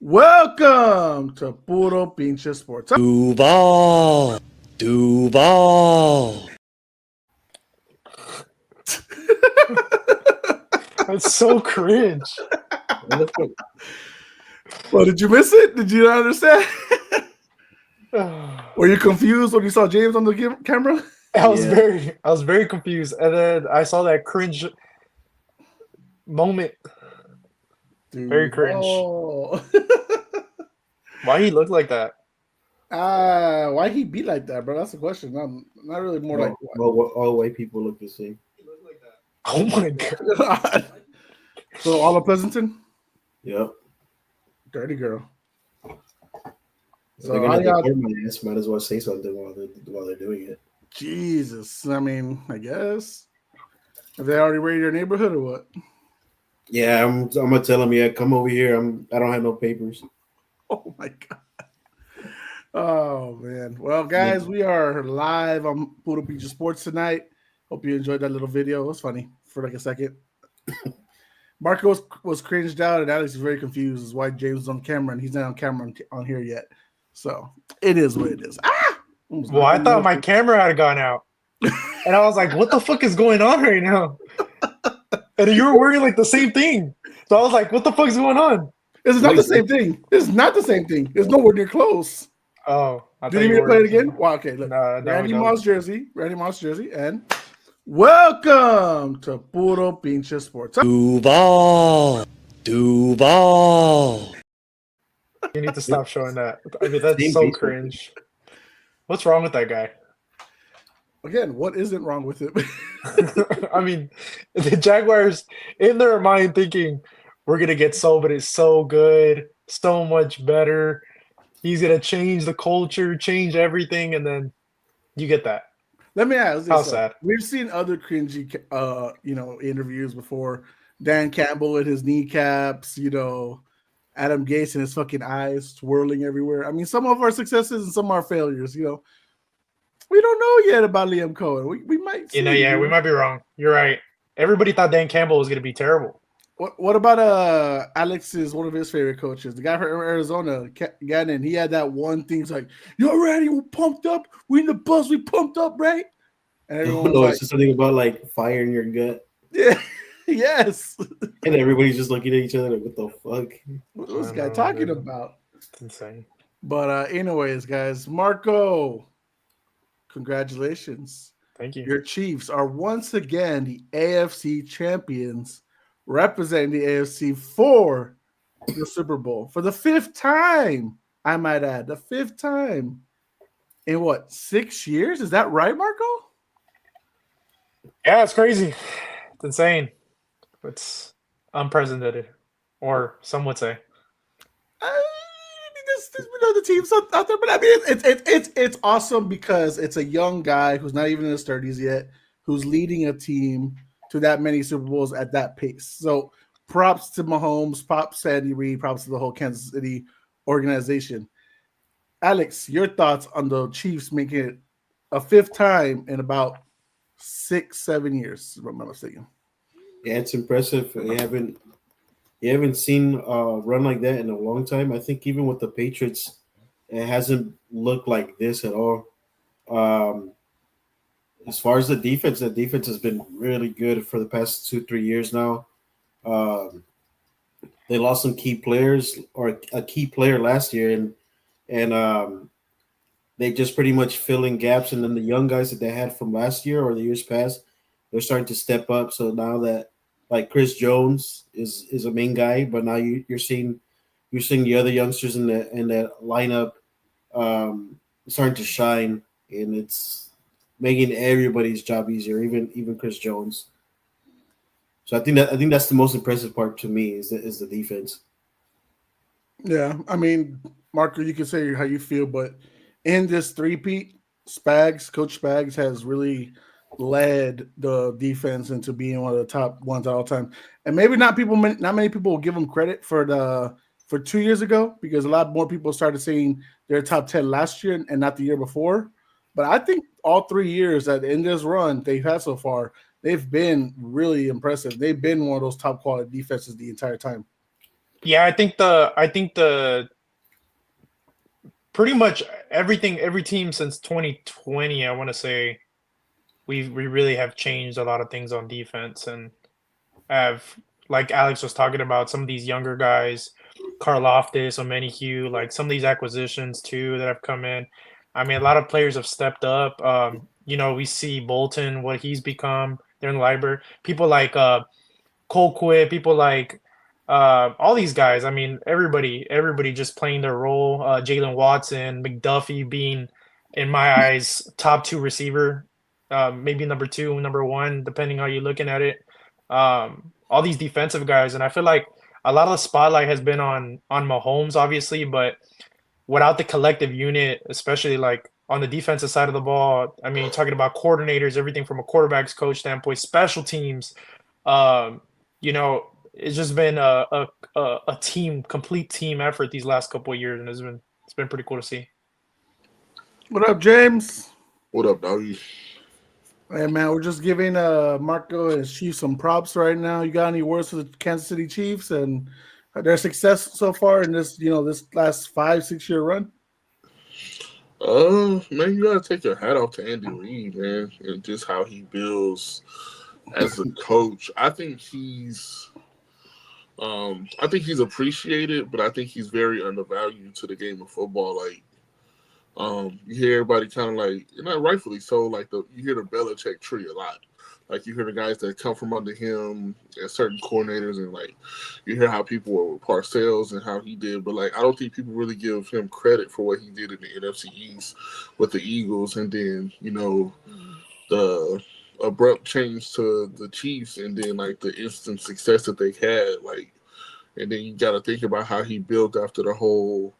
Welcome to Puro Pinche Sports. Duval. That's so cringe. Well, did you miss it? Did you not understand? Were you confused when you saw James on the camera? I was very confused, and then I saw that cringe moment. Very cringe. Oh. Why he look like that? Why he be like that, bro? That's the question. Not really more like all white people look the same. Oh my god! God. So all of Pleasanton, Yep. dirty girl. So they're gonna deport my ass. Might as well say something while they're doing it. Jesus, I mean, I guess. Have they already raided your neighborhood or what? Yeah, I'm gonna tell them. Yeah, come over here. I don't have no papers. Oh my god. Oh man. Well, guys, we are live on Puro Pinche Sports tonight. Hope you enjoyed that little video. It was funny for like a second. Marco was cringed out, and Alex is very confused as why James is on camera, and he's not on camera on here yet. So it is what it is. Well, I thought my camera had gone out, and I was like, "What the fuck is going on right now?" And you were wearing like the same thing, so I was like, "What the fuck is going on?" This is not the same thing. This is not the same thing. It's nowhere near close. Oh, do you need me to play it again? Well, okay, look. Randy Moss jersey, and welcome to Puro Pinche Sports. Duval. You need to stop showing that. I mean, that's so cringe. What's wrong with that guy? Again, what isn't wrong with it? I mean, the Jaguars, in their mind, thinking we're gonna get somebody so good, so much better. He's gonna change the culture, change everything, and then you get that. Let me ask this. How sad. We've seen other cringy, interviews before. Dan Campbell and his kneecaps, Adam Gase and his fucking eyes swirling everywhere. I mean, some of our successes and some of our failures, we don't know yet about Liam Cohen. We might see, we might be wrong. You're right. Everybody thought Dan Campbell was gonna be terrible. What about Alex's one of his favorite coaches, the guy from Arizona, Gannon? He had that one thing. He's like, "You ready? We're pumped up. We in the bus. We pumped up, right?" And everyone was it's just something about like fire in your gut. Yeah, yes. And everybody's just looking at each other like, "What the fuck? What's this guy talking about?" It's insane. But anyways, guys, Marco, congratulations. Thank you. Your Chiefs are once again the AFC champions, representing the AFC for the Super Bowl for the 5th time. I might add, the 5th time in what, 6 years? Is that right, Marco? Yeah, it's crazy. It's insane. It's unprecedented, or some would say. There's the teams out there, but I mean, it's awesome because it's a young guy who's not even in his 30s yet, who's leading a team to that many Super Bowls at that pace. So props to Mahomes, props to Andy Reid, props to the whole Kansas City organization. Alex, your thoughts on the Chiefs making it a 5th time in about 6-7 years, if I'm not mistaken. Yeah, it's impressive. You haven't seen a run like that in a long time. I think even with the Patriots, it hasn't looked like this at all. As far as the defense has been really good for the past 2-3 years now. They lost some key players, or a key player last year, and they just pretty much fill in gaps. And then the young guys that they had from last year or the years past, they're starting to step up. So now that like Chris Jones is a main guy, but now you're seeing the other youngsters in that lineup starting to shine, and it's making everybody's job easier, even Chris Jones. So I think that's the most impressive part to me is the defense. Yeah, I mean, Marco, you can say how you feel, but in this three-peat, Coach Spags has really led the defense into being one of the top ones at all time. And maybe not many people will give him credit for 2 years ago, because a lot more people started saying they're top 10 last year and not the year before. But I think all 3 years that in this run they've had so far, they've been really impressive. They've been one of those top quality defenses the entire time. Yeah, I think the pretty much every team since 2020, I want to say we really have changed a lot of things on defense and have, like Alex was talking about, some of these younger guys, Karloftis, Omenihu, like some of these acquisitions too that have come in. I mean, a lot of players have stepped up. We see Bolton, what he's become there in the library. People like Colquitt, people like all these guys. I mean, everybody just playing their role. Jalen Watson, McDuffie being, in my eyes, top two receiver, maybe number two, number one, depending how you're looking at it. All these defensive guys, and I feel like a lot of the spotlight has been on Mahomes, obviously, but without the collective unit, especially like on the defensive side of the ball, I mean, talking about coordinators, everything from a quarterback's coach standpoint, special teams, um, it's just been a team, complete team effort these last couple of years, and it's been pretty cool to see. What up, James? What up, doggy? Hey man, we're just giving Marco and his Chiefs some props right now. You got any words for the Kansas City Chiefs and their success so far in this last 5-6 year run? Man, you gotta take your hat off to Andy Reid, man, and just how he builds as a coach. I think he's appreciated, but I think he's very undervalued to the game of football. Like, you hear everybody kind of like, not rightfully so, like you hear the Belichick tree a lot. Like you hear the guys that come from under him and certain coordinators, and like you hear how people were with Parcells and how he did, but like I don't think people really give him credit for what he did in the NFC East with the Eagles, and then the abrupt change to the Chiefs, and then like the instant success that they had, like, and then you got to think about how he built after the whole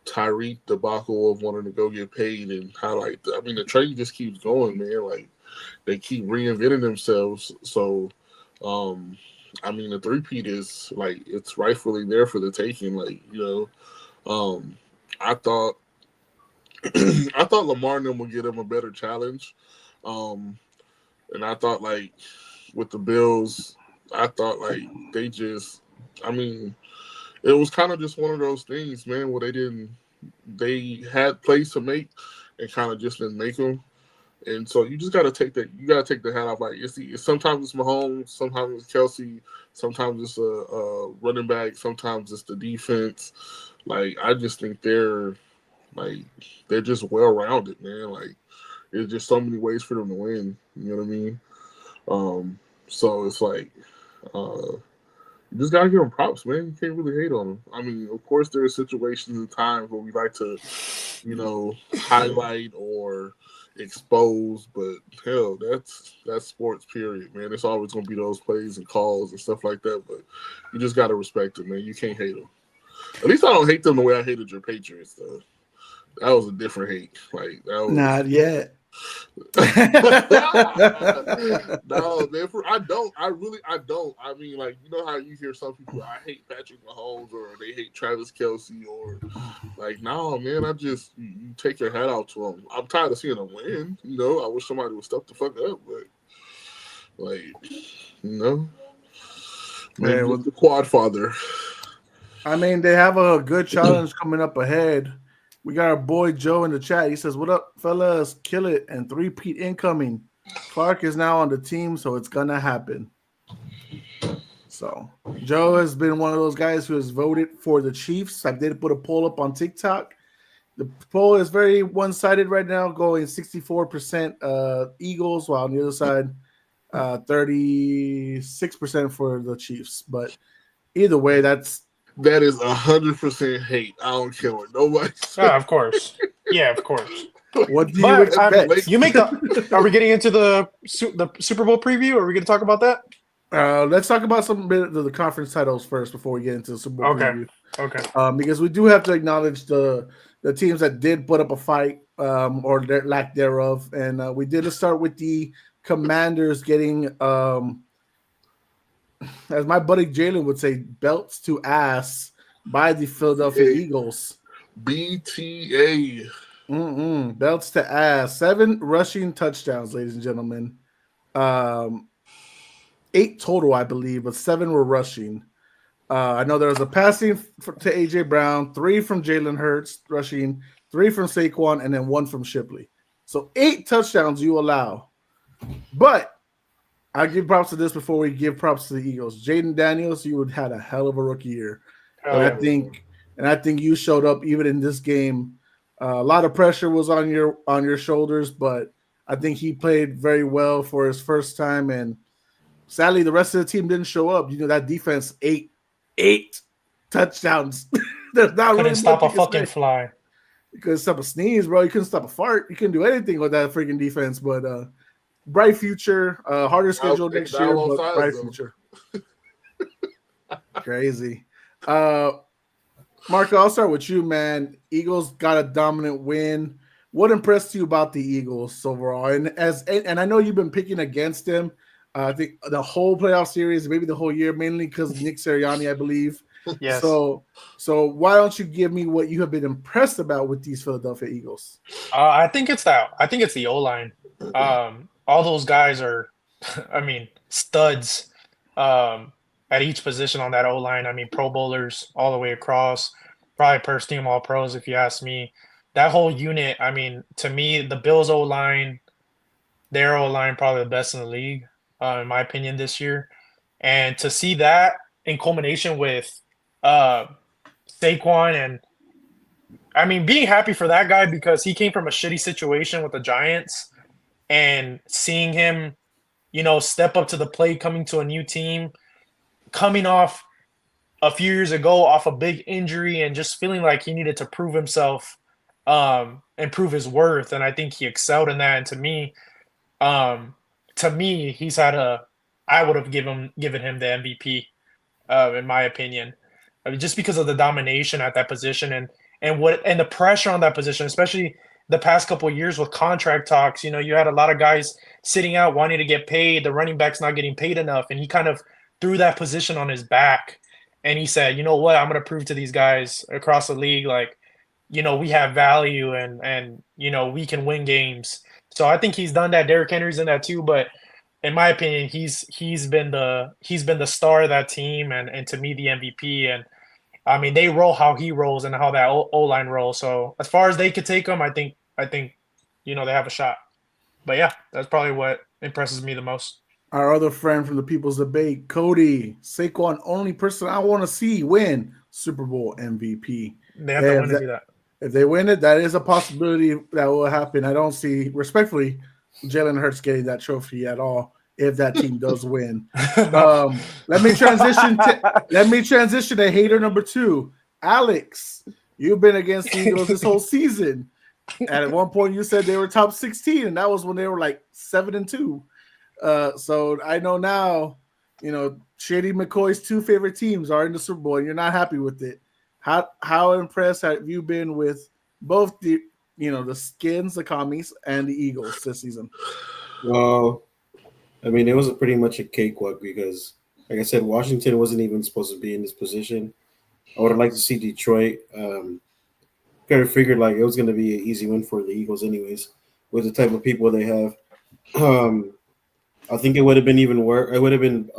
Tyreek debacle of wanting to go get paid, and how the trade just keeps going, man. Like they keep reinventing themselves. So, the three-peat is like it's rightfully there for the taking. Like I thought I thought Lamar and them would get him a better challenge, and I thought like with the Bills, I thought like they just, I mean, it was kind of just one of those things, man, where they had plays to make and kind of just didn't make them. And so you just got to take that. You got to take the hat off. Like sometimes it's Mahomes, sometimes it's Kelsey, sometimes it's a running back, sometimes it's the defense. Like I just think like they're just well rounded, man. Like there's just so many ways for them to win. You know what I mean? So it's like you just gotta give them props, man. You can't really hate on them. I mean, of course, there are situations and times where we like to, highlight or expose, but hell, that's sports. Period, man. It's always gonna be those plays and calls and stuff like that. But you just gotta respect them, man. You can't hate them. At least I don't hate them the way I hated your Patriots, though. That was a different hate. Like that was Not yet. no, man. I don't. I mean, like you know how you hear some people, I hate Patrick Mahomes or they hate Travis Kelsey or like, no, man. You take your hat off to them. I'm tired of seeing them win. I wish somebody would step the fuck up, but like, maybe Man, the quad father. I mean, they have a good challenge coming up ahead. We got our boy Joe in the chat. He says, "What up, fellas? Kill it and three-peat incoming. Clark is now on the team, so it's gonna happen." So Joe has been one of those guys who has voted for the Chiefs. I did put a poll up on TikTok. The poll is very one-sided right now, going 64% Eagles, while on the other side, 36% for the Chiefs. But either way, That is 100% hate. I don't care what nobody says. Of course. Yeah, of course. what do you But expect? you make Are we getting into the Super Bowl preview? Are we going to talk about that? Let's talk about some bit of the conference titles first before we get into the Super Bowl preview. Okay. Because we do have to acknowledge the teams that did put up a fight or their lack thereof, and we did start with the Commanders getting, as my buddy Jalen would say, belts to ass by the Philadelphia Eagles. BTA. Belts to ass. 7 rushing touchdowns, ladies and gentlemen. 8 total, I believe, but 7 were rushing. I know there was a passing to AJ Brown, 3 from Jalen Hurts rushing, 3 from Saquon, and then 1 from Shipley. So 8 touchdowns you allow. But I give props to this before we give props to the Eagles. Jaden Daniels, you would had a hell of a rookie year, and I think you showed up even in this game. A lot of pressure was on your shoulders, but I think he played very well for his first time. And sadly, the rest of the team didn't show up. You know that defense eight touchdowns. There's not Couldn't really stop much a you can fucking say. fly. You couldn't stop a sneeze, bro. You couldn't stop a fart. You couldn't do anything with that freaking defense. But bright future, harder schedule next year, Down but sides, bright though. future. Crazy. Marco, I'll start with you, man. Eagles got a dominant win. What impressed you about the Eagles overall? And I know you've been picking against them. I think the whole playoff series, maybe the whole year, mainly because Nick Sirianni, I believe. Yes. So why don't you give me what you have been impressed about with these Philadelphia Eagles? I think it's the O line. All those guys are, I mean, studs. At each position on that O line. I mean, Pro Bowlers all the way across. Probably first team All Pros, if you ask me. That whole unit. I mean, to me, the Bills O line, their O line, probably the best in the league, in my opinion, this year. And to see that in culmination with Saquon and I mean, being happy for that guy because he came from a shitty situation with the Giants and seeing him, step up to the plate, coming to a new team, coming off a few years ago off a big injury and just feeling like he needed to prove himself and prove his worth. And I think he excelled in that. And to me, I would have given him the MVP, in my opinion. I mean, just because of the domination at that position and the pressure on that position, especially the past couple of years with contract talks. You had a lot of guys sitting out wanting to get paid. The running back's not getting paid enough, and he kind of threw that position on his back. And he said, "You know what? I'm going to prove to these guys across the league, like, we have value and we can win games." So I think he's done that. Derrick Henry's in that too, but in my opinion, he's been the star of that team and to me the MVP. And I mean, they roll how he rolls and how that O line rolls. So as far as they could take him, I think they have a shot. But yeah, that's probably what impresses me the most. Our other friend from the People's Debate, Cody Saquon, only person I want to see win Super Bowl MVP. They have to win to do that. If they win it, that is a possibility that will happen. I don't see, respectfully, Jalen Hurts getting that trophy at all if that team does win. Let me transition to hater number 2. Alex, you've been against the Eagles this whole season. And at one point you said they were top 16, and that was when they were like 7-2. So I know now, Shady McCoy's 2 favorite teams are in the Super Bowl, and you're not happy with it. How impressed have you been with both the Skins, the Commies, and the Eagles this season? Well, I mean, it was pretty much a cakewalk because, like I said, Washington wasn't even supposed to be in this position. I would have liked to see Detroit. Kind of figured like it was going to be an easy win for the Eagles, anyways, with the type of people they have. I think it would have been even worse. It would have been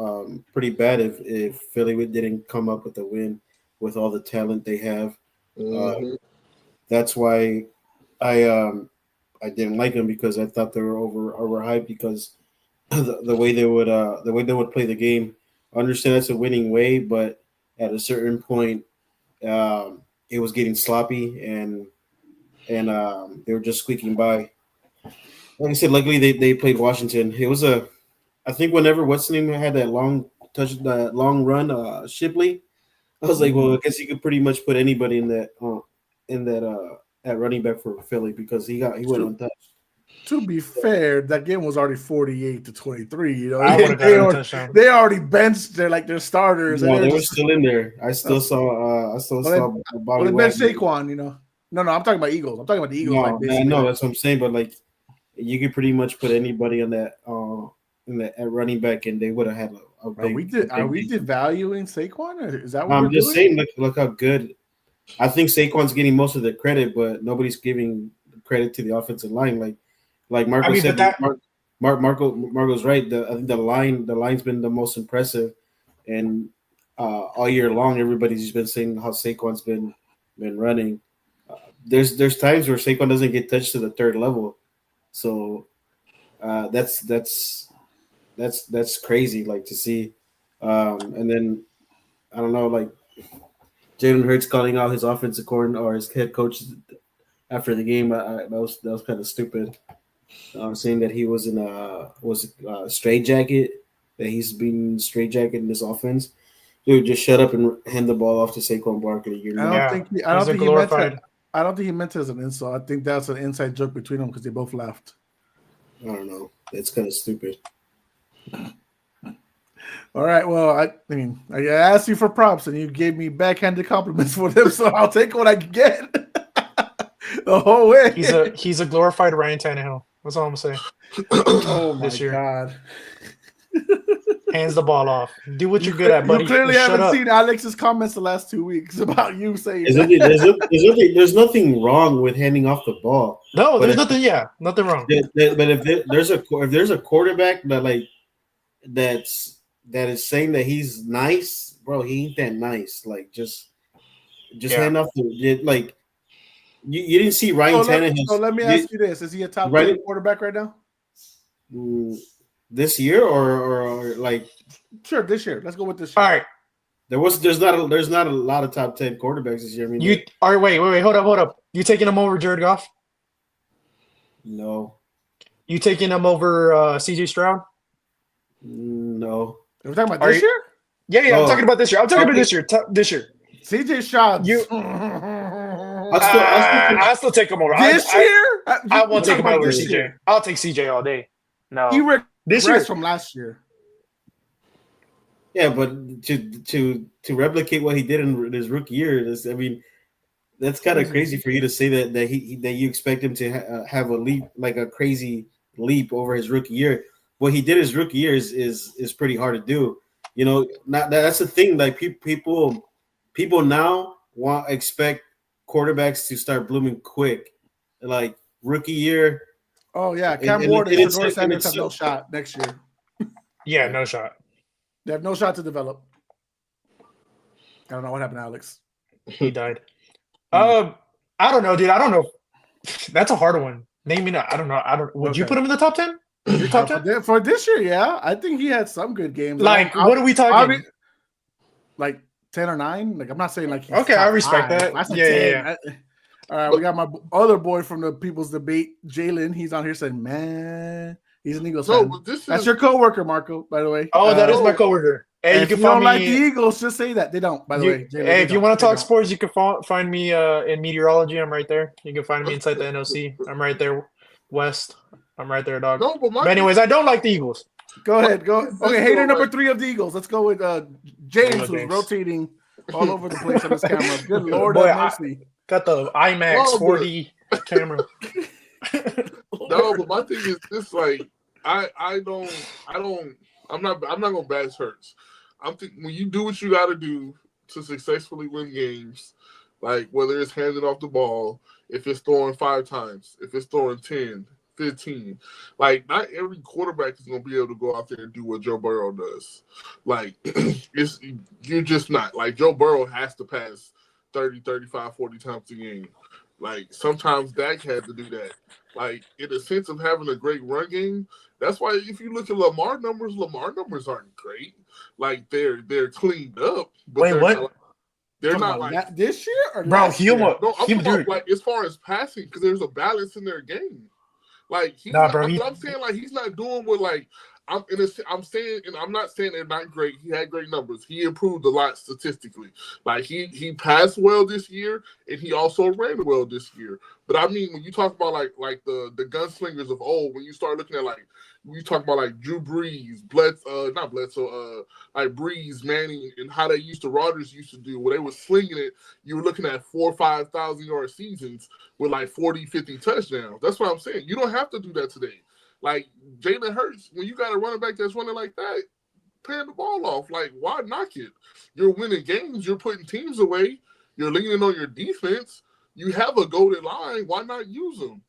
pretty bad if Philly didn't come up with a win with all the talent they have. Mm-hmm. That's why I didn't like them because I thought they were overhyped because the way they would play the game. I understand that's a winning way, but at a certain point, it was getting sloppy and they were just squeaking by. Like I said, luckily they played Washington. It was I think whenever what's the name had that long run, Shipley. I was like, well, I guess you could pretty much put anybody in that at running back for Philly because he went untouched. To be fair, that game was already 48-23. I would have gotten a touchdown. They already benched their starters. No, they were still in there. I still saw Bobby they benched Wagner. Saquon. No, I'm talking about Eagles. I'm talking about the Eagles. No, that's what I'm saying. But like, you could pretty much put anybody on that at running back, and they would have had a big. Are we devaluing Saquon? Is that what I'm we're just doing? saying? Look how good. I think Saquon's getting most of the credit, but nobody's giving credit to the offensive line. Like Marco said, Marco's right. I think the line's been the most impressive, and all year long. Everybody's just been saying how Saquon's been running. There's times where Saquon doesn't get touched to the third level, so that's crazy. Like to see, and then I don't know, like Jalen Hurts calling out his offensive coordinator or his head coach after the game. That was kind of stupid. Saying that he was in a straight jacket, that he's been straight jacket in this offense. Dude, just shut up and hand the ball off to Saquon Barkley. You're I not. don't Yeah, think he, he's a glorified. I don't think he meant it as an insult. I think that's an inside joke between them because they both laughed. I don't know. It's kind of stupid. All right. Well, I mean, I asked you for props and you gave me backhanded compliments for them, so I'll take what I can get the whole way. He's a glorified Ryan Tannehill. That's all I'm gonna say. Oh my this year. god! Hands the ball off. Do what you're good at, buddy. You clearly Shut haven't up. seen Alex's comments the last 2 weeks about you saying There's nothing wrong with handing off the ball. No, But there's if- nothing. Yeah, nothing wrong. But if there's a quarterback that is saying that he's nice, bro, he ain't that nice. Like just Yeah. hand off like you didn't see Ryan Tannehill. So let me ask you this: is he a top Right- 10 quarterback right now? This year or like Sure, this year. Let's go with this year. All right. there's not a lot of top 10 quarterbacks this year. I mean, All right. Wait. Hold up. You taking him over Jared Goff? no. You taking him over CJ Stroud? No. Are we talking about Are this you- year? Yeah. Oh. I'm talking about this year. I'm talking about this year. This year. CJ Stroud. You- I'll I'll still take him over. This year? I won't take him about over this CJ. year. I'll take CJ all day. No. He This regressed year. from last year. Yeah, but to replicate what he did in his rookie year, that's kind of crazy for you to say that you expect him to have a leap, like a crazy leap over his rookie year. What he did his rookie year is pretty hard to do. You know, that's the thing. Like people now expect quarterbacks to start blooming quick, like rookie year. Oh yeah, Cam And Ward and it's- Shedeur and Sanders it's- have no shot next year. Yeah, no shot. They have no shot to develop. I don't know what happened to Alex. He died. I don't know, dude. I don't know. That's a hard one. Name me. I don't know. Would you Okay. put him in the top 10? Your top 10? For this year, yeah, I think he had some good games. Like, what are we talking? Like 10 or 9? Like, I'm not saying like he's Okay, I top respect 5. that. I said Yeah, 10. All right, we got my other boy from the People's Debate, Jalen. He's on here saying, "Man, he's an Eagles No, fan." but this That's is your coworker, Marco. By the way. Oh, that is my no. coworker. Hey, you If can you don't find like me. the Eagles, just say that. They don't. By the way, Jalen, Hey, if they you don't. want to They talk don't. sports, you can find me in meteorology. I'm right there. You can find me inside the NOC. I'm right there, West. I'm right there, dog. no, but But anyways, I don't like the Eagles. Go ahead. Go. This Okay, is hater all number right. 3 of the Eagles. Let's go with James, Hello, who's James. rotating all over the place on this camera. Good Lord Boy, have mercy. Got the IMAX Oh, 4D camera. No, but my thing is this: like, I'm not gonna bash Hurts. I'm thinking when you do what you got to do to successfully win games, like whether it's handing off the ball, if it's throwing 5 times, if it's throwing 10, 15, like not every quarterback is gonna be able to go out there and do what Joe Burrow does. Like, you're just not. Like Joe Burrow has to pass 30, 35, 40 times a game. Like sometimes Dak had to do that. Like in the sense of having a great run game, that's why if you look at Lamar numbers aren't great. Like they're cleaned up. But Wait, they're what? Not, they're Talking not about like this year or Bro, last he year? almost. no. I'm he, talking about dude, like as far as passing because there's a balance in their game. Like he's Nah, not, bro, I'm saying like he's not doing what like I'm saying, and I'm not saying they're not great. He had great numbers. He improved a lot statistically. Like he passed well this year, and he also ran well this year. But I mean, when you talk about like the gunslingers of old, when you start looking at like when you talk about like Drew Brees, not Bledsoe, like Brees, Manning, and how they used to Rodgers used to do, where they were slinging it. You were looking at 4,000 or 5,000 yard seasons with like 40, 50 touchdowns. That's what I'm saying. You don't have to do that today. Like Jalen Hurts, when you got a running back that's running like that, paying the ball off. Like, why knock it? You're winning games. You're putting teams away. You're leaning on your defense. You have a goated line. Why not use them?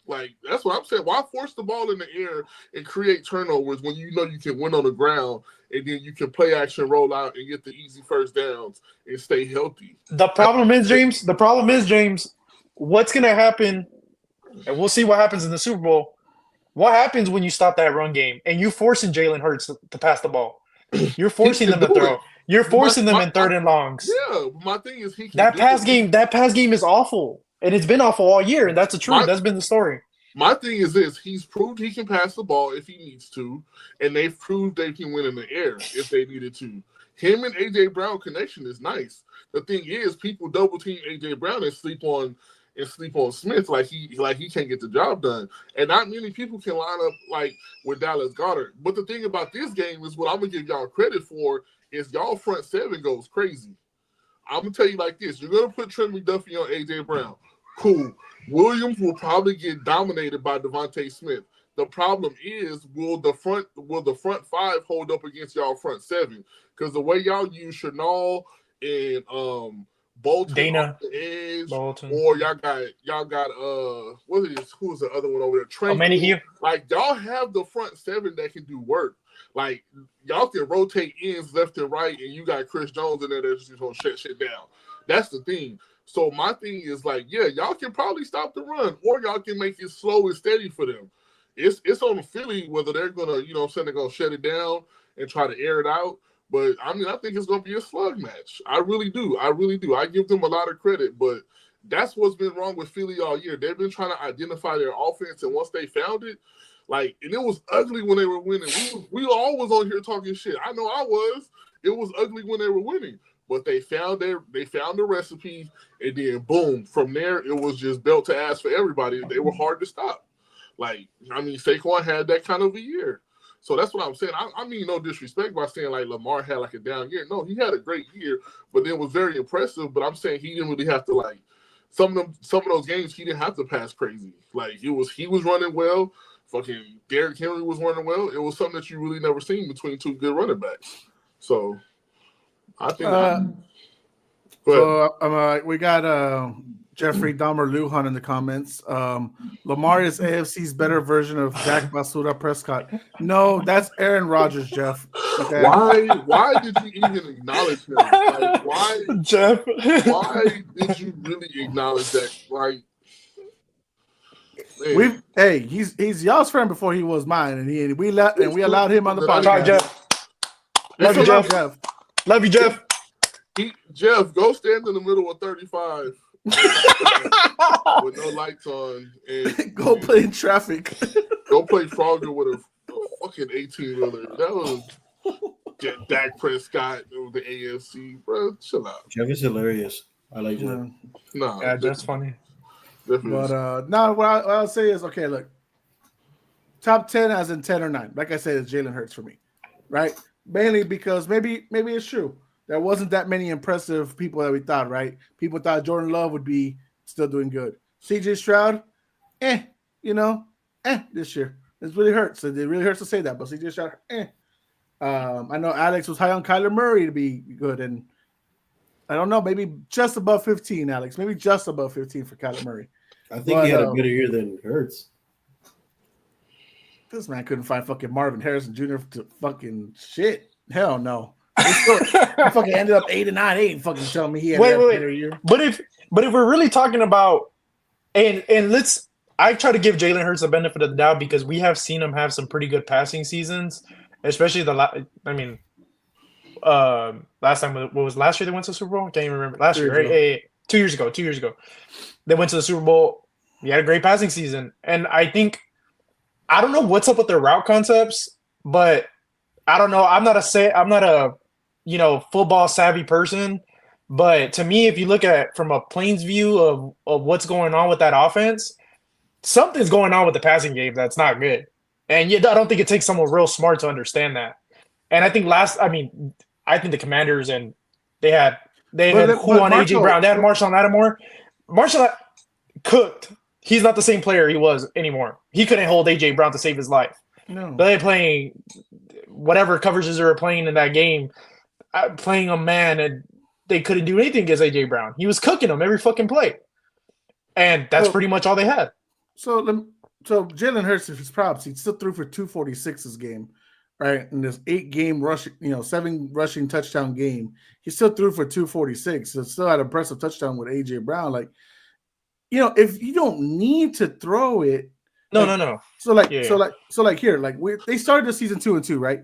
Like, that's what I'm saying. Why force the ball in the air and create turnovers when you know you can win on the ground and then you can play action, roll out, and get the easy first downs and stay healthy? The problem is, James. The problem is, James. What's gonna happen? And we'll see what happens in the Super Bowl. What happens when you stop that run game and you forcing Jalen Hurts to pass the ball? You're He forcing can them to do it. throw. You're forcing them in My, third and longs. yeah, my thing is he can That do pass it. game, that pass game is awful, and it's been awful all year. And that's the truth. My, That's been the story. my thing is this: he's proved he can pass the ball if he needs to, and they've proved they can win in the air if they needed to. Him and AJ Brown connection is nice. The thing is, people double team AJ Brown and sleep on Smith like he can't get the job done. And not many people can line up like with Dallas Goedert. But the thing about this game is what I'm gonna give y'all credit for is y'all front seven goes crazy. I'm gonna tell you like this: you're gonna put Trent McDuffie on AJ Brown. Cool. Williams will probably get dominated by Devontae Smith. The problem is, will the front five hold up against y'all front seven? Because the way y'all use Chanel and Bolton Dana, off the edge, Bolton. or y'all got what is who's the other one over there? Amenahue. Like y'all have the front seven that can do work. Like y'all can rotate ends left and right, and you got Chris Jones in there that's just gonna shut shit down. That's the thing. So my thing is like, yeah, y'all can probably stop the run, or y'all can make it slow and steady for them. It's on Philly whether they're gonna, they're gonna shut it down and try to air it out. But I mean, I think it's gonna be a slug match. I really do. I give them a lot of credit, but that's what's been wrong with Philly all year. They've been trying to identify their offense, and once they found it, and it was ugly when they were winning. We all was on here talking shit. I know I was. It was ugly when they were winning, but they found the recipe, and then boom, from there it was just belt to ass for everybody. They were hard to stop. Saquon had that kind of a year. So that's what I'm saying. I mean, no disrespect by saying like Lamar had like a down year. No, he had a great year, but it was very impressive. But I'm saying he didn't really have to some of those games he didn't have to pass crazy. He was running well. Fucking Derrick Henry was running well. It was something that you really never seen between two good running backs. So I think. We got Jeffrey Dahmer Lujan in the comments. Lamar is AFC's better version of Dak Basura Prescott. No, that's Aaron Rodgers, Jeff. Okay. Why did you even acknowledge him? Why, Jeff? why did you really acknowledge that? He's y'all's friend before he was mine, and we allowed him on the podcast. Sorry, Jeff. Love you, Jeff. Love you, Jeff. Jeff, go stand in the middle of 35 with no lights on and go play in traffic. Go play Frogger with a fucking 18-wheeler. That was Dak Prescott of the AFC, bro. Chill out. Jeff is hilarious. I like Jeff. No, yeah, that's funny. But no, what I'll say is, okay, look, top 10 as in 10 or 9. Like I said, it's Jalen Hurts for me, right? Mainly because maybe it's true. There wasn't that many impressive people that we thought, right? People thought Jordan Love would be still doing good. CJ Stroud, this year. It really hurts. It really hurts to say that, but CJ Stroud, I know Alex was high on Kyler Murray to be good, and I don't know, maybe just above 15, Alex. Maybe just above 15 for Kyler Murray. I think he had a better year than Hurts. This man couldn't find fucking Marvin Harrison Jr. to fucking shit. Hell no. He fucking ended up 8-9. They ain't fucking telling me he had a better year. But if we're really talking about and I try to give Jalen Hurts the benefit of the doubt because we have seen him have some pretty good passing seasons, especially last time, what was last year they went to the Super Bowl? I can't even remember. Last year, right? 2 years ago. 2 years ago. They went to the Super Bowl. He had a great passing season. And I don't know what's up with their route concepts, but I don't know. I'm not a football savvy person, but to me, if you look at from a plains view of what's going on with that offense, something's going on with the passing game that's not good. And I don't think it takes someone real smart to understand that. And I think I think the Commanders and they had who on AJ Brown? They had Marshawn Lattimore. Marshawn cooked. He's not the same player he was anymore. He couldn't hold AJ Brown to save his life. No. But they're playing whatever coverages they were playing in that game, playing a man, and they couldn't do anything against AJ Brown. He was cooking them every fucking play. And that's pretty much all they had. So Jalen Hurts, his props, he still threw for 246 this game, right? In this 8-game rush, 7 rushing touchdown game, he still threw for 246. So still had an impressive touchdown with AJ Brown. Like, if you don't need to throw it, No. Yeah. they started the season 2-2, right?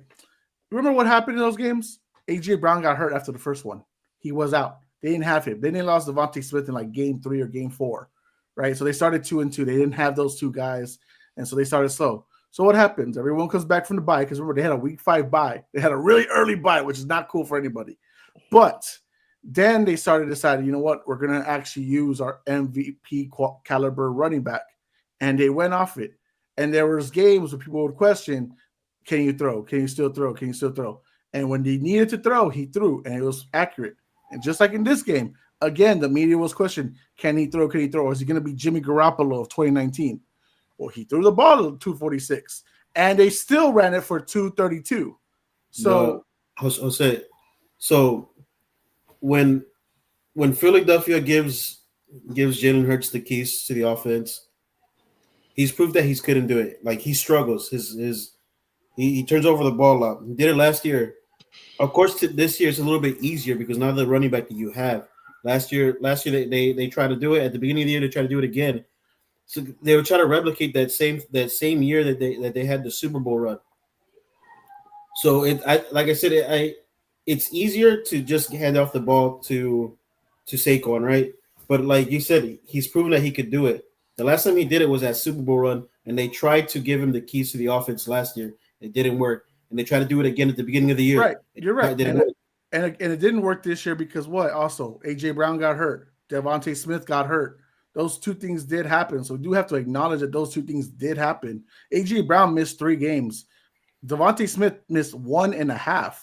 Remember what happened in those games? AJ Brown got hurt after the first one. He was out. They didn't have him. Then they lost Devontae Smith in like game 3 or game 4, right? So they started 2-2. They didn't have those two guys, and so they started slow. So what happens? Everyone comes back from the bye because remember they had a week 5 bye. They had a really early bye, which is not cool for anybody. But then they started deciding, you know what? We're going to actually use our MVP caliber running back, and they went off it. And there was games where people would question, can you throw? Can you still throw? Can you still throw? And when they needed to throw, he threw, and it was accurate. And just like in this game, again, the media was questioning, can he throw? Can he throw? Is he going to be Jimmy Garoppolo of 2019? Well, he threw the ball at 246, and they still ran it for 232. So, Jose, so when Philadelphia gives Jalen Hurts the keys to the offense, he's proved that he couldn't do it. Like, he struggles. He turns over the ball a lot. He did it last year. Of course, this year it's a little bit easier because now the running back that you have. Last year they tried to do it at the beginning of the year. They tried to do it again. So they were trying to replicate that same year that they had the Super Bowl run. So it's easier to just hand off the ball to Saquon, right? But like you said, he's proven that he could do it. The last time he did it was at Super Bowl run, and they tried to give him the keys to the offense last year. It didn't work, and they tried to do it again at the beginning of the year. Right, you're right. And it didn't work this year because what? Also, AJ Brown got hurt. Devontae Smith got hurt. Those two things did happen. So we do have to acknowledge that those two things did happen. AJ Brown missed 3 games. Devontae Smith missed 1.5.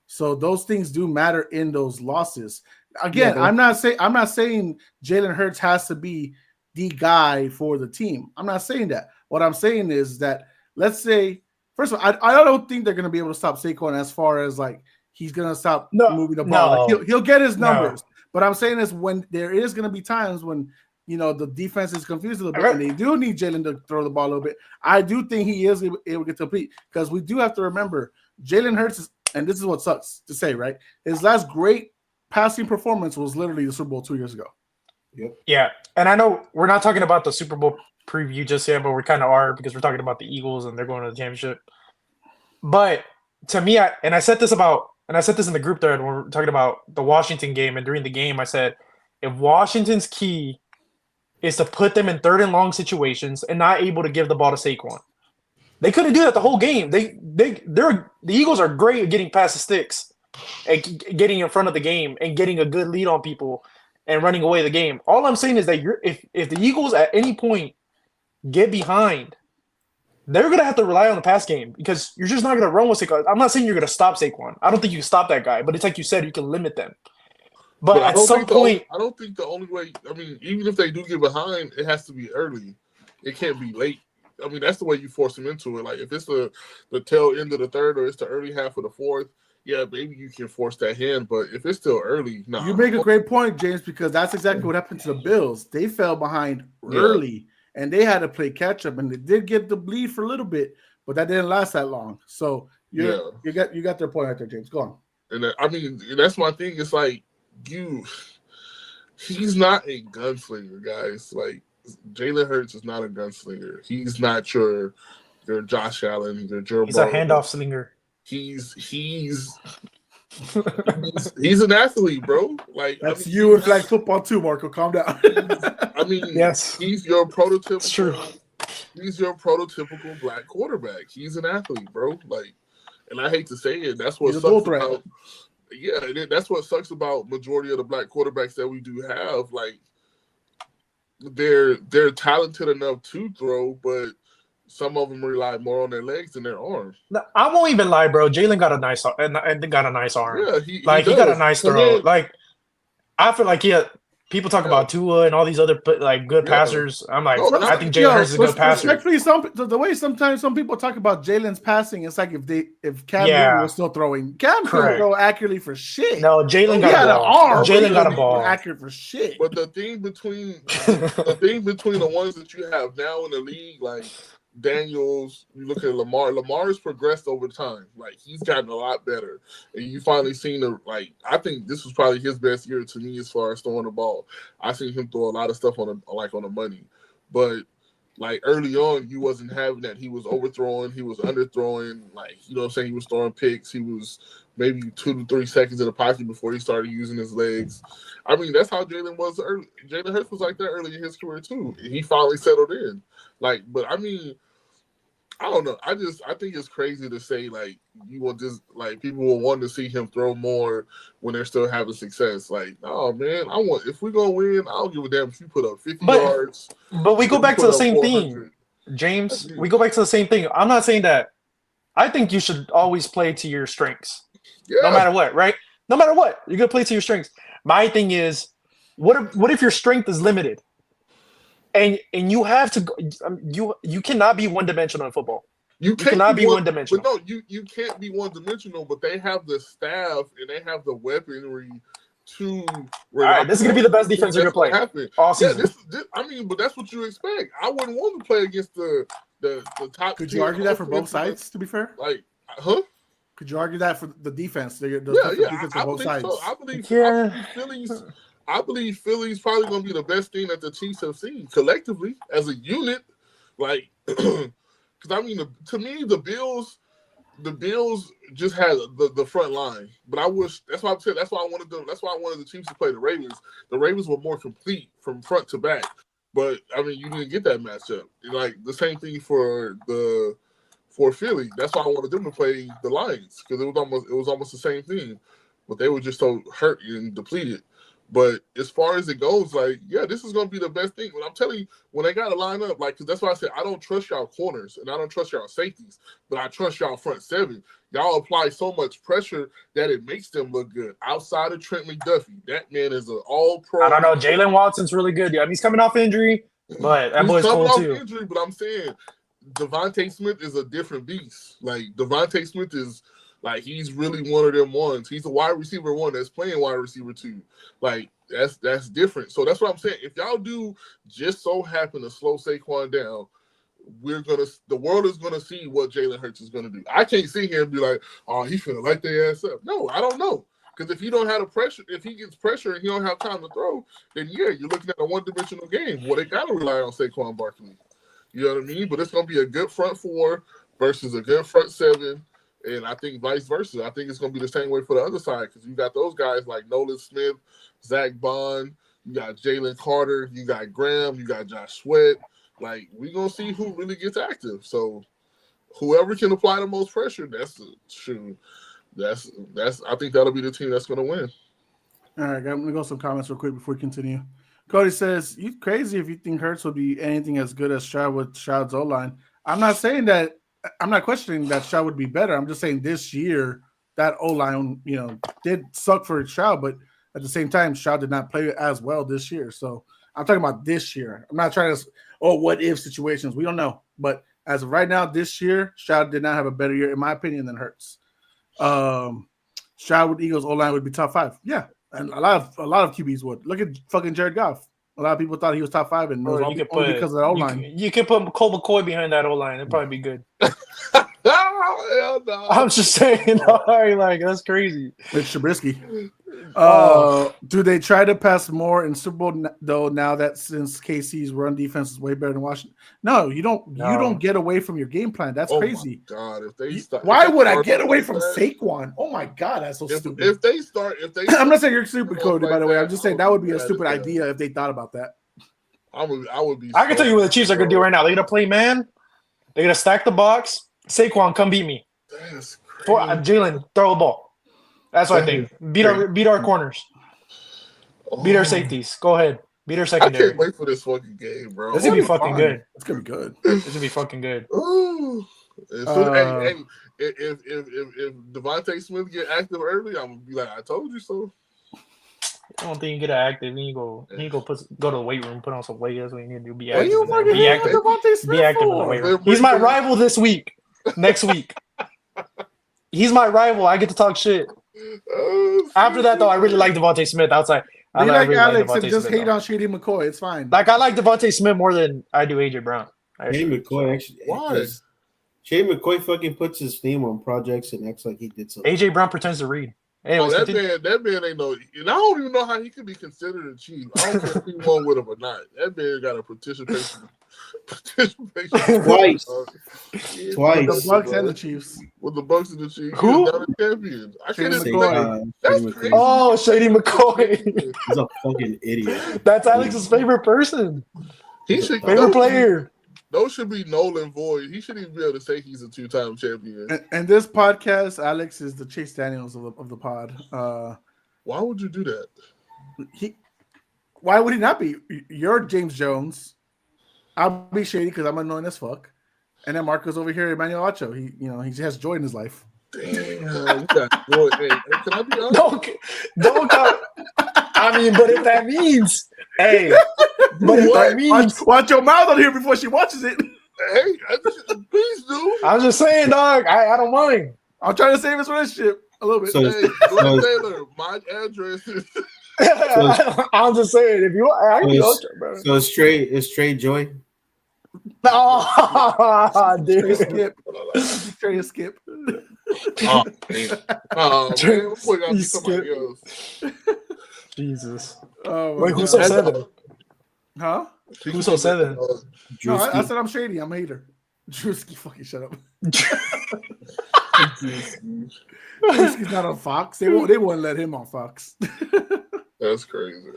So those things do matter in those losses. Again, I'm not saying Jalen Hurts has to be the guy for the team. I'm not saying that. What I'm saying is that, let's say, first of all, I don't think they're going to be able to stop Saquon as far as like he's going to stop moving the ball. Like he'll get his numbers. But I'm saying is when there is going to be times when the defense is confused a little bit and they do need Jalen to throw the ball a little bit. I do think he is able to get complete because we do have to remember Jalen Hurts and this is what sucks to say, right? His last great passing performance was literally the Super Bowl 2 years ago. Yep. Yeah, and I know we're not talking about the Super Bowl preview just yet, but we kind of are because we're talking about the Eagles and they're going to the championship. But to me, I said this in the group thread when we were talking about the Washington game, and during the game, I said if Washington's key is to put them in 3rd and long situations and not able to give the ball to Saquon, they couldn't do that the whole game. The Eagles are great at getting past the sticks and getting in front of the game and getting a good lead on people and running away the game. All I'm saying is that if the Eagles at any point get behind, they're going to have to rely on the pass game because you're just not going to run with Saquon. I'm not saying you're going to stop Saquon. I don't think you can stop that guy, but it's like you said, you can limit them. But at some point, I don't think the only way. I mean, even if they do get behind, it has to be early. It can't be late. I mean, that's the way you force them into it. Like if it's the tail end of the 3rd or it's the early half of the 4th, yeah, maybe you can force that hand. But if it's still early, no. You make a great point, James, because that's exactly what happened to the Bills. They fell behind early, and they had to play catch up, and they did get the bleed for a little bit, but that didn't last that long. So you got their point right there, James. Go on. And I mean, that's my thing. It's like he's not a gunslinger, guys. Like Jalen Hurts is not a gunslinger. He's not your Josh Allen, your Joe. He's a handoff slinger. He's an athlete, bro. Like that's you in flag football too, Marco. Calm down. I mean, yes, he's your prototypical. It's true. He's your prototypical black quarterback. He's an athlete, bro. Like, and I hate to say it, that's what sucks about. Yeah, that's what sucks about majority of the black quarterbacks that we do have. Like, they're talented enough to throw, but some of them rely more on their legs than their arms. No, I won't even lie, bro. Jalen got a nice arm. Yeah, he got a nice throw. Like, I feel like people talk about Tua and all these other like good Yeah. passers. I'm like, No, and I think Jalen Hurts is a good passer. Respectfully, the way sometimes some people talk about Jalen's passing, it's like if Cam Newton was still throwing, Cam couldn't throw accurately for shit. No, Jalen got a ball. Arm, Jalen got a ball. Accurate for shit. But the thing between the ones that you have now in the league, like Daniels, you look at Lamar. Lamar's progressed over time. Like he's gotten a lot better, and you finally seen the like. I think this was probably his best year to me as far as throwing the ball. I seen him throw a lot of stuff on the money, but like early on, you wasn't having that. He was overthrowing, he was underthrowing. Like you know what I'm saying, he was throwing picks. He was maybe 2 to 3 seconds in the pocket before he started using his legs. I mean, that's how Jalen was early. Jalen Hurts was like that early in his career too. He finally settled in. Like, but I mean, I don't know. I think it's crazy to say like you will just like people will want to see him throw more when they're still having success. Like, oh man, if we're gonna win, I don't give a damn if you put up 50 yards. But we go back to the same thing, James. We go back to the same thing. I'm not saying that. I think you should always play to your strengths, no matter what, right? No matter what, you're gonna play to your strengths. My thing is, what if your strength is limited? And you have to you cannot be one dimensional in football. You cannot be one dimensional. But no, you can't be one dimensional. But they have the staff and they have the weaponry to. All right, this is gonna be the best defense you're gonna play all season. I mean, but that's what you expect. I wouldn't want to play against the top. Could you argue that for both sides? To be fair, like, huh? Could you argue that for the defense? Defense for both sides. So. I believe Philly's probably going to be the best thing that the Chiefs have seen collectively as a unit. Like, because I mean, to me, the Bills just had the front line. But I wish that's why I said that's why I wanted the Chiefs to play the Ravens. The Ravens were more complete from front to back. But I mean, you didn't get that matchup. Like the same thing for Philly. That's why I wanted them to play the Lions because it was almost the same thing. But they were just so hurt and depleted. But as far as it goes, like, yeah, this is going to be the best thing. When I'm telling you, when they got to line up, like, because that's why I said I don't trust y'all corners and I don't trust y'all safeties, but I trust y'all front seven. Y'all apply so much pressure that it makes them look good. Outside of Trent McDuffie, that man is an all-pro. I don't know. Jalen Watson's really good. Yeah, he's coming off injury, but that boy's cool too. Injury, but I'm saying Devontae Smith is a different beast. Like, Devontae Smith is – like, he's really one of them ones. He's a wide receiver one that's playing wide receiver two. Like, that's different. So that's what I'm saying. If y'all do just so happen to slow Saquon down, the world is gonna see what Jalen Hurts is gonna do. I can't sit here and be like, oh, he's finna light their ass up. No, I don't know. Because if he don't have the pressure, if he gets pressure and he don't have time to throw, then yeah, you're looking at a one-dimensional game. Well, they gotta rely on Saquon Barkley. You know what I mean? But it's gonna be a good front four versus a good front seven. And I think vice versa. I think it's going to be the same way for the other side because you got those guys like Nolan Smith, Zach Bond, you got Jalen Carter, you got Graham, you got Josh Sweat. Like, we're going to see who really gets active. So whoever can apply the most pressure, that's I think that'll be the team that's going to win. All right, I'm going to go some comments real quick before we continue. Cody says, "You crazy if you think Hurts will be anything as good as Stroud with Stroud's O-line." I'm not saying that. I'm not questioning that Stroud would be better. I'm just saying this year that O-line, did suck for Stroud, but at the same time, Stroud did not play as well this year. So I'm talking about this year. I'm not trying to, what if situations. We don't know. But as of right now, this year, Stroud did not have a better year, in my opinion, than Hurts. Stroud with Eagles O-line would be top 5. Yeah, and a lot of QBs would. Look at fucking Jared Goff. A lot of people thought he was top 5, and it was only because of the O-line. You could put Cole McCoy behind that O-line. It'd probably be good. Hell no. I'm just saying. Like, that's crazy. It's Trubisky. Do they try to pass more in Super Bowl, though, now that since KC's run defense is way better than Washington? No, you don't. No. You don't get away from your game plan. That's crazy. My God, why would I get away from Saquon? Oh my God, that's so stupid. If they start, I'm not saying you're stupid, Cody. By the way, I'm just saying that would be a stupid idea if they thought about that. I would be. I can tell you what the Chiefs are gonna do right now. They're gonna play man. They're gonna stack the box. Saquon, come beat me. That's crazy. Jalen, throw the ball. That's what I think. Beat our corners. Beat our safeties. Go ahead. Beat our secondary. I can't wait for this fucking game, bro. This is gonna be fucking good. It's gonna be good. This is gonna be fucking good. Ooh. If Devontae Smith get active early, I'm gonna be like, I told you so. I don't think you get active. You go go to the weight room, put on some weight. That's what you need to do. Be What are active. you in there. fucking Be hitting active. Devontae Smith Be active in the for? weight room. He's my rival this week. Next week. He's my rival. I get to talk shit. After that, though, I really like Devontae Smith outside. Be like really Alex and Devontae just Smith, hate though. on Shady McCoy. It's fine. Like, I like Devontae Smith more than I do AJ Brown. Shane McCoy actually. Why? Shane McCoy fucking puts his name on projects and acts like he did something. AJ Brown pretends to read. Oh, Anyways, that man ain't no. And I don't even know how he could be considered a chief. I don't care if he won with him or not. That man got a participation Twice. With Twice. the Bucks and the Chiefs. With the Bucks and the Chiefs. Who? He's not a champion. I can't Shady even McCoy. say that's Shane crazy. McCoy. Oh, Shady McCoy. He's a fucking idiot. That's Alex's favorite person. He should Favorite player. Those should be null and void. He shouldn't even be able to say he's a 2-time champion. And this podcast, Alex is the Chase Daniels of the pod. Why would you do that? Why would he not be? You're James Jones. I'll be Shady because I'm annoying as fuck. And then Marco's over here, Emmanuel Acho. He has joy in his life. Damn, you got joy. Hey, can I be honest? Don't go. I mean, but if that means, hey, but if that means, watch your mouth on here before she watches it. Hey, please do. I'm just saying, dog. I don't mind. I'm trying to save his relationship a little bit. So- Hey, Glenn Taylor, my address is. I'm just saying, if you, I can go, bro. So it's straight joy. Oh, dude. Straight skip. Oh, man. Oh, man. We're putting out You somebody else. Jesus. Oh, Wait, my who's God. so 7? Huh? Who's so 7? No, I said I'm Shady. I'm a hater. Drewski, fucking shut up. Drewski's not on Fox. They won't let him on Fox. That's crazy.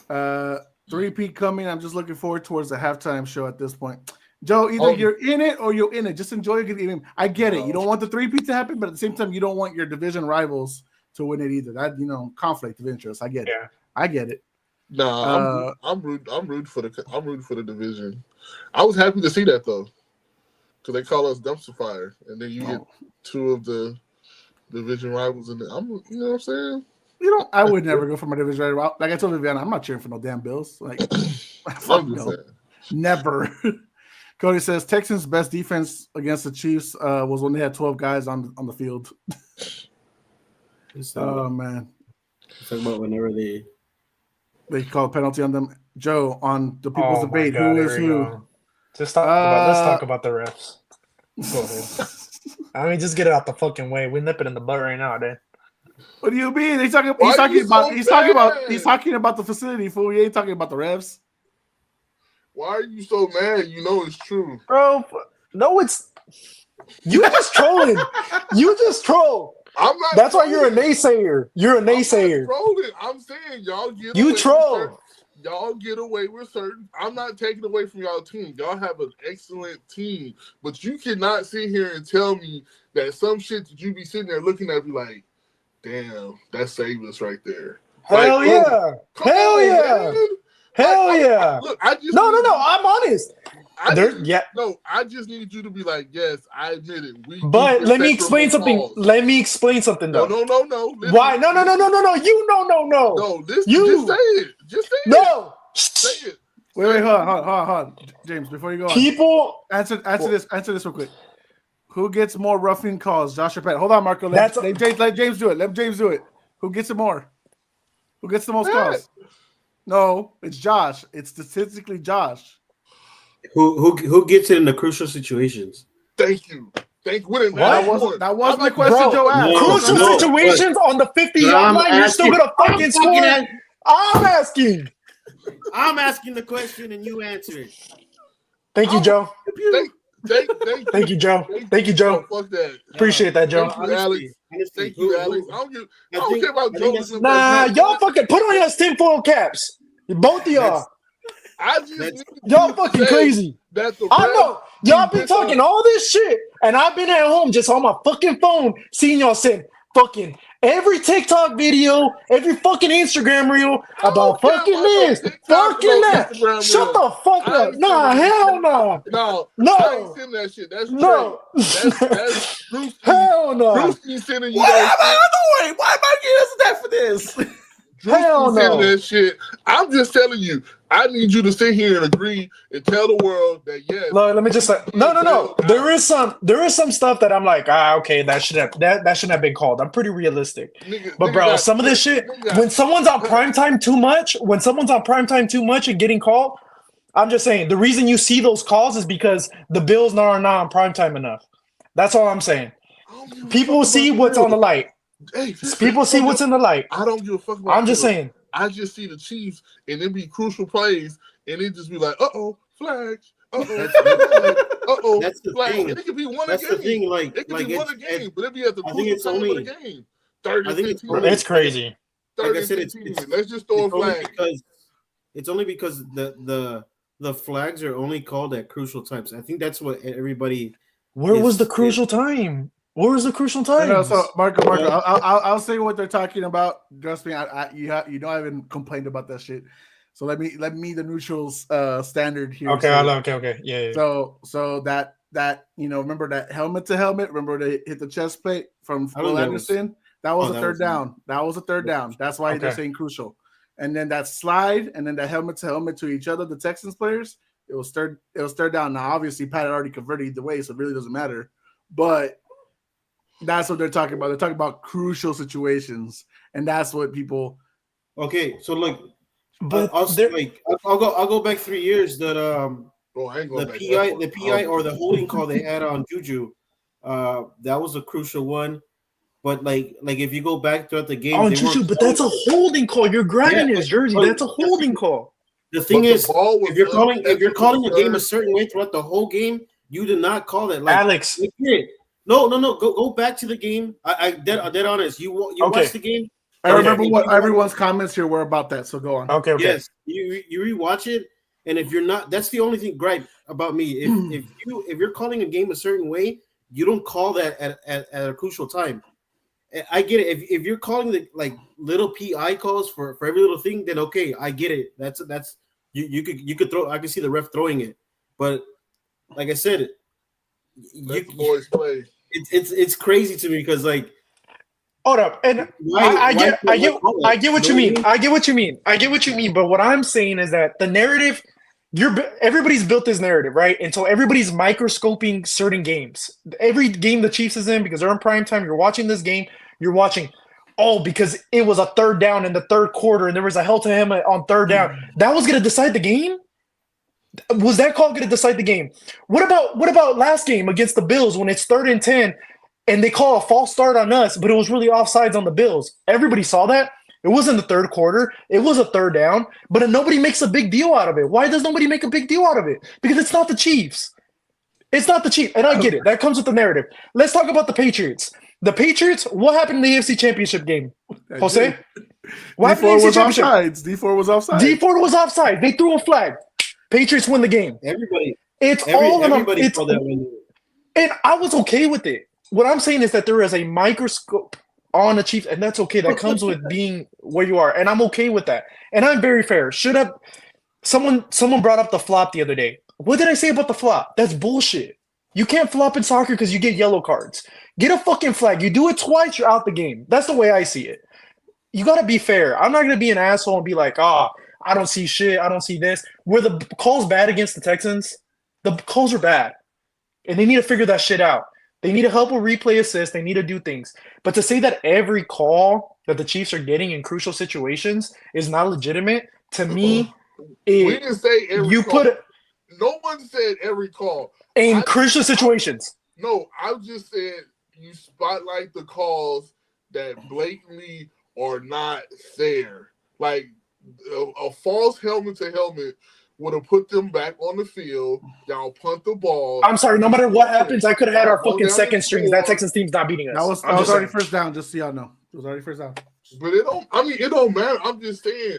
3P coming. I'm just looking forward towards the halftime show at this point. Joe, either you're in it or you're in it. Just enjoy the game. I get it. You don't want the 3P to happen, but at the same time, you don't want your division rivals to win it either. That conflict of interest. I get it. Yeah. I get it. Nah, I'm rooting for the division. I was happy to see that though, because they call us dumpster fire, and then you get two of the division rivals in there. You know what I'm saying? I would never go for my division rival. Like I told Viviana, I'm not cheering for no damn Bills. Like, fuck no, never. Cody says Texans' best defense against the Chiefs was when they had 12 guys on the field. Oh man, Talking about whenever they call a penalty on them. Joe, on the people's debate, God, who is who? Let's talk about the refs. Go ahead. I mean, just get it out the fucking way. We nip it in the butt right now, dude. What do you mean? He's talking about the facility, fool. He ain't talking about the refs. Why are you so mad? You know it's true, bro. No, it's you just trolling. You just troll. I'm not. That's why you're a naysayer. You're a naysayer. I'm not trolling. I'm saying y'all get. You troll. Y'all get away with certain. I'm not taking away from y'all team. Y'all have an excellent team, but you cannot sit here and tell me that some shit that you be sitting there looking at me like, damn, that saved us right there. Hell like, yeah! Hell yeah! Man. Hell yeah! Look, I just no. I'm honest. I just need you to be like, yes, I admit it. But let me explain something. Let me explain something though. No. Listen, why? No. You no. No, listen. Just say it. Just say it. No. Say it. Wait, hold on. James, before you go on. People answer this real quick. Who gets more roughing calls, Josh or Pat? Hold on, Marco. Let James do it. Let James do it. Who gets it more? Who gets the most calls? No, it's Josh. It's statistically Josh. Who gets it in the crucial situations? Thank you. That wasn't the question Joe asked. Crucial situations on the 50-yard line, you're still gonna fucking score. I'm asking the question and you answer it. Thank you, Joe. Thank you, Joe. Thank you, Joe. Fuck that. Appreciate that, Joe. Thank you, Alex. Thank you, Alex. I don't care about Joe. Nah, y'all fucking put on your tinfoil caps. Both of y'all. Y'all fucking crazy. I know. Y'all been talking all this shit, and I've been at home just on my fucking phone seeing y'all saying fucking every TikTok video, every fucking Instagram reel about fucking this, fucking that. Shut the fuck up. Nah, hell no. No. I ain't sending that shit. That's no. That's Drewski. Hell no. Drewski sending you Why am I on the way? Why am I getting that for this? Hell Drewski's saying no. that shit. I'm just telling you. I need you to sit here and agree and tell the world that yes. Look, let me just say, no. bailed There out. is some stuff that I'm like, okay, that shouldn't have been called. I'm pretty realistic. But Nigga bro, got some of this shit, nigga got when someone's on primetime too much, and getting called, I'm just saying the reason you see those calls is because the Bills are not on primetime enough. That's all I'm saying. I don't give a fuck People about see the what's on the Bills. light. Hey, People see what's in the light. I don't give a fuck about I'm the just Bills. saying. I just see the Chiefs and it be crucial plays and it just be like, flags. That's the Flags. thing. And it could be one a That's the game. thing. Like, It could be one a game, but it be at the I think crucial it's time of the only. game. 30 I and think it's 15 only. It's crazy. Like I 30 said, and 15 minutes. Let's just throw a it's only flag. because it's only because the flags are only called at crucial times. I think that's what everybody Where was the is. crucial time? Where was the crucial No, times? so Marco, I'll say what they're talking about. Trust me, you know I haven't complained about that shit. So let me the neutrals standard here. Okay, So, okay, yeah. so that remember that helmet to helmet. Remember they hit the chest plate from I Will think Anderson. That was a that third was- down. That was a third down. That's why they're Okay. saying crucial. And then that slide, and then the helmet to helmet to each other, the Texans players. It was third down. Now obviously Pat had already converted either way, so it really doesn't matter. But that's what they're talking about. They're talking about crucial situations, and that's what people. Okay, so like, But I'll go back 3 years. That I ain't going the back PI that far. or the holding call they had on Juju, that was a crucial one. But like if you go back throughout the game, they weren't. but that's a holding call. You're grabbing Yeah, his jersey. but- That's a holding call. The thing But the is, ball was if you're calling untouchable a game a third. certain way throughout the whole game, you did not call that. Like Alex. like, yeah. No. Go back to the game. I dead honest. You Okay. watch the game. I remember If what you- everyone's comments here were about that. So go on. Okay. Yes, you rewatch it, and if you're not, that's the only thing gripe about me. If you're calling a game a certain way, you don't call that at a crucial time. I get it. If you're calling the like little PI calls for every little thing, then okay, I get it. That's you could throw. I can see the ref throwing it, but like I said, Let the boys play. it's crazy to me because like Hold up. And I get what you mean. I get what you mean. But what I'm saying is that the narrative, everybody's built this narrative, right? And so everybody's microscoping certain games. Every game the Chiefs is in, because they're in prime time, you're watching this game, you're watching, because it was a third down in the third quarter and there was a hell to him on third down. That was gonna decide the game? Was that call gonna decide the game? What about last game against the Bills when it's 3rd and 10? And they call a false start on us, but it was really offsides on the Bills. Everybody saw that. It wasn't the third quarter. It was a third down, but nobody makes a big deal out of it. Why does nobody make a big deal out of it? Because it's not the Chiefs. It's not the Chiefs. And I get it. That comes with the narrative. Let's talk about the Patriots. The Patriots, what happened in the AFC Championship game? Jose? What happened in the AFC Championship? D4 was offside. D4 was offside. They threw a flag. Patriots win the game. everybody Saw that one. And I was okay with it. What I'm saying is that there is a microscope on the Chiefs, and that's okay. That comes with being where you are, and I'm okay with that. And I'm very fair. Should have someone brought up the flop the other day. What did I say about the flop? That's bullshit. You can't flop in soccer because you get yellow cards. Get a fucking flag. You do it twice, you're out the game. That's the way I see it. You got to be fair. I'm not going to be an asshole and be like, I don't see shit. I don't see this. Were the calls bad against the Texans? The calls are bad, and they need to figure that shit out. They need to help with replay assist. They need to do things. But to say that every call that the Chiefs are getting in crucial situations is not legitimate, to me, we didn't say every call. No one said every call. In crucial situations. No, I just said you spotlight the calls that blatantly are not there. Like a false helmet to helmet would have put them back on the field. Y'all punt the ball. I'm sorry. No matter what happens, I could have had our fucking second strings. That Texans team's not beating us. That was already first down. Just so y'all know, it was already first down. But it don't matter. I'm just saying.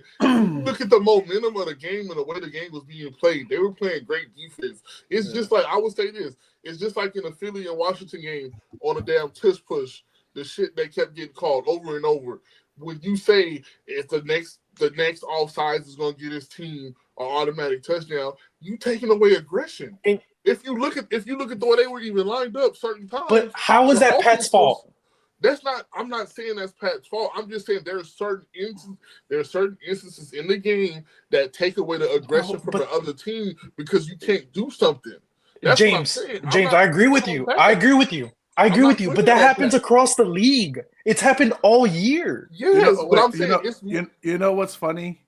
Look at the momentum of the game and the way the game was being played. They were playing great defense. It's just like, I would say this. It's just like in a Philly and Washington game on a damn tush push. The shit they kept getting called over and over. When you say if the next offsides is going to get his team an automatic touchdown, you taking away aggression. If you look at the way they were even lined up certain times. But how is that Pat's fault? That's not. I'm not saying that's Pat's fault. I'm just saying there are certain instances in the game that take away the aggression from the other team because you can't do something. That's what I'm saying. James, I agree with you. I agree with you. But that happens across the league. It's happened all year. Yes, but I'm saying you know what's funny?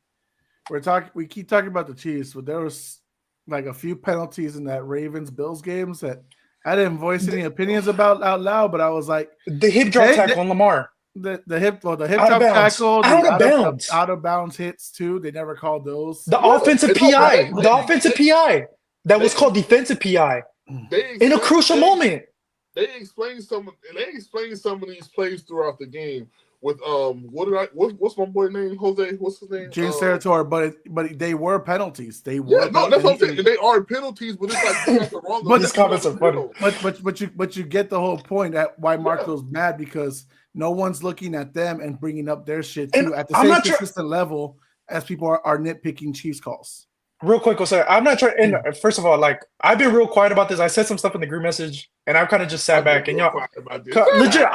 We keep talking about the Chiefs, but there was like a few penalties in that Ravens Bills games that I didn't voice any opinions about out loud, but I was like the hip drop tackle on Lamar. The hip drop tackle, out of bounds hits too. They never called those. The offensive PI that was called defensive PI in a crucial moment. They explained some of these plays throughout the game with what's my boy name? Jose, what's his name? Gene Steratore, but they were penalties. They were that's what I'm saying. They are penalties, but it's like you got the wrong. These comments are funny. But you get the whole point that why Marco's mad because no one's looking at them and bringing up their shit too at the same consistent level as people are nitpicking Chiefs calls. Real quick, Jose, I'm not trying. And first of all, like I've been real quiet about this. I said some stuff in the group message, and I've kind of just sat back and y'all legit.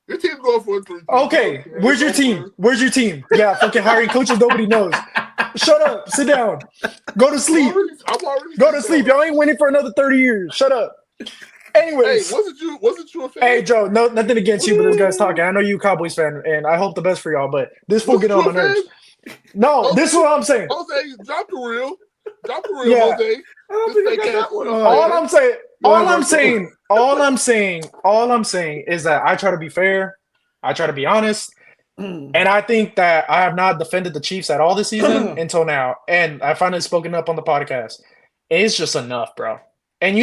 Your team's going for a 3. Okay, where's your team? Where's your team? Yeah, fucking hiring coaches nobody knows. Shut up. Sit down. Go to sleep. Go to sleep. Y'all ain't winning for another 30 years. Shut up. Anyways, hey, wasn't you a fan? Hey, Joe, nothing against you, but this guy's talking. I know you a Cowboys fan, and I hope the best for y'all. But this fool get on my nerves. No, this is what I'm saying. Jose, drop the real, Jose. All I'm saying is that I try to be fair. I try to be honest. And I think that I have not defended the Chiefs at all this season until now. And I finally spoken up on the podcast. It's just enough, bro. And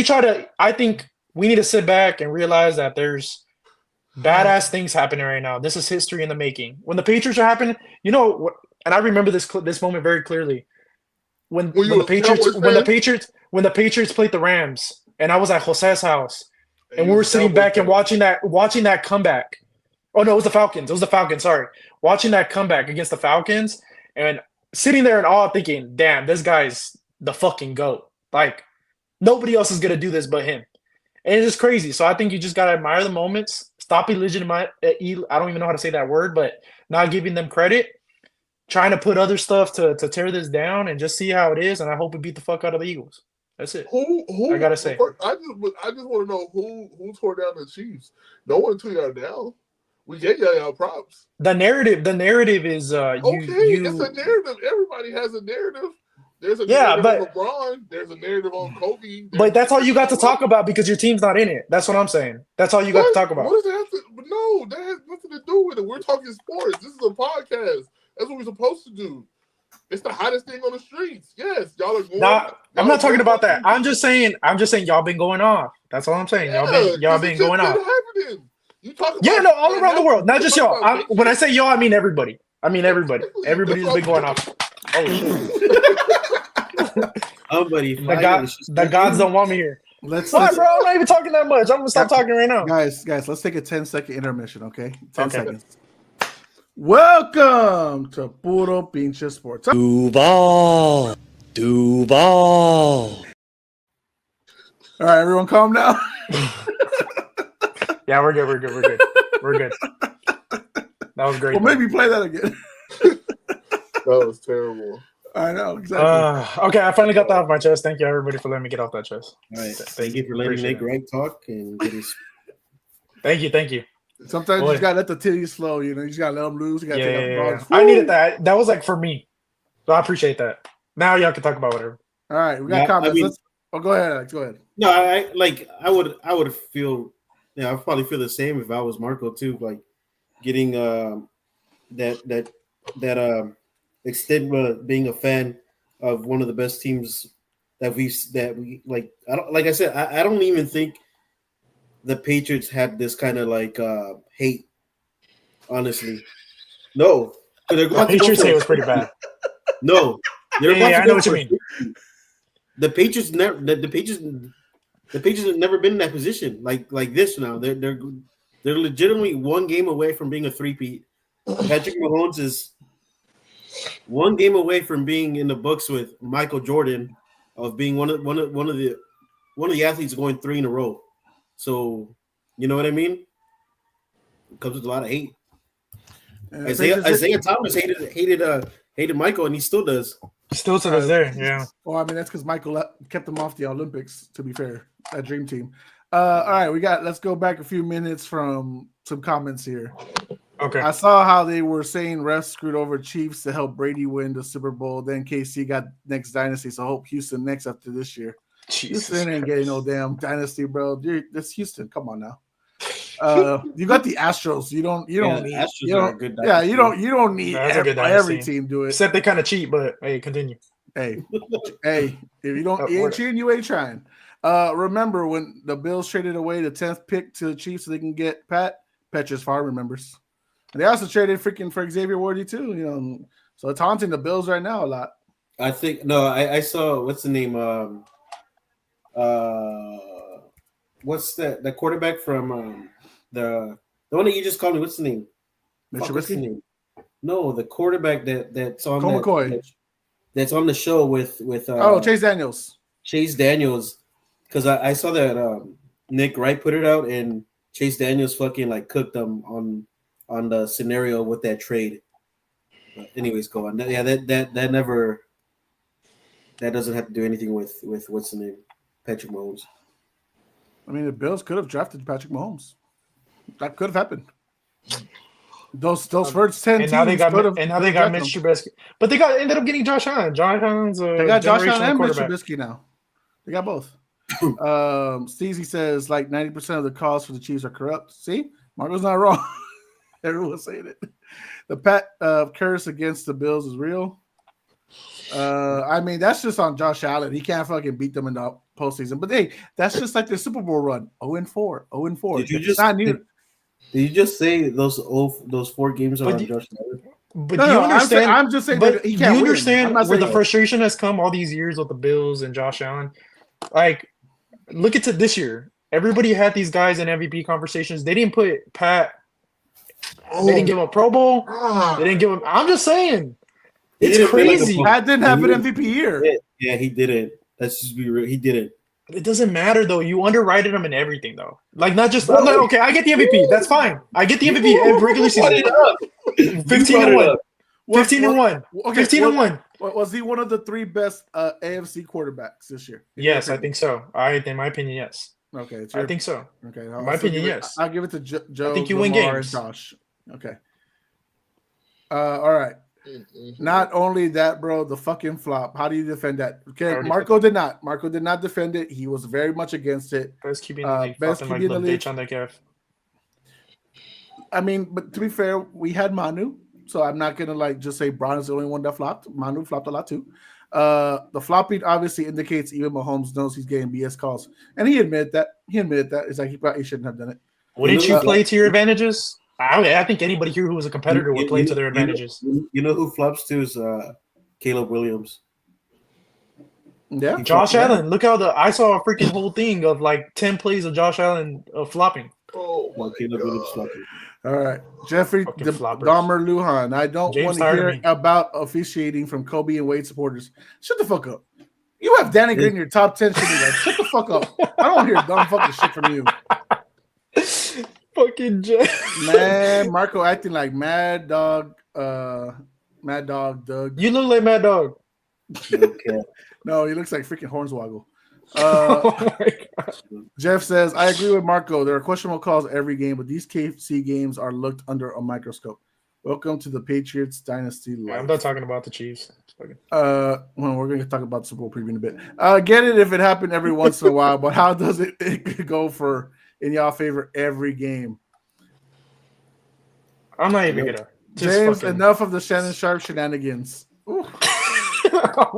I think we need to sit back and realize that there's badass things happening right now. This is history in the making. When the Patriots are happening, and I remember this moment very clearly. When the Patriots played the Rams, and I was at Jose's house, and we were sitting back and watching that comeback. Oh no, it was the Falcons. Sorry, watching that comeback against the Falcons, and sitting there in awe, thinking, "Damn, this guy's the fucking GOAT. Like nobody else is gonna do this but him." And it's just crazy. So I think you just gotta admire the moments. Stop I don't even know how to say that word, but not giving them credit. Trying to put other stuff to tear this down and just see how it is, and I hope we beat the fuck out of the Eagles. That's it. Who I gotta say. I just want to know who tore down the Chiefs. No one tore y'all down. We gave y'all props. The narrative is it's a narrative. Everybody has a narrative. There's a narrative on LeBron. There's a narrative on Kobe. But that's all you got to talk about because your team's not in it. That's what I'm saying. That's all you got to talk about. What does that have to? No, that has nothing to do with it. We're talking sports. This is a podcast. That's what we're supposed to do. It's the hottest thing on the streets. Yes, y'all are going. I'm not talking about that. I'm just saying y'all been going off. That's all I'm saying. Y'all been going off. You talk about all around the world, not just y'all. When I say y'all, I mean everybody. Everybody's been going off. Oh shit. The gods don't want me here. Bro, I'm not even talking that much. I'm gonna stop talking right now. Guys, let's take a 10-second intermission, okay? 10 seconds. Welcome to Puro Pinche Sports. Duval. All right, everyone calm down. Yeah, we're good. That was great. Well, maybe play that again. That was terrible. I know, exactly. Okay, I finally got that off my chest. Thank you, everybody, for letting me get off that chest. All right. Thank you for letting Nick Greg talk and get his... Thank you. Sometimes you just gotta let the titties flow, you just gotta let them loose. You gotta take out the I needed that. That was like for me. So I appreciate that. Now y'all can talk about whatever. All right, we got comments. Go ahead, Alex. Go ahead. No, I would feel I probably feel the same if I was Marco too, like getting that extent being a fan of one of the best teams that we like. I don't even think the Patriots had this kind of hate. Honestly, no. The Patriots hate was pretty bad. No, I know what you mean. The Patriots have never been in that position like this. Now they're legitimately one game away from being a three-peat. Patrick Mahomes is one game away from being in the books with Michael Jordan of being one of the athletes going 3 in a row. So you know what I mean? It comes with a lot of hate. And Isaiah Thomas hated Michael, and he still does. Still to this day, yeah. Well, I mean that's because Michael kept them off the Olympics. To be fair, that dream team. All right, let's go back a few minutes from some comments here. Okay. I saw how they were saying refs screwed over Chiefs to help Brady win the Super Bowl. Then KC got next dynasty, so hope Houston next after this year. Jesus Houston ain't Christ. getting no damn dynasty, bro. That's Houston. Come on now. You got the Astros. You don't need. Astros You don't, are a good yeah, dynasty. you don't need That's a good every dynasty. team do it. Except they kind of cheat, but hey, continue. Hey, if you ain't cheating, you ain't trying. Remember when the Bills traded away the 10th pick to the Chiefs so they can get Pat? Petrus Farr remembers. And they also traded freaking for Xavier Worthy too, So it's haunting the Bills right now a lot. I think I saw what's the name? What's the quarterback from the one that you just called me? What's the name? Mitch What's the Trubisky? name? No, the quarterback that's on Colt McCoy. that's on the show with Chase Daniels. Chase Daniels, because I saw that Nick Wright put it out and Chase Daniels fucking like cooked them on the scenario with that trade. But anyways, go on. Yeah, that doesn't have to do anything with what's the name, Patrick Mahomes. I mean, the Bills could have drafted Patrick Mahomes. That could have happened. Those first 10 And teams now they got could have. and now they got Mitch Trubisky, but they ended up getting Josh Allen. Josh Allen's a They got Josh Allen and Mitch quarterback. Trubisky now. They got both. Steezy says like 90% of the calls for the Chiefs are corrupt. See, Marco's not wrong. Everyone's saying it. The Pat curse against the Bills is real. I mean, that's just on Josh Allen. He can't fucking beat them in the postseason. But hey, that's just like the Super Bowl run. 0-4. 0-4. Did you just say those 4 games are on Josh Allen? But do you understand? I'm just saying but that he can't do you win. understand I'm not where the saying frustration has come all these years with the Bills and Josh Allen? Like, look at this year. Everybody had these guys in MVP conversations. They didn't put Pat. They didn't give him a Pro Bowl. They didn't give him. I'm just saying. It's crazy. Pat didn't have an MVP year. Yeah, he didn't. Let's just be real. He didn't. It doesn't matter though. You underwrited him in everything though. Like not just. I'm like, okay, I get the MVP. That's fine. I get the MVP every regular season. 15-1. 15-1. Okay, 15-1. Was he one of the 3 best AFC quarterbacks this year? Yes, I think so. In my opinion, yes. Okay, I think so. Okay, in my opinion, yes. I'll give it to Joe. I think you Lamar, win games. and Josh. Okay. All right. Not only that, bro, the fucking flop. How do you defend that? Okay, Marco did not. Marco did not defend it. He was very much against it. Best QB in the league. Best QB in the league. I mean, but to be fair, we had Manu, so I'm not gonna just say Braun is the only one that flopped. Manu flopped a lot too. The flopping obviously indicates even Mahomes knows he's getting BS calls, and he admitted that. It's like he probably shouldn't have done it. Wouldn't you play to your advantages? I think anybody here who was a competitor would play to their advantages. You know who flops too is Caleb Williams. Yeah, Josh Allen. Look how I saw a freaking whole thing of like 10 plays of Josh Allen flopping. Caleb Williams flopping. All right, Jeffrey Dahmer Lujan. I don't want to hear about officiating from Kobe and Wade supporters. Shut the fuck up. You have Danny Green in your top 10. Shut the fuck up. I don't want to hear dumb fucking shit from you. Fucking man, Marco acting like Mad Dog. Doug. You look like Mad Dog. Okay. No, he looks like freaking Hornswoggle. Oh Jeff says, I agree with Marco. There are questionable calls every game, but these KC games are looked under a microscope. Welcome to the Patriots dynasty life. I'm not talking about the Chiefs. Well, we're going to talk about the Super Bowl preview in a bit. Get it if it happened every once in a while, but how does it go for in y'all favor every game? I'm not even gonna. James, enough of the Shannon Sharp shenanigans. That's not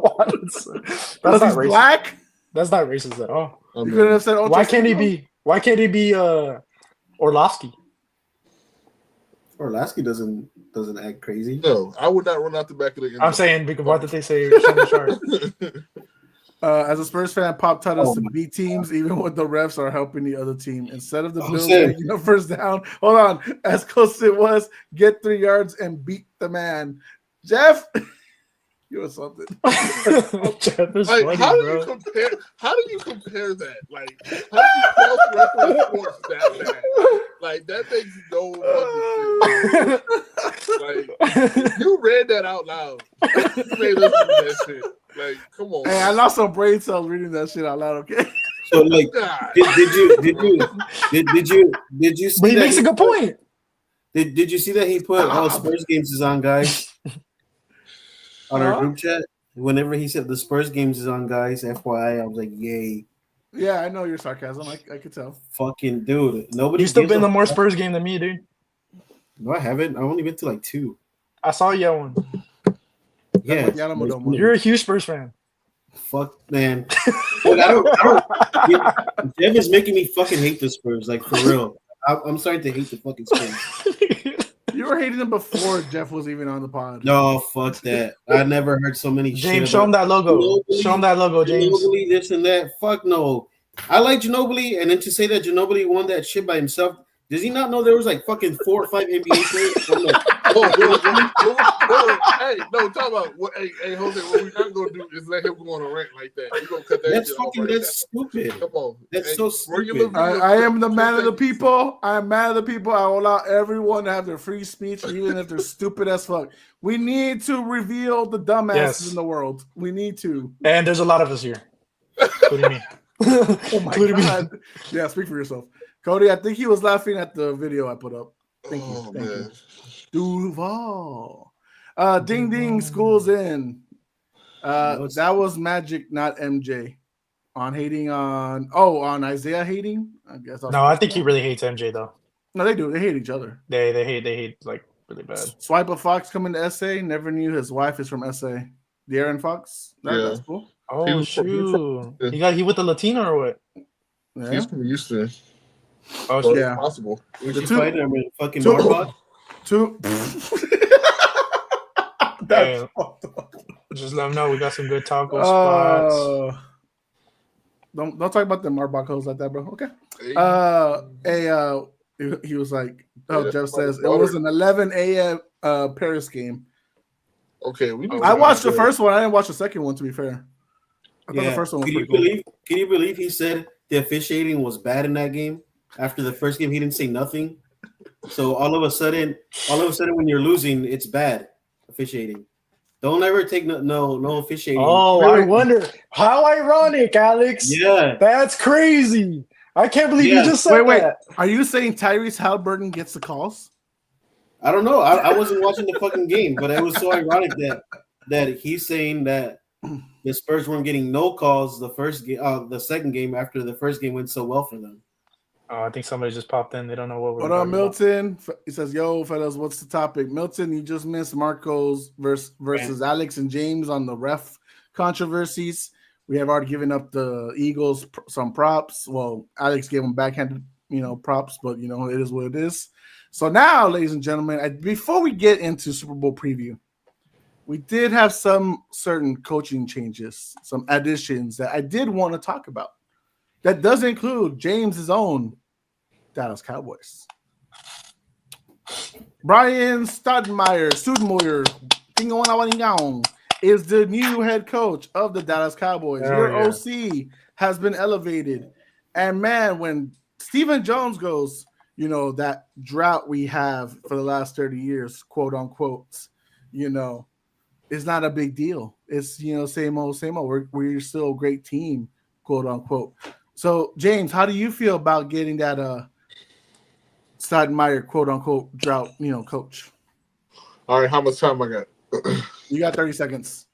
racist. Black? That's not racist at all. You could have said, why can't he be? Why can't he be Orlovsky? Orlovsky doesn't act crazy. No, I would not run out the back of the. I'm saying because why did they say Shannon Sharp? As a Spurs fan, Pop taught us to beat teams even when the refs are helping the other team. Instead of the Bills making a first down, hold on, as close as it was, get 3 yards and beat the man. Jeff, You or something. Jeff is Like, funny, how do bro. you compare? How do you compare that? Like, how do you cross-reference sports that bad? Like, that makes no fucking sense. Like, if you read that out loud, you made us do that shit. Like, come on. Hey, I lost some brain cells reading that shit out loud. Okay. So like, God. did you see But he that makes a good point. Did you see that he put all Stop. Spurs games is on, guys, on our Huh? group chat? Whenever he said the Spurs games is on, guys, FYI, I was like, yay, Yeah, I know your sarcasm. I could tell. fucking dude. Nobody You've still gives been a to more fuck. Spurs game than me, dude. No, I haven't. I've only been to like 2. I saw you at one. That's Yeah, like the Alamo Dome one. You're a huge Spurs fan. fuck, man. Look, I don't. Jeff is making me fucking hate the Spurs, like for real. I'm starting to hate the fucking Spurs. You were hating him before Jeff was even on the pod. No, fuck that. I never heard so many James, shit show him about that logo. Ginobili, Show him that logo, James. Ginobili, this and that. Fuck no. I like Ginobili, and then to say that Ginobili won that shit by himself, does he not know there was like fucking 4 or 5 NBA players? Hey, no, talk about what? Hey, Jose, what we're not gonna do is let him go on a rant like that. We're gonna cut that That's shit off fucking right that's now. stupid. Come on, That's hey, so regular stupid. video, I am the 10 man of the seconds. people. I am man of the people. I will allow everyone to have their free speech, even if they're stupid as fuck. We need to reveal the dumbasses Yes. in the world. We need to. And there's a lot of us here, including me. Oh my Including me. god. Yeah, speak for yourself. Cody, I think he was laughing at the video I put up. Thank you. Oh Thank you. man, Duval. Ding ding, school's in. That was Magic, not MJ. On hating on Isaiah hating. I guess No, I think he really hates MJ though. No, they do. They hate each other. They hate like really bad. Swipe of Fox coming to SA. Never knew his wife is from SA. De'Aaron Fox. That's cool. Oh shoot! He with the Latino or what? Yeah. he's from Houston. Oh So yeah. it's possible. We The should two- fight him in fucking two- Marbach. That's Hey, fucked up. just let him know we got some good taco spots. Don't talk about the Marbach hoes like that, bro. Okay. He was like, Yeah, Jeff says it daughter. was an 11 a.m. Paris game. Okay, we need I to watched the do first one. I didn't watch the second one, to be fair. I thought the first one was pretty cool. Can you believe he said the officiating was bad in that game? After the first game, he didn't say nothing. So all of a sudden, when you're losing, it's bad officiating. Don't ever take no officiating. Oh, Wait. I wonder how ironic, Alex. Yeah, That's crazy. I can't believe you just said Wait. that. Are you saying Tyrese Halliburton gets the calls? I don't know. I wasn't watching the fucking game, but it was so ironic that he's saying that the Spurs weren't getting no calls the second game after the first game went so well for them. Oh, I think somebody just popped in. They don't know what we're What talking up, Milton? He says, "Yo, fellas, what's the topic?" Milton, you just missed Marcos versus Alex and James on the ref controversies. We have already given up the Eagles some props. Well, Alex gave them backhanded, props, but it is what it is. So now, ladies and gentlemen, before we get into Super Bowl preview, we did have some certain coaching changes, some additions that I did want to talk about. That does include James's own Dallas Cowboys. Brian Studmeyer is the new head coach of the Dallas Cowboys. Your OC has been elevated. And man, when Stephen Jones goes, that drought we have for the last 30 years, quote unquote, it's not a big deal. It's, same old. We're still a great team, quote unquote. So, James, how do you feel about getting that Stoudemire, quote unquote, drought, coach? All right, how much time I got? You got 30 seconds.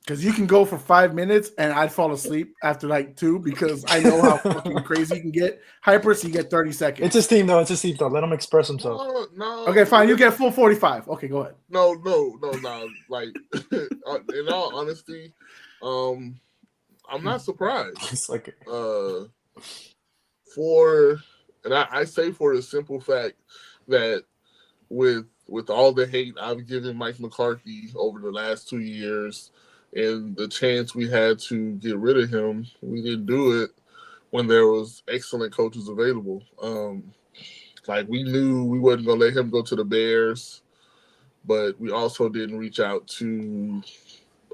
Because you can go for 5 minutes and I'd fall asleep after like 2 because I know how fucking crazy you can get. Hyper, so you get 30 seconds. It's his team, though. Let him express himself. No. Okay, fine. You get full 45. Okay, go ahead. No. Like, in all honesty, I'm not surprised. It's like I say for the simple fact that with all the hate I've given Mike McCarthy over the last 2 years and the chance we had to get rid of him, we didn't do it when there was excellent coaches available. Like we knew we wasn't gonna let him go to the Bears, but we also didn't reach out to,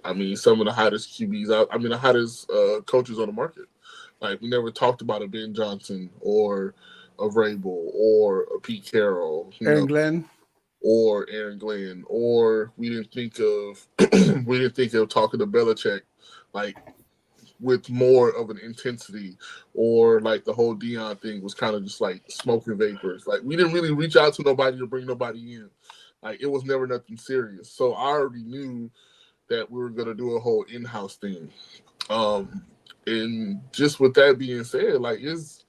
I mean, some of the hottest QBs out. I mean, the hottest coaches on the market. Like we never talked about a Ben Johnson or a Vrabel or a Pete Carroll, Aaron Glenn. or Aaron Glenn, or we didn't think of we didn't think of talking to Belichick, like with more of an intensity, or like the whole Dion thing was kind of just like smoke and vapors. Like we didn't really reach out to nobody to bring nobody in. Like it was never nothing serious. So I already knew that we were gonna do a whole in-house thing. And just with that being said, like it's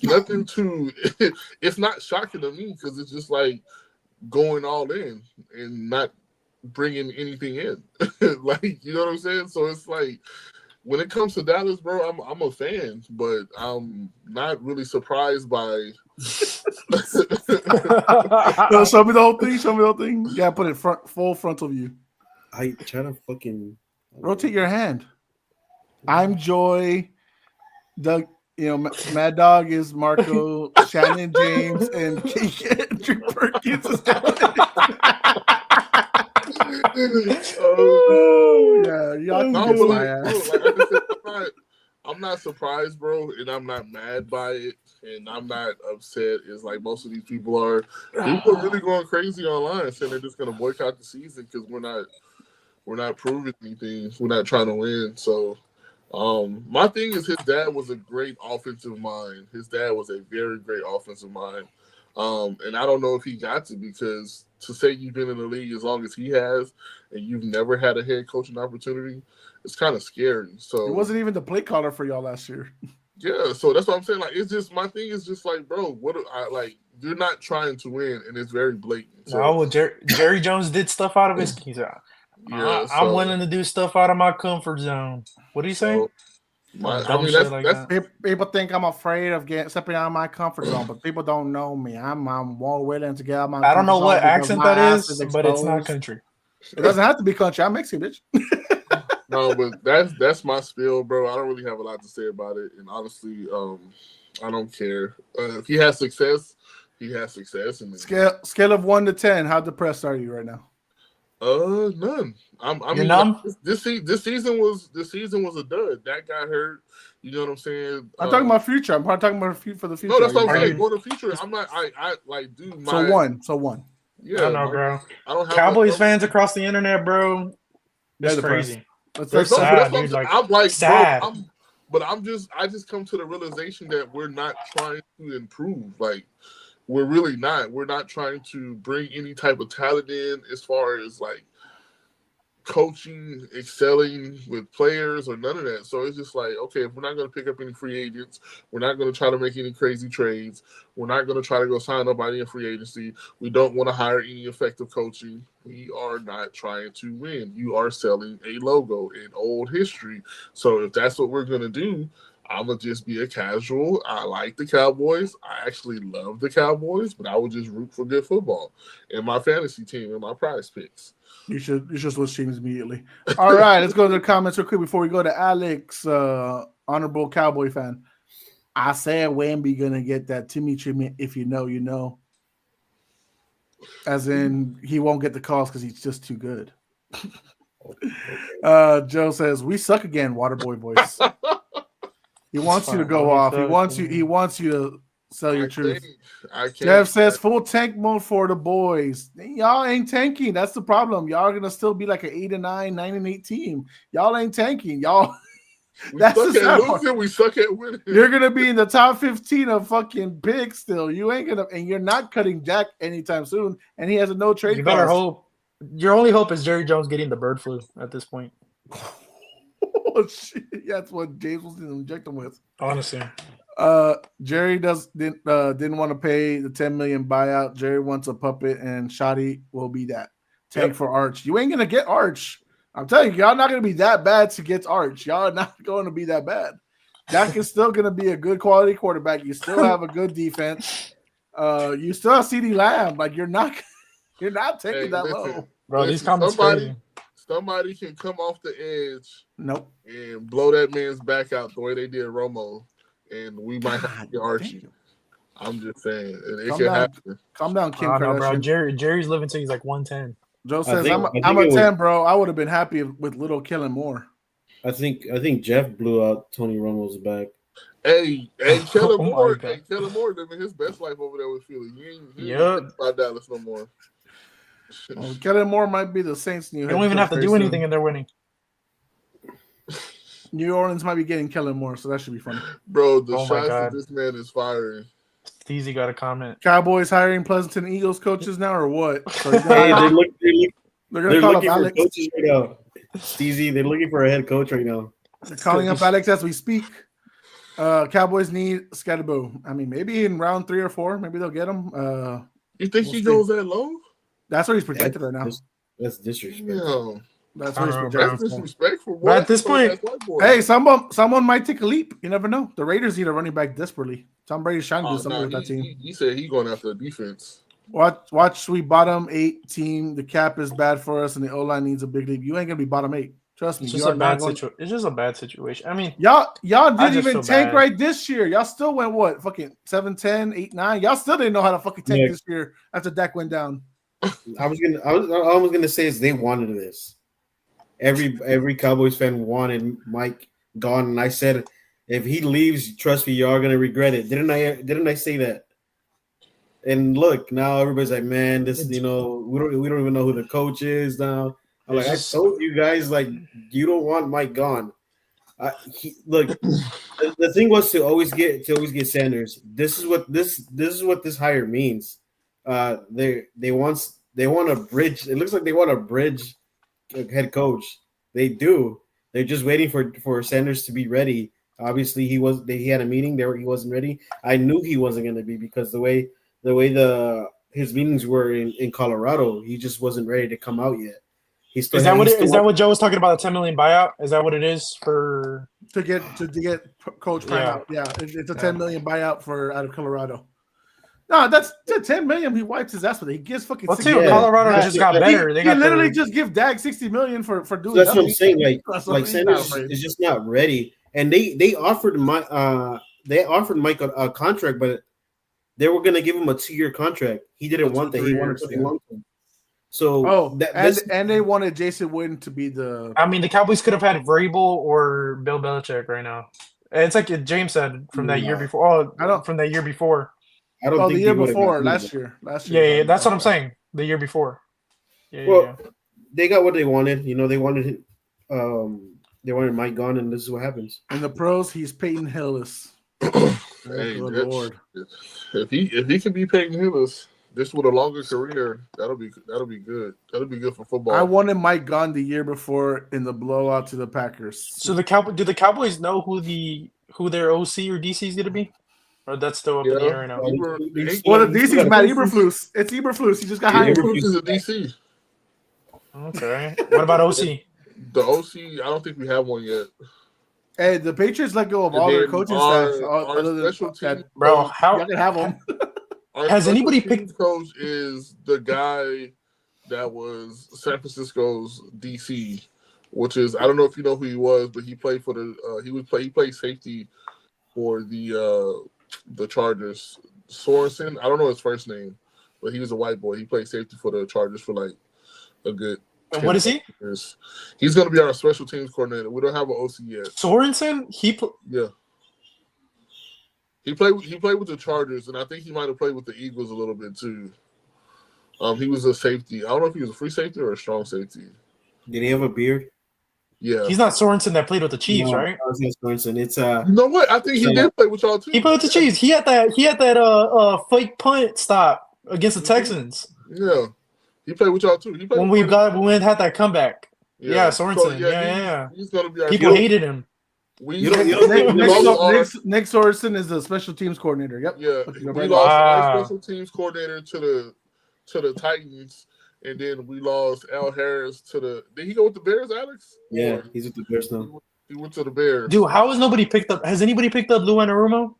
nothing too. It's not shocking to me because it's just like going all in and not bringing anything in. Like you know what I'm saying? So it's like when it comes to Dallas, bro, I'm a fan, but I'm not really surprised by. No, show me the whole thing. Show me the whole thing. You gotta put it full frontal view. I try to fucking Rotate your hand. I'm Joy. Doug, Mad Dog is Marco. Shannon James and Kendrick Perkins is yeah, y'all can No, kiss but my like, bro, ass. like I said, I'm not surprised, bro, and I'm not mad by it, and I'm not upset. It's like most of these people are. People are really going crazy online saying they're just gonna boycott the season because we're not proving anything. We're not trying to win. So, my thing is his dad was a great offensive mind. His dad was a very great offensive mind. And I don't know if he got to because to say you've been in the league as long as he has and you've never had a head coaching opportunity, it's kind of scary. So It wasn't even the play caller for y'all last year. yeah, so that's what I'm saying. Like, it's just my thing is just like, bro, what I like? You're not trying to win, and it's very blatant. So No, well, Jerry Jones did stuff out of his. He's yeah, I'm so willing to do stuff out of my comfort zone. What do you say? so my, I Dumb mean, shit like that's that. People think I'm afraid of stepping out of my comfort zone, but people don't know me. I'm more willing to get out of my I don't comfort know zone what because accent my that ass is is, but it's not exposed. country. It doesn't have to be country. I'm Mexican, bitch. no, but that's my spiel, bro. I don't really have a lot to say about it, and honestly, I don't care. If he has success, he has success, and Scale of 1 to 10. How depressed are you right now? none. I You're mean, like, numb? this season was a dud. That got hurt. You know what I'm saying? I'm talking about future. I'm probably talking about for the No, future. that's what I'm Are saying. you? Going to the future, I'm not. I like, dude. So My one. So one. I don't yeah. know, bro. I don't have Cowboys fans across the internet, bro. They're It's depressed. crazy. They're No, but that's Sad, what dude. Like I'm like, bro. sad. I just come to the realization that we're not trying to improve. Like, we're really not. We're not trying to bring any type of talent in as far as like coaching, excelling with players, or none of that. So it's just like, okay, if we're not going to pick up any free agents, we're not going to try to make any crazy trades. We're not going to try to go sign nobody in free agency. We don't want to hire any effective coaching. We are not trying to win. You are selling a logo in old history. So if that's what we're going to do, I'm going to just be a casual. I like the Cowboys. I actually love the Cowboys, but I would just root for good football in my fantasy team and my prize picks. You should switch teams immediately. All right, let's go to the comments real quick before we go to Alex, honorable Cowboy fan. I said Wemby gonna get that Timmy treatment. If you know, you know. As in, he won't get the calls because he's just too good. Joe says we suck again. Waterboy voice. He wants you to go off. He wants you. He wants you to sell your truth. I can't. Jeff says full tank mode for the boys. Y'all ain't tanking. That's the problem. Y'all are gonna still be like an 8-9, 9-8 team. Y'all ain't tanking. Y'all. That's the sad part. We suck at winning. You're gonna be in the top 15 of fucking picks still. You ain't gonna, and you're not cutting Jack anytime soon. And he has a no trade. You better hope. Your only hope is Jerry Jones getting the bird flu at this point. Oh shit! Yeah, that's what James was going to inject him with. Honestly. Jerry didn't want to pay the 10 million buyout. Jerry wants a puppet, and Shotty will be that tank for Arch. You ain't gonna get Arch. I'm telling you, y'all not gonna be that bad to get Arch. Y'all are not going to be that bad. Dak is still gonna be a good quality quarterback. You still have a good defense. You still have CeeDee Lamb. Like you're not taking that low, bro. These comments crazy. Somebody can come off the edge. Nope. And blow that man's back out the way they did Romo. And we might have to get Archie. I'm just saying it Calm can down. happen. Calm down, Kim I don't know, bro. Kardashian. Jerry's living till he's like 110. Joe I says, think I'm a it 10, was. bro. I would have been happy with little killing more. I think Jeff blew out Tony Romo's back. Hey, Oh my God. Kellen Moore living his best life over there with Philly. He ain't even Yep. thinking about Dallas no more. Well, Kellen Moore might be the Saints' new You head don't even coach have to very do anything soon. and they're winning. New Orleans might be getting Kellen Moore, so that should be funny. Bro, the Oh my shots that God. this man is firing. Steezy got a comment. Cowboys hiring Pleasanton Eagles coaches now, or what? So he's Hey, gonna, they're they're gonna call up looking for Alex. coaches right now. Steezy, they're looking for a head coach right now. They're calling up Alex as we speak. Cowboys need Scatterbo. I mean, maybe in round 3 or 4, maybe they'll get him. You think We'll he see. goes that low? That's what he's projected right now. That's disrespectful. Yeah. That's I what he's don't know, projected. That's bro. disrespectful, boy. But at this point- Hey, someone might take a leap. You never know. The Raiders need a running back desperately. Tom Brady's trying to do something with that team. he said he going after the defense. Watch, we bottom 8 team. The cap is bad for us, and the O line needs a big leap. You ain't gonna be bottom 8. Trust me. It's You just are a not bad going. situation. It's just a bad situation. I mean, Y'all I didn't just even feel tank bad. right this year. Y'all still went what? Fucking 7-10, 8-9. Y'all still didn't know how to fucking tank Yeah. this year after Dak went down. I was gonna say is they wanted this. Every Cowboys fan wanted Mike gone, and I said if he leaves, trust me, y'all gonna regret it. Didn't I say that? And look, now everybody's like, man, we don't even know who the coach is now. I'm like, I told you guys, like, you don't want Mike gone. Look, the thing was to always get Sanders. This is what this hire means. They want a bridge. It looks like they want a bridge head coach. They do. They're just waiting for Sanders to be ready. Obviously, he had a meeting there. He wasn't ready. I knew he wasn't going to be because the way his meetings were in Colorado, he just wasn't ready to come out yet. Is that what Joe was talking about? The $10 million buyout? Is that what it is for? To get Coach Prime out. Yeah, it's a $10 million buyout out of Colorado. No, that's $10 million. He wipes his ass with it. He gives fucking. Well, $60 too. million. Colorado Yeah. just got better. They He got literally just give Dak $60 million for doing. That's what I'm nothing. saying. Like Sanders is just not ready, and they offered Mike a contract, but they were going to give him a 2-year contract. He didn't want that. He wanted something long term. So and they wanted Jason Witten to be the. I mean, the Cowboys could have had Vrabel or Bill Belichick right now. It's like James said from that year before. From that year before. I don't think the year before last year. Yeah, that's what I'm saying. The year before. They got what they wanted. They wanted Mike gone, and this is what happens. In the pros, he's Peyton Hillis. Hey, good Lord! If he can be Peyton Hillis, this with a longer career, that'll be good. That'll be good for football. I wanted Mike gone the year before in the blowout to the Packers. So do the Cowboys know who their OC or DC is going to be? Or that's still up in the air right now? Well, the DC's Matt Eberflus. It's Eberflus. He just got hired. Eberflus is a DC. Okay. What about OC? The OC, I don't think we have one yet. Hey, the Patriots let go of all their coaching staff. Our special team, bro, how can have them? Has anybody picked? Coach is the guy that was San Francisco's DC, which is I don't know if you know who he was, but he played for he played safety for the Chargers. Sorensen, I don't know his first name, but he was a white boy. He played safety for the Chargers for like a good. And what is he? Years. He's going to be our special teams coordinator. We don't have an OC yet. Sorensen, yeah. He played with the Chargers, and I think he might have played with the Eagles a little bit too. He was a safety. I don't know if he was a free safety or a strong safety. Did he have a beard? Yeah. He's not Sorensen that played with the Chiefs, right? Sorensen. It's You know what? I think he did play with y'all too. He played with the Chiefs. He had that fake punt stop against the Texans. Yeah. He played with y'all too. When we had that comeback. Yeah, Sorensen. So, yeah. He's gonna be our people hated him. Nick Sorensen is the special teams coordinator. Yep. Yeah. We lost our special teams coordinator to the Titans, and then we lost Al Harris to the. Did he go with the Bears, Alex? Yeah, he's with the Bears now. He went to the Bears. Dude, how has nobody picked up? Has anybody picked up Lou Anarumo?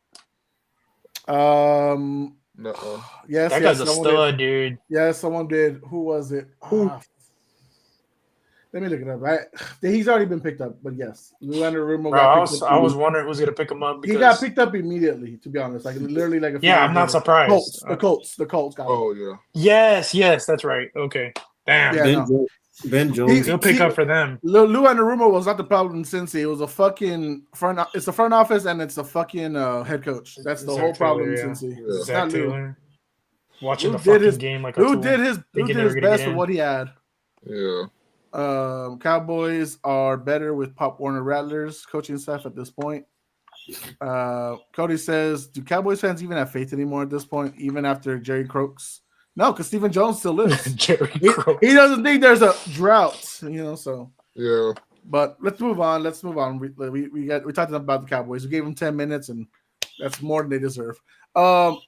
No. Yes, that guy's a stud, dude. Yeah, someone did. Who was it? Let me look it up. He's already been picked up, but yes, Lou Anarumo Bro, got I picked was up. I was wondering who's gonna pick him up He got because picked up immediately. To be honest, like literally, like a few yeah, days I'm not later. surprised. The Colts got him. Oh yeah. Yes, that's right. Okay, damn, Yeah, no. Ben Jones. good pickup for them. Lou Anarumo was not the problem since it was a fucking front. It's the front office and it's the fucking head coach. That's the whole problem since Yeah. it's Zach not Lou. Taylor watching Lou the did fucking his game like a Lou tool. did his thinking they were gonna best get with in. what he had. Yeah. Cowboys are better with Pop Warner Rattlers coaching staff at this point. Cody says, "Do Cowboys fans even have faith anymore at this point? Even after Jerry Croaks? No, because Stephen Jones still lives. Jerry he Croaks. doesn't think there's a drought, So Yeah. But let's move on. We talked about the Cowboys. We gave them 10 minutes, and that's more than they deserve. The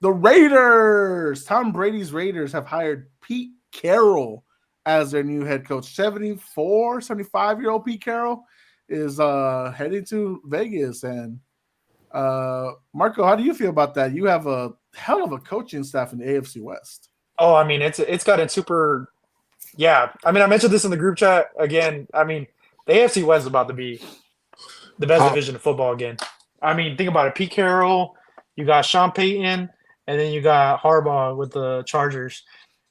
Raiders, Tom Brady's Raiders, have hired Pete Carroll as their new head coach. 75-year-old Pete Carroll is heading to Vegas. And Marco, how do you feel about that? You have a hell of a coaching staff in the AFC West. Oh, I mean, it's gotten super. Yeah, I mean, I mentioned this in the group chat again. I mean, the AFC West is about to be the best division of football again. I mean, think about it. Pete Carroll, you got Sean Payton, and then you got Harbaugh with the Chargers.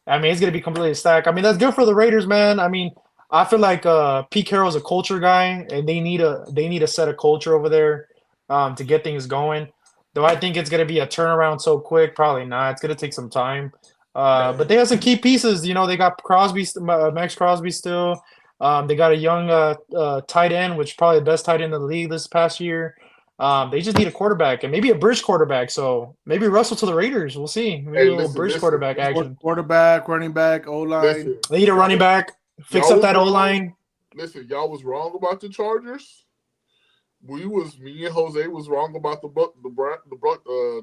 I mean, it's going to be completely stacked. I mean, that's good for the Raiders, man. I mean, I feel like Pete Carroll's a culture guy, and they need a set of culture over there to get things going. Do I think it's going to be a turnaround so quick? Probably not. It's going to take some time. But they have some key pieces. You know, they got Max Crosby still. They got a young tight end, which is probably the best tight end in the league this past year. They just need a quarterback and maybe a bridge quarterback. So maybe Russell to the Raiders. We'll see. Maybe a little bridge quarterback action. Quarterback, running back, O-line. They need a running back. Fix up that O-line. Listen, y'all was wrong about the Chargers. Me and Jose was wrong about the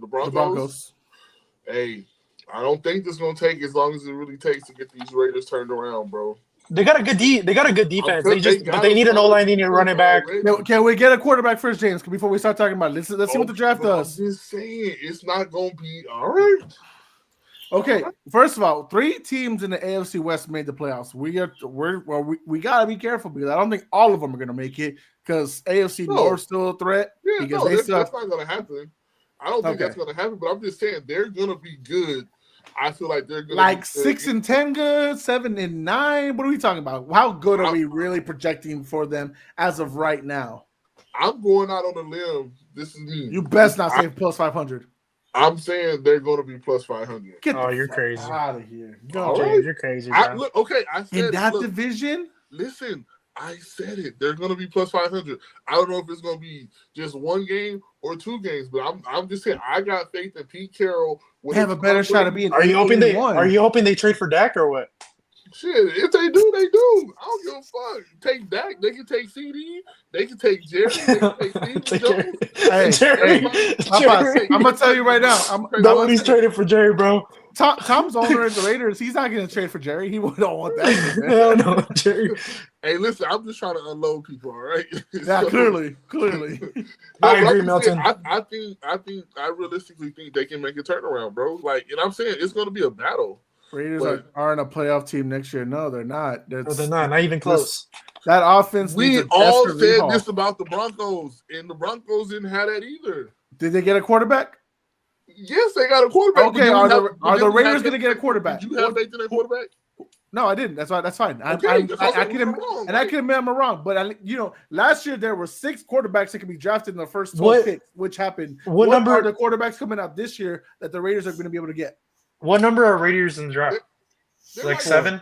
Broncos. Hey, I don't think this is gonna take as long as it really takes to get these Raiders turned around, bro. They got a good defense. They need an O-line. They need a running back. Can we get a quarterback first, James? Before we start talking about it, let's see what the draft does. I'm just saying, it's not gonna be all right. Okay, first of all, 3 teams in the AFC West made the playoffs. We gotta be careful because I don't think all of them are gonna make it because AFC North still a threat. Yeah, because that's not gonna happen. I don't think that's gonna happen, but I'm just saying they're gonna be good. I feel like they're gonna be 6-10 good, 7-9. What are we talking about? How good are we really projecting for them as of right now? I'm going out on a limb. This is me. You best not say plus 500. I'm saying they're going to be plus 500. You're crazy. Out of here. You're crazy. I said in that division. Listen, I said it. They're going to be plus 500. I don't know if it's going to be just one game or 2 games, but I'm just saying I got faith in Pete Carroll. They have a better shot of being. Are you hoping they trade for Dak or what? Shit, if they do, they do. I don't give a fuck. Take Dak. They can take CD. They can take Jerry. They can take Steve Jones. Jerry. I'm gonna tell you right now. Nobody's trading for Jerry, bro. Tom's owner of the Raiders. He's not going to trade for Jerry. He don't want that. Hell no, Jerry. Hey, listen, I'm just trying to unload people, all right? Yeah, clearly. I agree, Milton. I realistically think they can make a turnaround, bro. Like, and I'm saying it's going to be a battle. Raiders aren't a playoff team next year. No, they're not. They're not even close. That offense. We all said this about the Broncos, and the Broncos didn't have that either. Did they get a quarterback? Yes, they got a quarterback. Okay, are the Raiders going to get a quarterback? Did you have faith in their quarterback? No, I didn't. That's fine. Okay, I can admit I'm wrong, but last year there were 6 quarterbacks that could be drafted in the first 12 picks, which happened. What number are the quarterbacks coming out this year that the Raiders are going to be able to get? What number are Raiders in the draft? Like 7?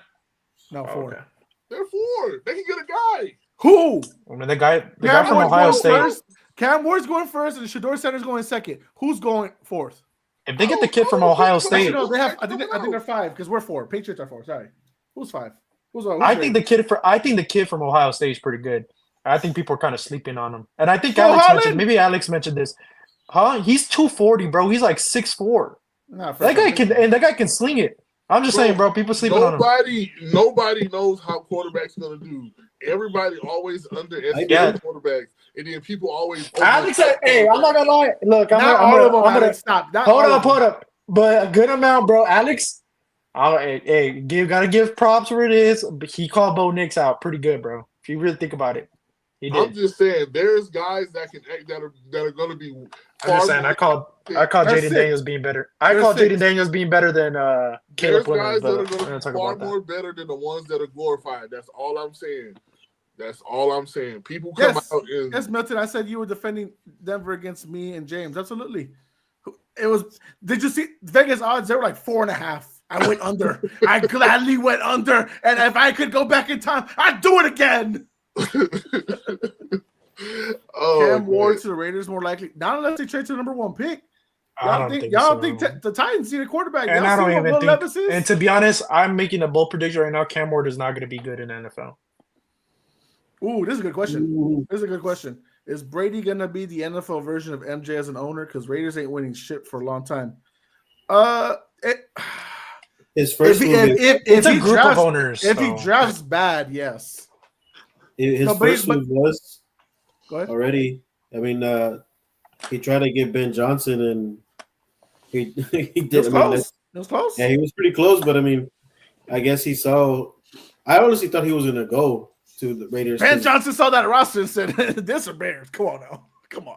No, 4. Okay. They're 4. They can get a guy. Who? I mean, the guy from Ohio State. First. Cam Ward's going first, and Shedeur Sanders going second. Who's going 4th? If they get the kid from Ohio State, no, they have. I think they're 5 because we're 4. Patriots are 4. Sorry, who's 5? I think the kid from Ohio State is pretty good. I think people are kind of sleeping on him, and I think Alex mentioned this. He's 240, bro. He's like 6'4". That guy can sling it. I'm just saying, bro. People sleeping on him. Nobody knows how quarterbacks gonna do. Everybody always underestimates quarterbacks, and then people always. Alex, hey, I'm not gonna lie. Look, I'm gonna stop. Hold up. But a good amount, bro. Alex, Gotta give props where it is. But he called Bo Nix out pretty good, bro. If you really think about it, he I'm did. just saying, there's guys that can act that are going to be. I'm just saying. I called They're Jaden six. Daniels being better. I They're called Jaden six. Daniels being better than Caleb There's Williams, guys that but are going we're to gonna be talk far about that. more better than the ones that are glorified. That's all I'm saying. That's all I'm saying. People come Yes, out and yes, Milton. I said you were defending Denver against me and James. Absolutely. It was. Did you see Vegas odds? They were like 4.5. I went under. I gladly went under. And if I could go back in time, I'd do it again. Cam Ward to the Raiders more likely. Not unless they trade to the number 1 pick. I don't think Y'all so. think the Titans need a quarterback? And Y'all I don't see what even Will think. Levis is? And to be honest, I'm making a bold prediction right now. Cam Ward is not going to be good in the NFL. Ooh, this is a good question. Ooh. This is a good question. Is Brady gonna be the NFL version of MJ as an owner? Because Raiders ain't winning shit for a long time. His first move. It's a group of owners. If he so. drafts bad, yes. His No, first move was Go ahead. already. I mean, he tried to get Ben Johnson, and he It did. was I mean, close. It was close. yeah, he was pretty close, but I mean, I guess he saw. I honestly thought he was going to go to the Raiders. Ben Johnson saw that roster and said, "This are Bears. Come on now. Come on."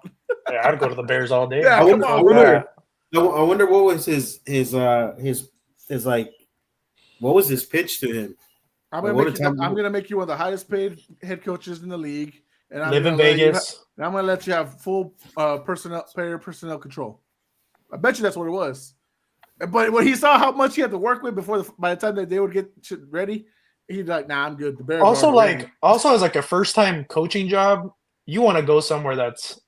Yeah, I'd go to the Bears all day. Yeah, I come wonder, on. I wonder what was his like. What was his pitch to him? I'm Like, gonna make you one of the highest paid head coaches in the league, and Live in Vegas. I'm gonna let you have full player personnel control. I bet you that's what it was. But when he saw how much he had to work with by the time that they would get shit ready, he'd like, "Nah, I'm good." The Bears Also, already ready. as like a first time coaching job, you want to go somewhere that's.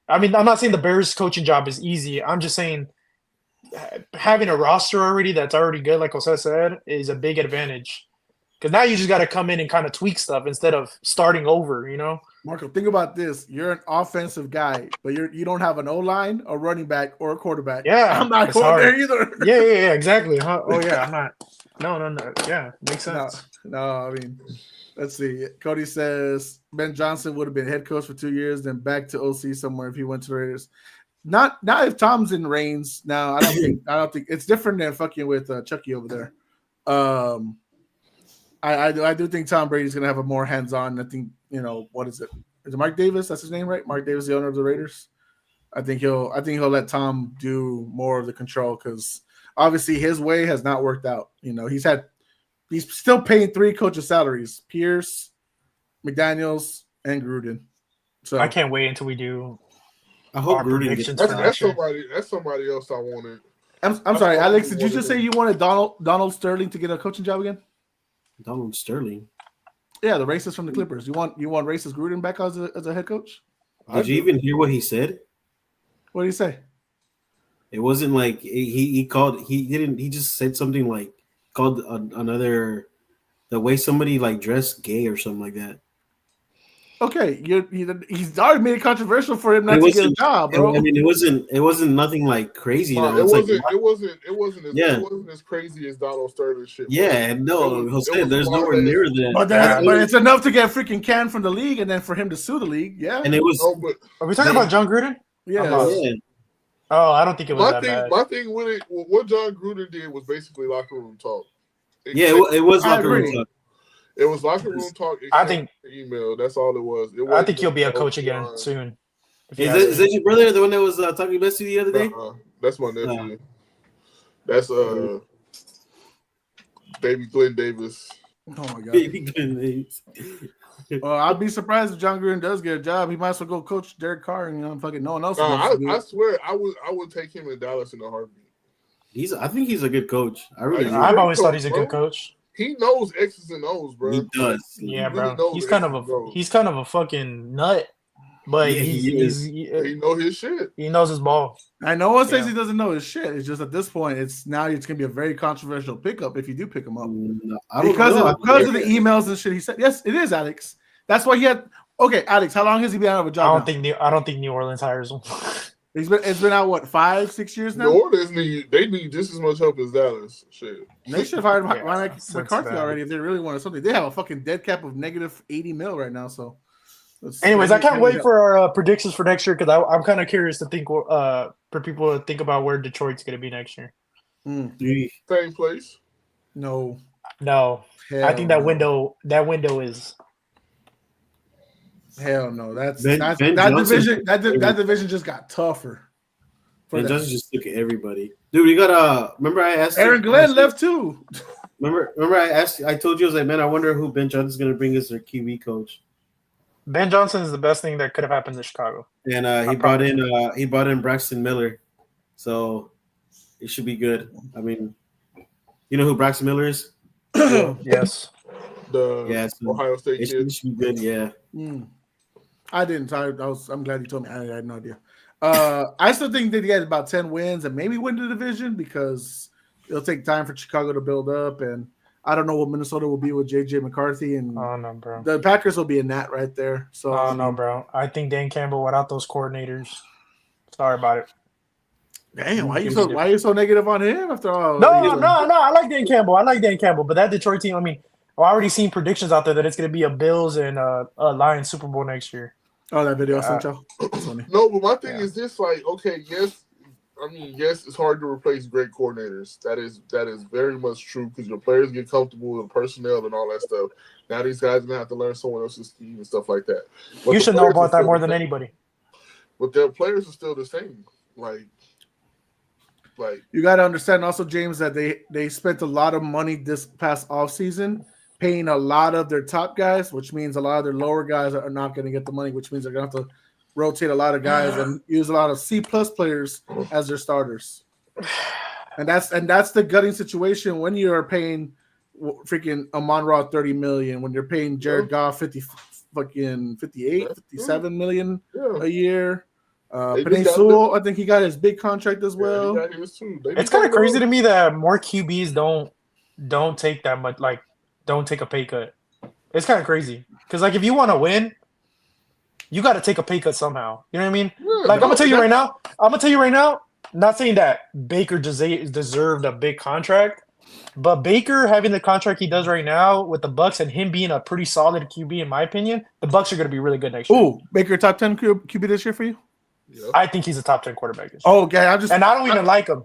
I mean, I'm not saying the Bears coaching job is easy. I'm just saying having a roster already that's already good, like Jose said, is a big advantage. Because now you just got to come in and kind of tweak stuff instead of starting over, you know? Marco, think about this. You're an offensive guy, but you don't have an O-line, a running back, or a quarterback. Yeah. I'm not it's going hard. there either. Yeah, exactly. Huh? Oh, yeah, I'm not. No. Yeah, makes sense. No, I mean, let's see. Cody says Ben Johnson would have been head coach for 2 years, then back to OC somewhere if he went to the Raiders. Not if Tom's in Reigns. No, I don't think it's different than fucking with Chucky over there. I do think Tom Brady's gonna have a more hands-on. I think what is it? Is it Mark Davis? That's his name, right? Mark Davis, the owner of the Raiders. I think he'll let Tom do more of the control because obviously his way has not worked out. He's still paying 3 coaches' salaries: Pierce, McDaniels, and Gruden. So I can't wait until we do. I hope our Gruden predictions gets for That's next year. somebody else I wanted. I'm sorry, Alex. Did you just say you wanted Donald Sterling to get a coaching job again? Donald Sterling. Yeah, the racist from the Clippers. You want racist Gruden back as a head coach? Did you even hear what he said? What did he say? It wasn't like he called. He didn't. He just said something like called another the way somebody like dressed gay or something like that. Okay, he's already made it controversial for him not to get a job, bro. I mean, it wasn't nothing like crazy. No, though. it wasn't as crazy as Donald Sterling shit. Yeah, no, Jose, there's nowhere near that. But it's enough to get freaking canned from the league, and then for him to sue the league. Yeah, and it was. Are we talking about John Gruden? Yeah. Oh, I don't think it was that bad. My thing with it, what John Gruden did was basically locker room talk. It was locker room talk. It was locker room talk. I think email. That's all it was. I think he'll be a coach again soon. Is that your brother, the one that was talking best to you the other day? That's my nephew. That's baby Glenn Davis. Oh my god. Baby Glenn Davis. Well, I'd be surprised if John Gruden does get a job. He might as well go coach Derek Carr and fucking no one else. I swear, I would take him in Dallas in a heartbeat. I think he's a good coach. I've always thought he's a good coach. He knows X's and O's, bro. He does. Yeah, really bro. He's kind of a fucking nut, but he knows his shit. He knows his ball. I know one says he doesn't know his shit. It's just at this point, it's gonna be a very controversial pickup if you do pick him up because of the emails and shit he said. Yes, it is, Alex. That's why he had. Okay, Alex, how long has he been out of a job? I don't think New Orleans hires him. It's been out what 5-6 years now. New Orleans need just as much help as Dallas. Shit, they should have hired Ryan McCarthy already if they really wanted something. They have a fucking dead cap of negative $80 million right now. So, anyways, I can't wait for our predictions for next year because I'm kind of curious to think for people to think about where Detroit's going to be next year. Three. Same place. No, No, I hell think no. that window is. Hell no. Ben That Johnson division took that everybody. division just got tougher for Ben them. Johnson just took everybody. Dude, we got remember I asked Aaron you Glenn left too. remember I told you I was like, man, I wonder who Ben Johnson's gonna bring as their QB coach. Ben Johnson is the best thing that could have happened to Chicago. And I promise. he brought in Braxton Miller. So it should be good. I mean, you know who Braxton Miller is? Yeah, Yes. the Yeah, so Ohio State kid. it should be good, yeah. I didn't. I'm glad you told me. I had no idea. I still think they get about 10 wins and maybe win the division because it'll take time for Chicago to build up. And I don't know what Minnesota will be with JJ McCarthy, and Oh no, bro. the Packers will be in that right there. So Oh no, bro. I think Dan Campbell without those coordinators. Sorry about it. damn, why are you so negative on him after all? No. I like Dan Campbell. But that Detroit team. I mean, I've already seen predictions out there that it's going to be a Bills and a Lions Super Bowl next year. Oh, that video I sent y'all. That's funny. No, but my thing is this: like, okay, yes, it's hard to replace great coordinators. That is very much true because your players get comfortable with the personnel and all that stuff. Now these guys are gonna have to learn someone else's scheme and stuff like that. But You the should know players about are that still more the than same. anybody. But their players are still the same. Like You got to understand also, James, that they spent a lot of money this past offseason paying a lot of their top guys, which means a lot of their lower guys are not going to get the money, which means they're going to have to rotate a lot of guys and use a lot of C+ players as their starters. And that's the gutting situation when you're paying freaking Amon-Ra $30 million, when you're paying Jared Goff 57 million a year. Penei Sewell, I think he got his big contract as well. he got his too. It's kind of crazy to me that more QBs don't take that much, like don't take a pay cut. It's kind of crazy because like if you want to win, you got to take a pay cut somehow. You know what I mean? Like I'm gonna tell you right now. Not saying that Baker deserved a big contract, but Baker having the contract he does right now with the Bucks and him being a pretty solid QB, in my opinion, the Bucks are going to be really good next year. Ooh, Baker top 10 QB this year for you? Yeah. I think he's a top 10 quarterback this year. Oh, okay. I don't even like him.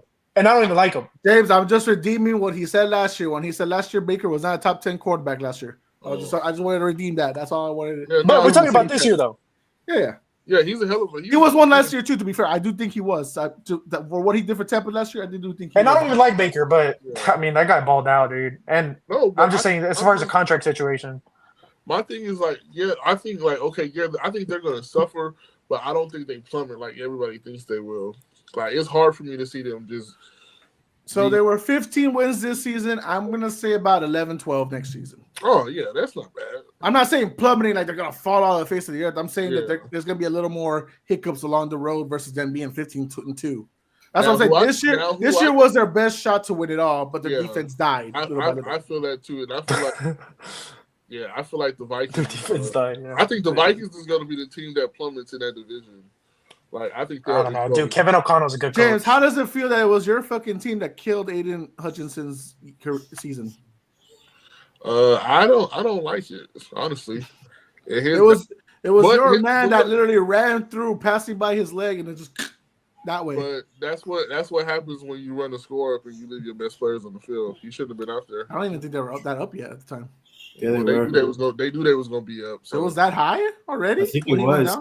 James, I'm just redeeming what he said last year when he said last year Baker was not a top 10 quarterback last year. I just wanted to redeem that. That's all I wanted. But we're talking about this year, though. Yeah, he's a hell of a. He was one last year too. To be fair, I do think he was. For what he did for Tampa last year, I do think. I don't even like Baker, but I mean that guy balled out, dude. And I'm just saying, as far as the contract situation, my thing is like, I think like, okay, I think they're gonna suffer, but I don't think they plummet like everybody thinks they will. Like it's hard for me to see them just. So there were 15 wins this season. I'm gonna say about 11-12 next season. Oh yeah, that's not bad. I'm not saying plummeting like they're gonna fall out of the face of the earth. I'm saying that there's gonna be a little more hiccups along the road versus them being 15-2. That's what I'm saying. This year was their best shot to win it all, but their defense died. I feel that too, and I feel like I feel like the Vikings. The defense died. Yeah. I think the Vikings is gonna be the team that plummets in that division. Like I think I don't know, dude. Kevin O'Connell's a good coach. James, how does it feel that it was your fucking team that killed Aiden Hutchinson's season? I don't like it, honestly. It was your man that literally ran through, passing by his leg, and it just that way. But that's what happens when you run the score up and you leave your best players on the field. You shouldn't have been out there. I don't even think they were up yet at the time. Yeah, they knew they was gonna be up. So it was that high already? I think it was.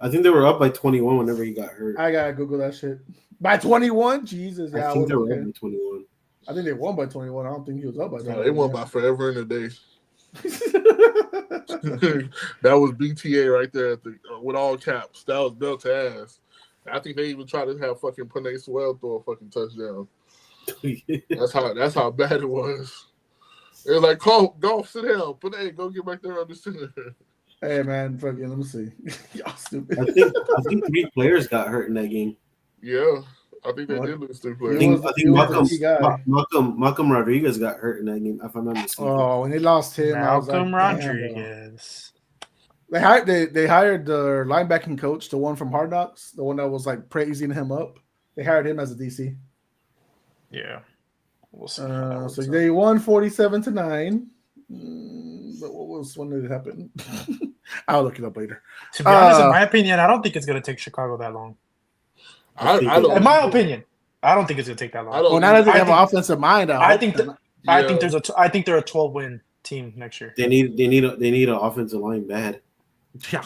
I think they were up by 21 whenever he got hurt. I gotta Google that shit. By 21? Jesus. I think they were up by 21. I think they won by 21. I don't think he was up by 21. No, they won by forever in a day. That was BTA right there with all caps. That was belt to ass. I think they even tried to have fucking Penei Sewell throw a fucking touchdown. That's how bad it was. It was like, golf, sit down. Penei, go get back there on the center. Hey man, fucking let me see. Y'all stupid. I think 3 players got hurt in that game. Yeah, I think they did lose 3 players. I think Malcolm Rodriguez got hurt in that game, if I'm not mistaken. Oh, when they lost him, Malcolm Rodriguez. They hired their linebacking coach, the one from Hard Knocks, the one that was like praising him up. They hired him as a DC. Yeah, we'll see. So they won 47-9. But when did it happen? I'll look it up later. To be honest, in my opinion, I don't think it's going to take Chicago that long. In my opinion. I don't think it's gonna take that I long. don't. Well, now that they I have an think- offensive mind, I think that, I think Yeah. I think they're a 12-win team next year. They need an offensive line bad. yeah,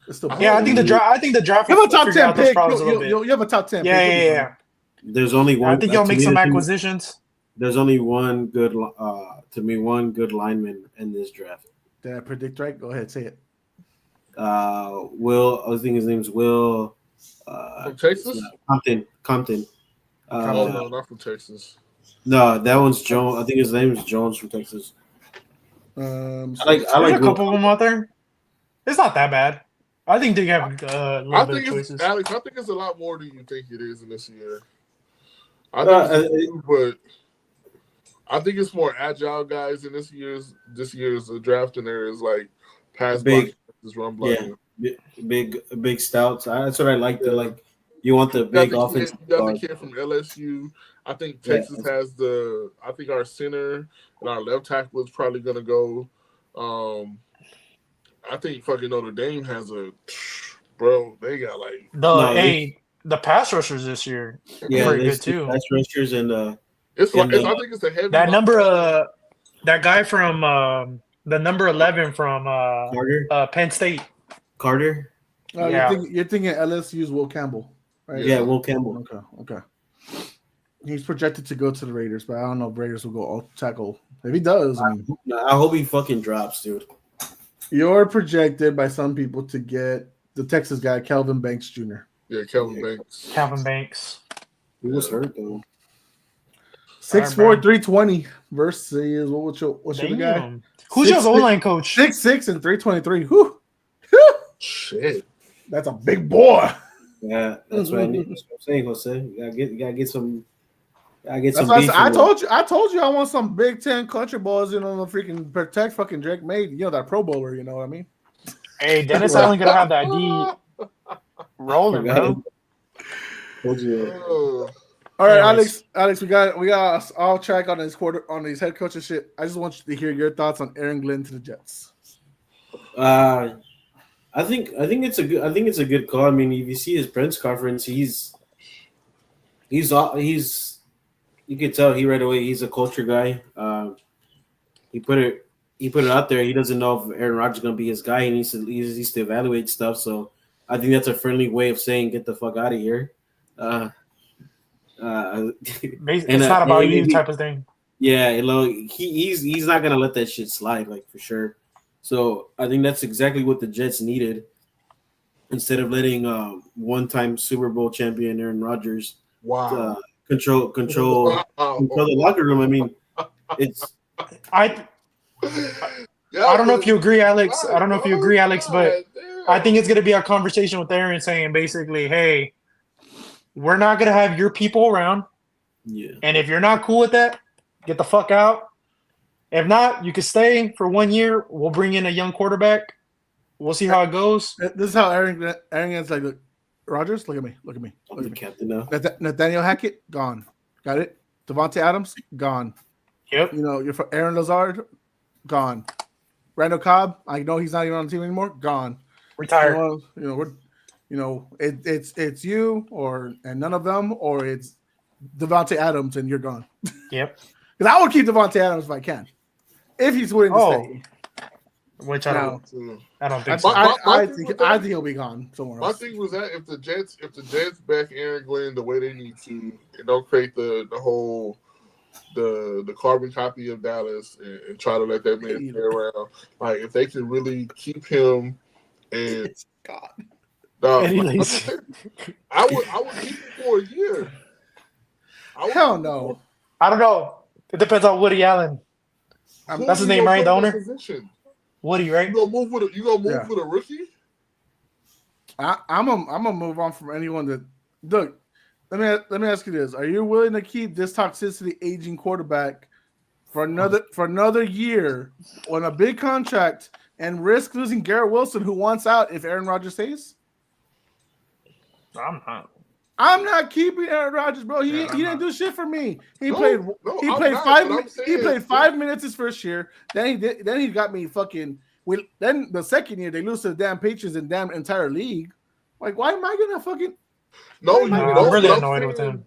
it's still I Yeah, I hope- think the draft. I think the draft you will have a top figure 10 out those pick. problems a little bit. You have a top 10 Yeah, pick. You'll be yeah, fine. yeah. There's only one. I think y'all to make me, some the team- acquisitions. There's only one good one good lineman in this draft. Did I predict right? Go ahead, say it. Will, I think his name's Will. From Texas? Compton. Oh no, not from Texas. No, that one's Jones. I think his name is Jones from Texas. I So like There's a Will. couple of them out there. It's not that bad. I think they have a little I bit of think it's choices. Alex. I think it's a lot more than you think it is in this year. I Uh, think it's two, but I think it's more agile guys in this year's draft than there is like pass Big- blocking versus run blocking. big stouts. That's what I like. Yeah. To like. You want the big offensive You got guard. the kid from LSU. I think Yeah. Texas has the. I think our center and our left tackle is probably gonna go. I think fucking Notre Dame has a. Bro, they got like The pass rushers this year Yeah, pretty there's good too. pass rushers and it's And, like I think it's a heavy That number that guy from the number 11 from Penn State. Carter. Yeah. you're thinking LSU's Will Campbell, right? Yeah, Will Campbell. Okay. He's projected to go to the Raiders, but I don't know if Raiders will go all tackle. If he does, I mean, I hope he fucking drops, dude. you're projected by some people to get the Texas guy, Calvin Banks Jr. Yeah, Kelvin Banks. Calvin Banks. He was hurt though. 6'4", 320 versus what's your guy? Damn. Who's your O-line coach? 6'6" and 323. Whew. Shit. That's a big boy. Yeah, that's what I need. That's what I'm saying, Jose. You gotta get some. That's what I told you. I told you I want some Big Ten country balls, the freaking protect fucking Drake May, that Pro Bowler, you know what I mean? Hey, Dennis Allen gonna have that D rolling, bro. Told you. Oh, All right, Anyways. Alex, we got us all track on his head coach and shit. I just want you to hear your thoughts on Aaron Glenn to the Jets. I think it's a good call. I mean, if you see his press conference, he's you can tell he right away he's a culture guy. He put it out there. He doesn't know if Aaron Rodgers is gonna be his guy. He needs to evaluate stuff. So I think that's a friendly way of saying get the fuck out of here. It's not about you type of thing. Yeah, he's not gonna let that shit slide, like for sure. So I think that's exactly what the Jets needed. Instead of letting one-time Super Bowl champion Aaron Rodgers control the locker room. I mean, it's I don't know if you agree, Alex. I don't know if you agree, Alex, but I think it's gonna be a conversation with Aaron saying basically, hey, we're not gonna have your people around. Yeah. And if you're not cool with that, get the fuck out. If not, you can stay for 1 year. We'll bring in a young quarterback. We'll see how it goes. This is how Aaron is like, look, Rodgers, look at me. I'm the captain now. Nathaniel Hackett, gone. Got it? Devontae Adams, gone. Yep. You're for Aaron Lazard, gone. Randall Cobb, I know he's not even on the team anymore, gone. Retired. It's you and none of them, or it's Devontae Adams and you're gone. Yep. Because I would keep Devontae Adams if I can, if he's willing to stay. Which I don't think so. so. I think he'll be gone somewhere else. My thing was that if the Jets back Aaron Glenn the way they need to and don't create the whole the carbon copy of Dallas and try to let that man stay around, like if they can really keep him and I would keep him for a year. Hell no. I don't know. It depends on Woody Allen. That's his name, right? The owner? Woody, right? You gonna move with a rookie? I'm gonna move on from anyone that look. Let me ask you this: are you willing to keep this toxicity aging quarterback for another year on a big contract and risk losing Garrett Wilson, who wants out if Aaron Rodgers stays? I'm not keeping Aaron Rodgers, bro. He didn't do shit for me. He played 5 minutes his first year. Then he got me fucking. Then the second year they lose to the damn Patriots and damn entire league. Like, why am I gonna fucking? I'm really annoyed with him.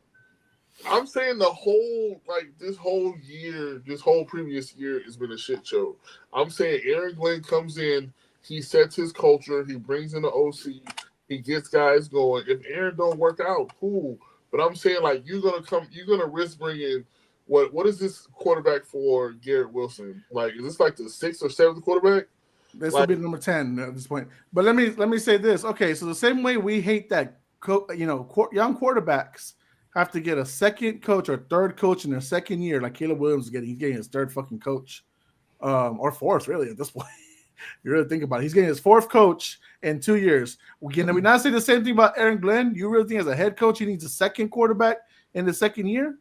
I'm saying the whole this whole year, this whole previous year has been a shit show. I'm saying Aaron Glenn comes in, he sets his culture, he brings in the OC, he gets guys going. If Aaron don't work out, cool. But I'm saying you're gonna risk bringing what is this quarterback for Garrett Wilson? Is this the 6th or 7th quarterback? This will be number 10 at this point. But let me say this. Okay, so the same way we hate that young quarterbacks have to get a second coach or third coach in their second year, like Caleb Williams is getting. He's getting his third fucking coach, or fourth, really, at this point. You really think about it. He's getting his fourth coach in 2 years. Can we not say the same thing about Aaron Glenn? You really think as a head coach he needs a second quarterback in the second year?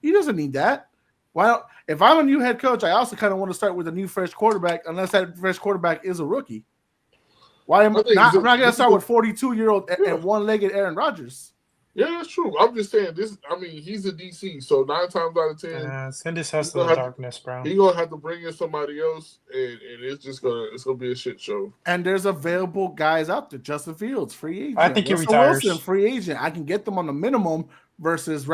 He doesn't need that. Well, if I'm a new head coach, I also kind of want to start with a new fresh quarterback, unless that fresh quarterback is a rookie. I'm not going to start with 42-year-old and one-legged Aaron Rodgers. Yeah, that's true. I'm just saying this. I mean, he's a DC, so 9 times out of 10, send his ass to the darkness, bro. He's gonna have to bring in somebody else, and it's gonna be a shit show. And there's available guys out there. Justin Fields, free agent. I think he Russell retires. Wilson, free agent. I can get them on the minimum versus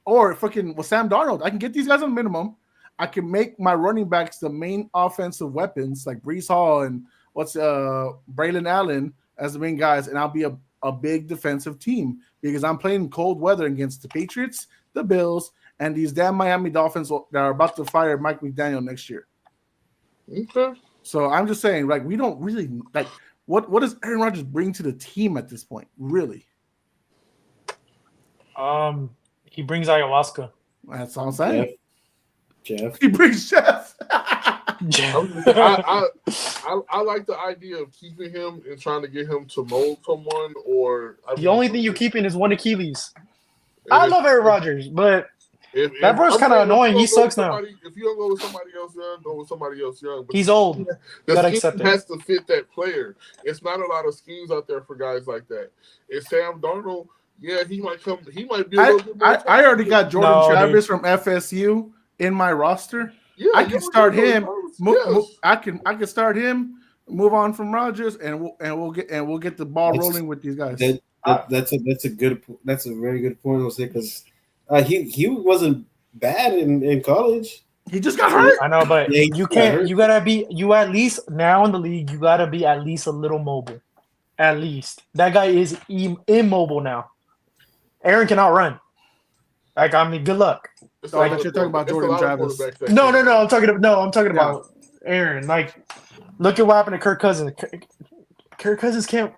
or fucking Sam Darnold. I can get these guys on the minimum. I can make my running backs the main offensive weapons, like Breece Hall and Braylon Allen as the main guys, and I'll be a big defensive team because I'm playing cold weather against the Patriots, the Bills, and these damn Miami Dolphins that are about to fire Mike McDaniel next year. Okay. So I'm just saying, we don't really what does Aaron Rodgers bring to the team at this point, really? He brings ayahuasca. That's all I'm saying. Jeff. He brings Jeff. I like the idea of keeping him and trying to get him to mold someone. The only thing you're keeping is one Achilles. I love Aaron Rodgers, but that bro's kind of annoying. He sucks now. If you don't go with somebody else young, go with somebody else young. But he's old. The scheme has to fit that player. It's not a lot of schemes out there for guys like that. It's Sam Darnold. Yeah, he might come. He might be a little bit more. I already got Jordan Travis from FSU in my roster. Yeah, I can start him. I can start him. Move on from Rodgers, and we'll get the ball rolling with these guys. That's a very good point, Jose, because he wasn't bad in college. He just got hurt. I know, but you can't. You gotta be. You at least now in the league. You gotta be at least a little mobile. At least that guy is immobile now. Aaron cannot run. Good luck. You're talking about Jordan Travis. No. I'm talking about Aaron. Look at what happened to Kirk Cousins. Kirk Cousins can't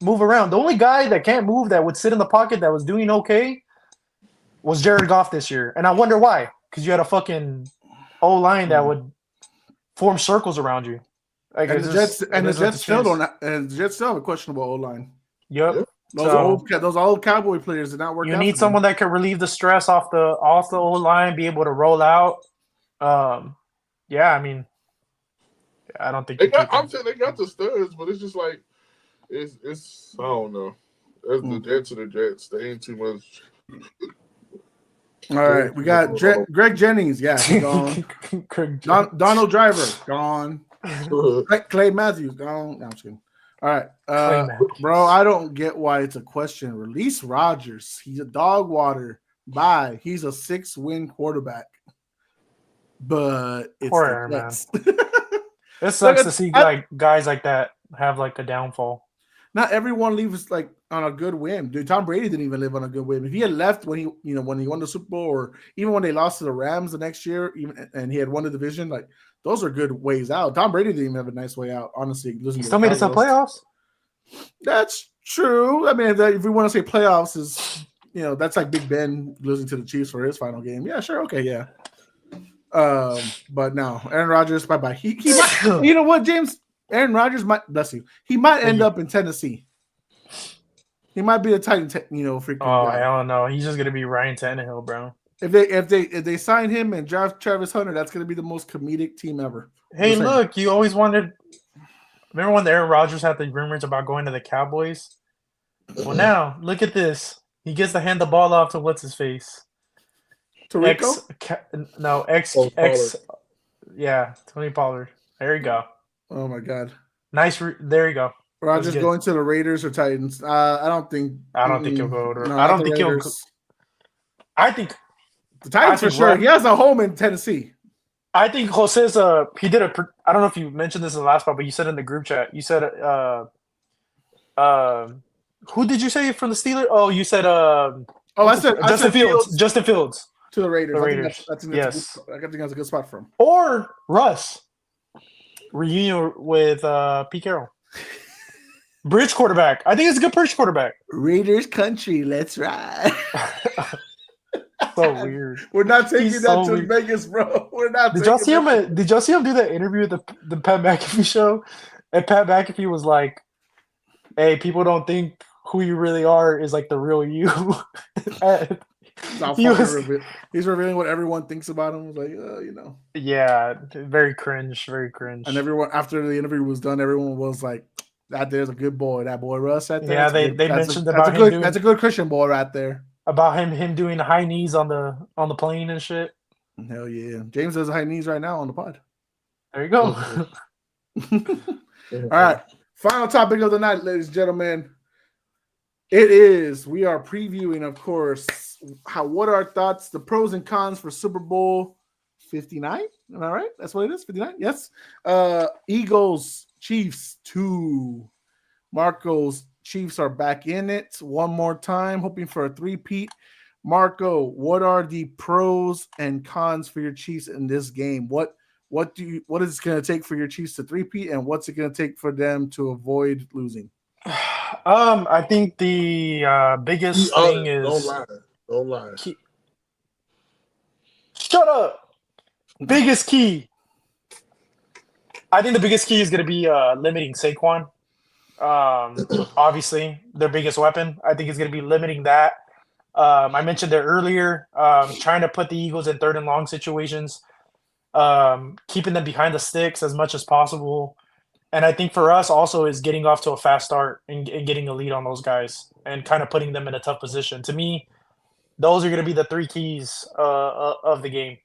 move around. The only guy that can't move that would sit in the pocket that was doing okay was Jared Goff this year, and I wonder why. Because you had a fucking O-line that would form circles around you. The Jets still have a questionable O-line. Yep. Those old Cowboy players did not work out. You need someone that can relieve the stress off the O-line, be able to roll out. I don't think I'm saying they got the studs, but it's just it's I don't know. That's the Jets of the Jets. They ain't too much. All right, we got Greg Jennings. Yeah, he's gone. Donald Driver gone. Clay Matthews gone. No, I'm just kidding. All right, bro. I don't get why it's a question. Release Rodgers. He's a dog water. Bye. He's a 6-win quarterback. But it's poor man. It sucks to see guys like that have a downfall. Not everyone leaves on a good win. Dude, Tom Brady didn't even live on a good win. If he had left when he won the Super Bowl, or even when they lost to the Rams the next year, and he had won the division, those are good ways out. Tom Brady didn't even have a nice way out, honestly. He still made it to the playoffs. That's true. I mean, if we want to say playoffs is, that's like Big Ben losing to the Chiefs for his final game. Yeah, sure, okay, yeah. But no, Aaron Rodgers, bye-bye. He might, you know what, James? Aaron Rodgers might, bless you. He might end up in Tennessee. He might be a Titan, freaking guy. I don't know. He's just gonna be Ryan Tannehill, bro. If they sign him and draft Travis Hunter, that's gonna be the most comedic team ever. Hey, look, you always wanted. Remember when Aaron Rodgers had the rumors about going to the Cowboys? Well, now look at this. He gets to hand the ball off to what's his face. Tarico? Tony Pollard. There you go. Oh my God. Nice. There you go. Rodgers going to the Raiders or Titans? I don't think he'll go. I don't think he'll. I think The Titans for think sure. Rod- He has a home in Tennessee. Jose's he did I don't know if you mentioned this in the last part, but you said in the group chat, you said uh, who did you say from the Steelers? Oh, you said Oh, I Justin said Fields. Fields Justin Fields. to the Raiders. The I think Raiders. that's Yes. I think that's a good spot for him. Or Russ. Reunion with Pete Carroll. Bridge quarterback. I think it's a good bridge quarterback. Raiders country, let's ride. So weird. We're not taking He's that so to weird. Vegas, bro. We're not. Did y'all see him? Did y'all see him do that interview at the Pat McAfee show? And Pat McAfee was like, "Hey, people don't think who you really are is like the real you." He's revealing what everyone thinks about him. Like, you know. Yeah, very cringe, very cringe. And everyone after the interview was done, everyone was like, "That there's a good boy. That boy Russ right there." Yeah, they mentioned about him doing that's a good Christian boy right there. About him doing the high knees on the plane and shit. Hell yeah, James does high knees right now on the pod. There you go. All right, final topic of the night, ladies and gentlemen. We are previewing, of course, what are our thoughts, the pros and cons for Super Bowl 59? Am I right? That's what it is, 59? Yes. Eagles, Chiefs 2. Marco's Chiefs are back in it one more time, hoping for a three-peat. Marco, what are the pros and cons for your Chiefs in this game? What is it going to take for your Chiefs to three-peat, and what's it going to take for them to avoid losing? I think the biggest thing is don't lie. Shut up. Biggest key. I think the biggest key is going to be limiting Saquon. Obviously, their biggest weapon. I think it's going to be limiting that. I mentioned it earlier. Trying to put the Eagles in third and long situations, keeping them behind the sticks as much as possible. And I think for us also is getting off to a fast start and getting a lead on those guys and kind of putting them in a tough position. To me, those are going to be the three keys of the game.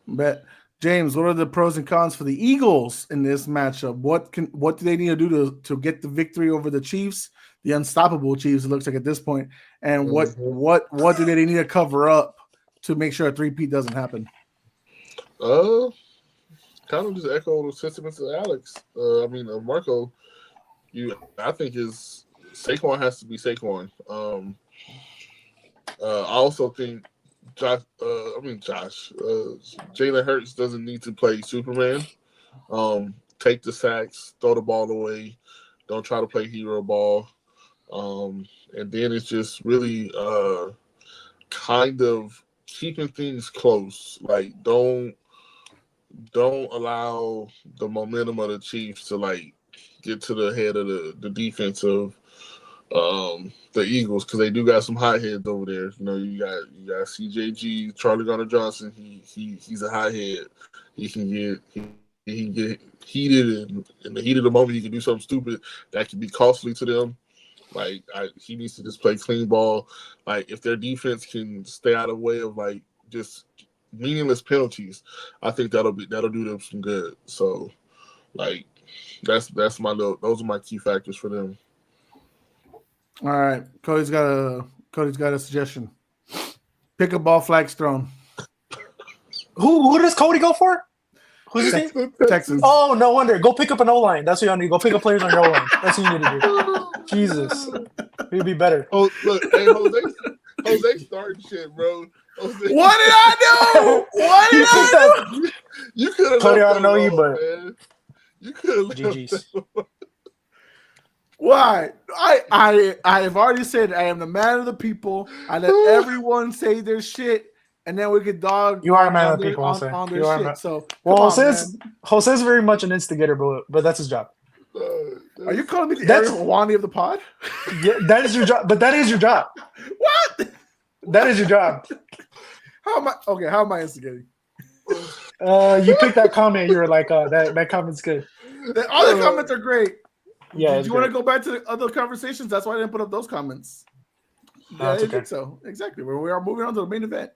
Bet. James, what are the pros and cons for the Eagles in this matchup? What do they need to do to get the victory over the Chiefs, the unstoppable Chiefs? It looks like at this point, and what do they need to cover up to make sure a three-peat doesn't happen? Kind of just echo the sentiments of Alex. Marco. I think Saquon has to be Saquon. I also think Jalen Hurts doesn't need to play Superman. Take the sacks, throw the ball away, don't try to play hero ball. And then it's just really kind of keeping things close. Like don't allow the momentum of the Chiefs to get to the head of the defense of the Eagles, because they do got some hotheads over there. You know, you got CJG, Charlie Garner Johnson. He's a hothead. He can get heated, and in the heat of the moment, he can do something stupid that can be costly to them. He needs to just play clean ball. If their defense can stay out of the way of just meaningless penalties, I think that'll do them some good. So, those are my key factors for them. All right, Cody's got a suggestion. Pick a ball, flags thrown. Who does Cody go for? Who's his name? Texans. Oh, no wonder. Go pick up an O-line. That's what you need. Go pick up players on your O-line. That's what you need to do. Jesus, it'd be better. Oh, look, hey, Jose starting shit, bro. What did I do? What did I do? You could have. Cody, I don't know you, but man. You could have. GG's. Why? I have already said I am the man of the people. I let everyone say their shit, and then we could dog. You are a man of the people, on their shit. So, Jose's very much an instigator, but that's his job. Are you calling me the Ariel Hawani of the pod? Yeah, that is your job. But that is your job. What? That is your job. How am I instigating? You picked that comment. You were like, that comment's good. The other comments are great. Yeah. Do you want to go back to the other conversations? That's why I didn't put up those comments. No, I think so. Exactly. We are moving on to the main event.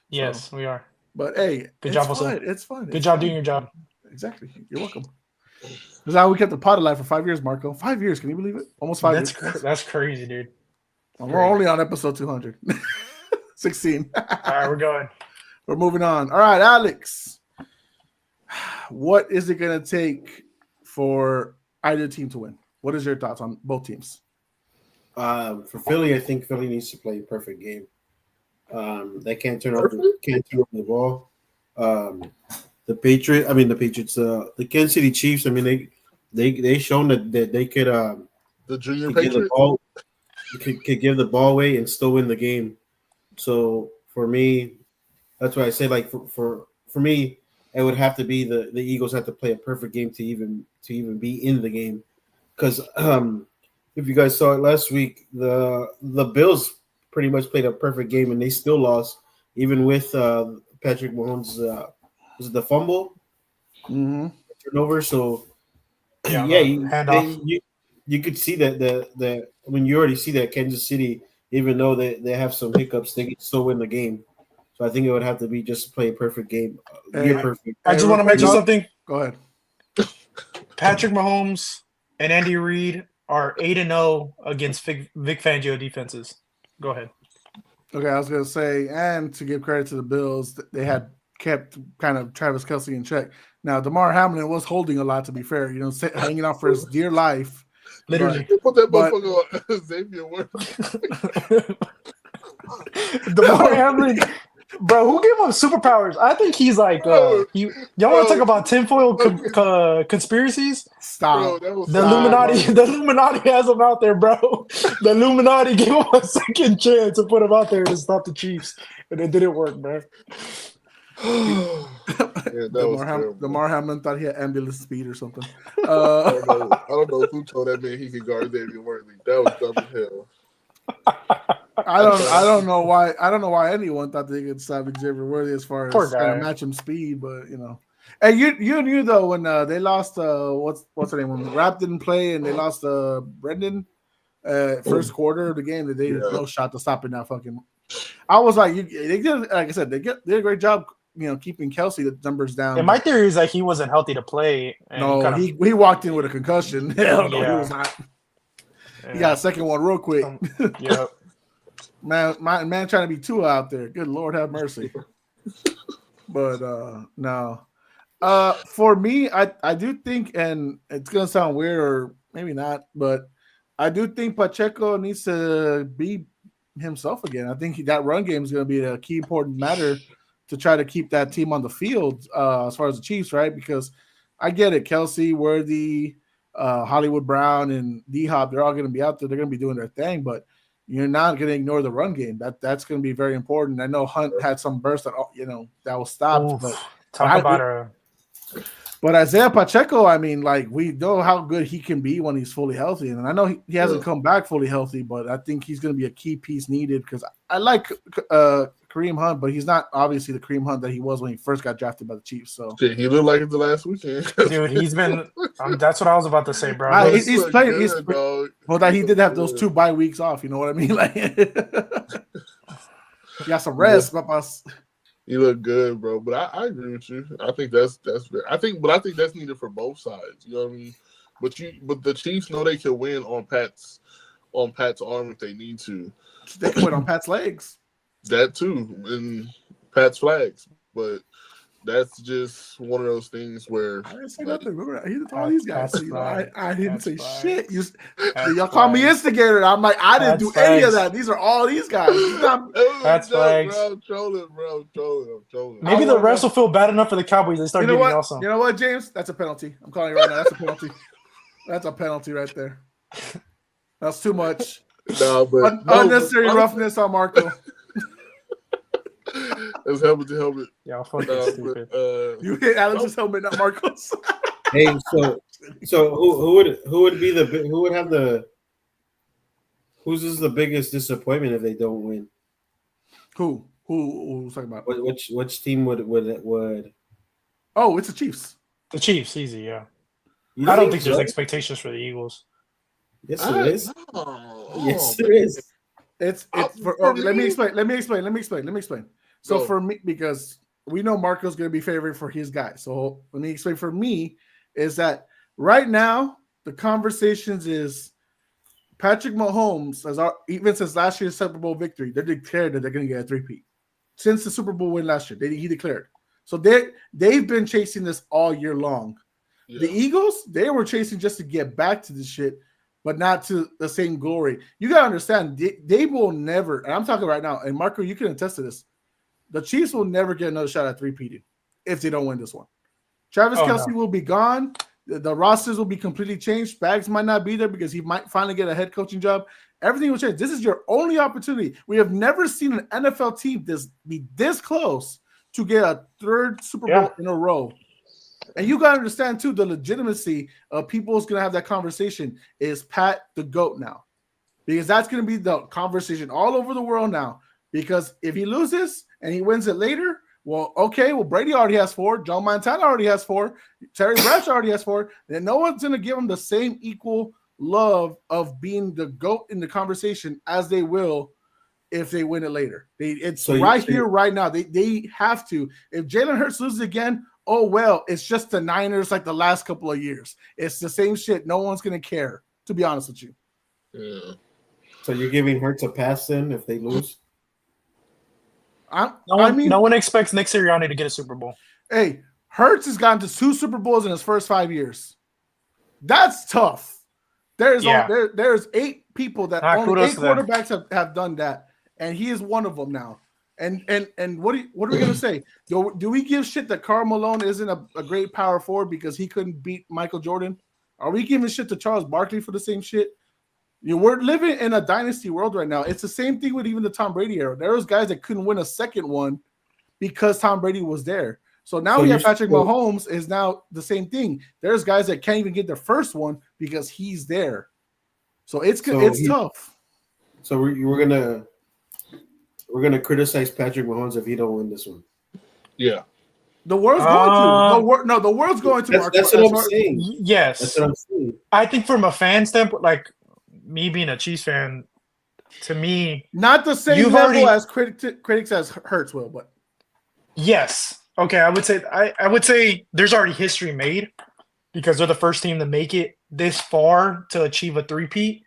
Yes, we are. But hey, good job, Jose. It's fun. Good job doing your job. Exactly. You're welcome. That's how we kept the pod alive for 5 years, Marco. 5 years. Can you believe it? Almost 5 years. That's crazy, dude. We're only on episode 200. 16. All right, we're going. We're moving on. All right, Alex. What is it going to take for either team to win? What is your thoughts on both teams? For Philly, I think Philly needs to play a perfect game. They can't turn over the ball. The Patriots, the Kansas City Chiefs. I mean, they shown that they could The junior give the Patriot. ball, could give the ball away and still win the game. So for me, that's why I say like for me, it would have to be the Eagles have to play a perfect game to even be in the game. Because if you guys saw it last week, the Bills pretty much played a perfect game and they still lost, even with Patrick Mahomes. Was it the fumble turnover? So yeah, handoff. you could see that I mean, you already see that Kansas City, even though they have some hiccups, they can still win the game. So I think it would have to be just play a perfect game, near perfect. I just want to mention something. Go ahead. Patrick Mahomes and Andy Reid are 8-0 against Vic Fangio defenses. Go ahead. Okay, I was going to say, and to give credit to the Bills, they had kept kind of Travis Kelce in check. Now, DeMar Hamlin was holding a lot, to be fair, hanging out for his dear life. Literally. Put that motherfucker on Xavier Worthy. DeMar Hamlin, bro, who gave him superpowers? I think he's like, y'all want to talk about tinfoil conspiracies? Stop. Bro, The Illuminati has him out there, bro. The Illuminati gave him a second chance to put him out there to stop the Chiefs, and it didn't work, bro. DeMar Hamlin thought he had ambulance speed or something. I don't know who told that man he could guard Xavier Worthy. That was dumb as hell. I don't know why. I don't know why anyone thought they could stop Xavier Worthy as far as kind of match him speed, but And you knew though when they lost what's her name when Rapp didn't play and they lost Brendan first quarter of the game that they did no shot to stopping that fucking. I was like, they did like I said they did a great job keeping Kelce the numbers down. And my theory is like he wasn't healthy to play. And he walked in with a concussion. Hell no, he was not. Yeah. He got a second one real quick. Yeah. Man trying to be too out there. Good Lord have mercy. But no. For me, I do think, and it's gonna sound weird or maybe not, but I do think Pacheco needs to be himself again. I think that run game is gonna be a key important matter to try to keep that team on the field as far as the Chiefs, right? Because I get it, Kelce, Worthy, Hollywood Brown, and D-Hop, they're all going to be out there. They're going to be doing their thing, but you're not going to ignore the run game. That's going to be very important. I know Hunt had some burst that that was stopped, but Isaiah Pacheco, I mean, like we know how good he can be when he's fully healthy, and I know he hasn't come back fully healthy, but I think he's going to be a key piece needed because I like Kareem Hunt, but he's not obviously the Kareem Hunt that he was when he first got drafted by the Chiefs. So he looked like it the last weekend, dude. He's been. That's what I I was about to say, bro. He's playing. Well, that he did have those 2 bye weeks off. You know what I mean? Like, he got some rest, papas. You look good, bro. But I agree with you. I think that's I think that's needed for both sides. You know what I mean? But the Chiefs know they can win on Pat's arm if they need to. They can win on Pat's legs. That too, and Pat's flags. But that's just one of those things where I didn't say nothing. Remember, he did all these guys. So, I didn't say shit. Y'all call me instigator. I'm like, I didn't do any of that. These are all these guys. That's flags. Bro, I'm trolling. Maybe the refs will feel bad enough for the Cowboys. They start getting awesome. You know what, James? That's a penalty. I'm calling you right now. That's a penalty. That's a penalty right there. That's too much. No, but unnecessary roughness on Marco. It's helmet to helmet. Yeah, fucking stupid. You hit Alex's helmet, not Marco's. Hey, so who would be who would have who's the biggest disappointment if they don't win? Who's talking about? Which team would? Oh, it's the Chiefs. The Chiefs, easy, yeah. I don't think there's expectations for the Eagles. Yes, there is. Yes, there is. Let me explain. So for me, because we know Marco's going to be favored for his guy. So let me explain. For me, is that right now the conversations is Patrick Mahomes, even since last year's Super Bowl victory, they declared that they're going to get a three-peat. Since the Super Bowl win last year, he declared. So they've been chasing this all year long. Yeah. The Eagles, they were chasing just to get back to this shit, but not to the same glory. You got to understand, they will never, and I'm talking right now, and Marco, you can attest to this, the Chiefs will never get another shot at three-peating if they don't win this one. Travis Kelce will be gone. The rosters will be completely changed. Spags might not be there because he might finally get a head coaching job. Everything will change. This is your only opportunity. We have never seen an NFL team be this close to get a third Super Bowl in a row. And you got to understand, too, the legitimacy of people's going to have that conversation is Pat the GOAT now. Because that's going to be the conversation all over the world now. Because if he loses and he wins it later, well, okay, Brady already has 4. Joe Montana already has 4. Terry Bradshaw already has 4. Then no one's going to give him the same equal love of being the GOAT in the conversation as they will if they win it later. It's right here, right now. They have to. If Jalen Hurts loses again, oh, well, it's just the Niners like the last couple of years. It's the same shit. No one's going to care, to be honest with you. Yeah. So you're giving Hurts a pass then if they lose? No one expects Nick Sirianni to get a Super Bowl. Hey, Hurts has gotten to 2 Super Bowls in his first 5 years. That's tough. There's 8 people that only 8 quarterbacks have done that, and he is one of them now. And what are we gonna say? Do we give shit that Karl Malone isn't a great power forward because he couldn't beat Michael Jordan? Are we giving shit to Charles Barkley for the same shit? We're living in a dynasty world right now. It's the same thing with even the Tom Brady era. There was guys that couldn't win a second one because Tom Brady was there. So now we have Patrick Mahomes is now the same thing. There's guys that can't even get their first one because he's there. So it's tough. So we're gonna criticize Patrick Mahomes if he don't win this one. Yeah. The world's going to. The world's going to. That's what I'm saying. Yes. That's what I'm saying. I think from a fan standpoint, like me being a Chiefs fan, to me, not the same level as critics as Hurts will, but yes. Okay, I would say there's already history made because they're the first team to make it this far to achieve a three-peat.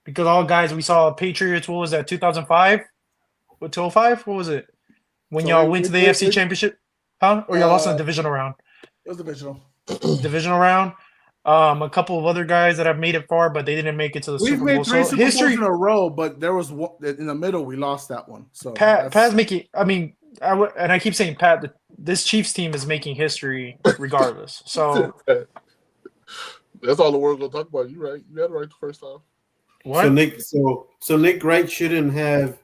Because all guys, we saw Patriots. What was that? 2005? What 2005? What was it? When y'all went to the AFC Championship, huh? Or y'all lost in the divisional round? It was divisional. Divisional round. A couple of other guys that have made it far, but they didn't make it to the Super Bowl. We've made 3 Super Bowls in a row, but there was one in the middle. We lost that one. So Pat's making. I mean, I keep saying Pat. This Chiefs team is making history regardless. So that's all the world's gonna talk about. You right? You had it right the first time. What? So Nick Wright shouldn't have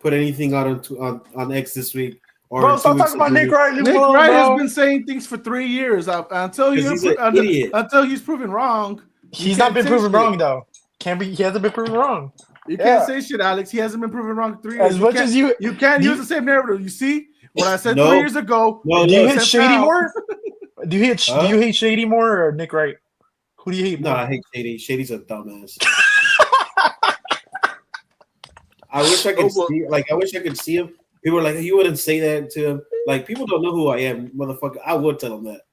put anything out on X this week. Bro, stop talking about Nick Wright. Nick Wright has been saying things for 3 years until he's proven wrong. He's not been proven wrong though. He hasn't been proven wrong. You can't say shit, Alex. He hasn't been proven wrong 3 years. As much as you can't use the same narrative. You see what I said 3 years ago. Do you hate Shady more? Do you hate Shady more or Nick Wright? Who do you hate more? No, I hate Shady. Shady's a dumbass. I wish I could see him. People are like, you wouldn't say that to him. Like, people don't know who I am, motherfucker. I would tell them that.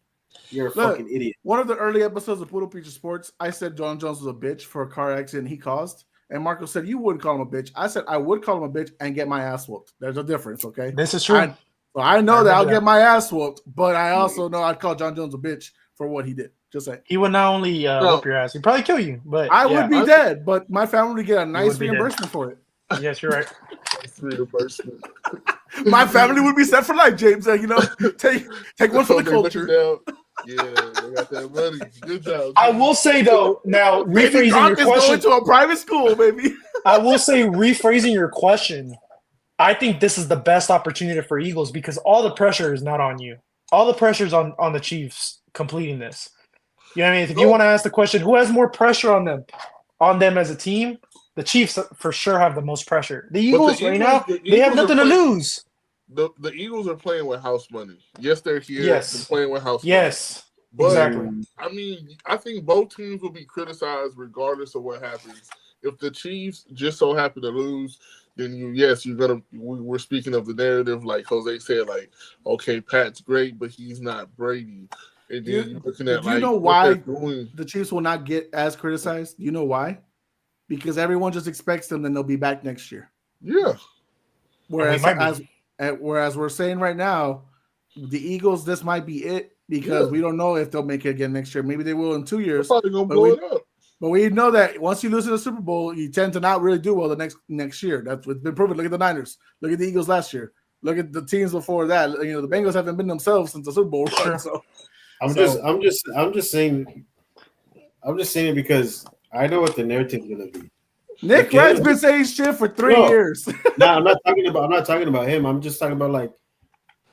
You're a fucking idiot. One of the early episodes of Puro Pinche Sports, I said John Jones was a bitch for a car accident he caused. And Marco said, you wouldn't call him a bitch. I said, I would call him a bitch and get my ass whooped. There's a difference, okay? This is true. I know that I'll get my ass whooped, but I also know I'd call John Jones a bitch for what he did. Just saying. He would not only whoop your ass, he'd probably kill you. But I would be dead, but my family would get a nice reimbursement for it. Yes, you're right. Reimbursement. My family would be set for life, James. Take one for the culture. Yeah, they got that money. Good job. I will say though, now rephrasing your question to a private school, baby. I will say, rephrasing your question, I think this is the best opportunity for Eagles because all the pressure is not on you. All the pressure is on the Chiefs completing this. You know what I mean? If you want to ask the question, who has more pressure on them as a team? The Chiefs for sure have the most pressure. The Eagles right now, they have nothing to lose. The Eagles are playing with house money. Yes, they're here. Yes. They're playing with house money. Yes, But, exactly. I mean, I think both teams will be criticized regardless of what happens. If the Chiefs just so happen to lose, then we're speaking of the narrative, like Jose said, like, okay, Pat's great, but he's not Brady. And then you're looking at why the Chiefs will not get as criticized? Do you know why? because everyone just expects them, then they'll be back next year. Yeah. Whereas might be. whereas we're saying right now, the Eagles, this might be it because we don't know if they'll make it again next year. Maybe they will in 2 They're years. probably gonna But blow we, it up. but we know that once you lose in the Super Bowl, you tend to not really do well the next year. That's what's been proven. Look at the Niners. Look at the Eagles last year. Look at the teams before that. You know, the Bengals haven't been themselves since the Super Bowl run. Sure. I'm just saying it because I know what the narrative's gonna be. Nick If Wright's Jalen been saying shit for 3 No. years. No, I'm not talking about him. I'm just talking about like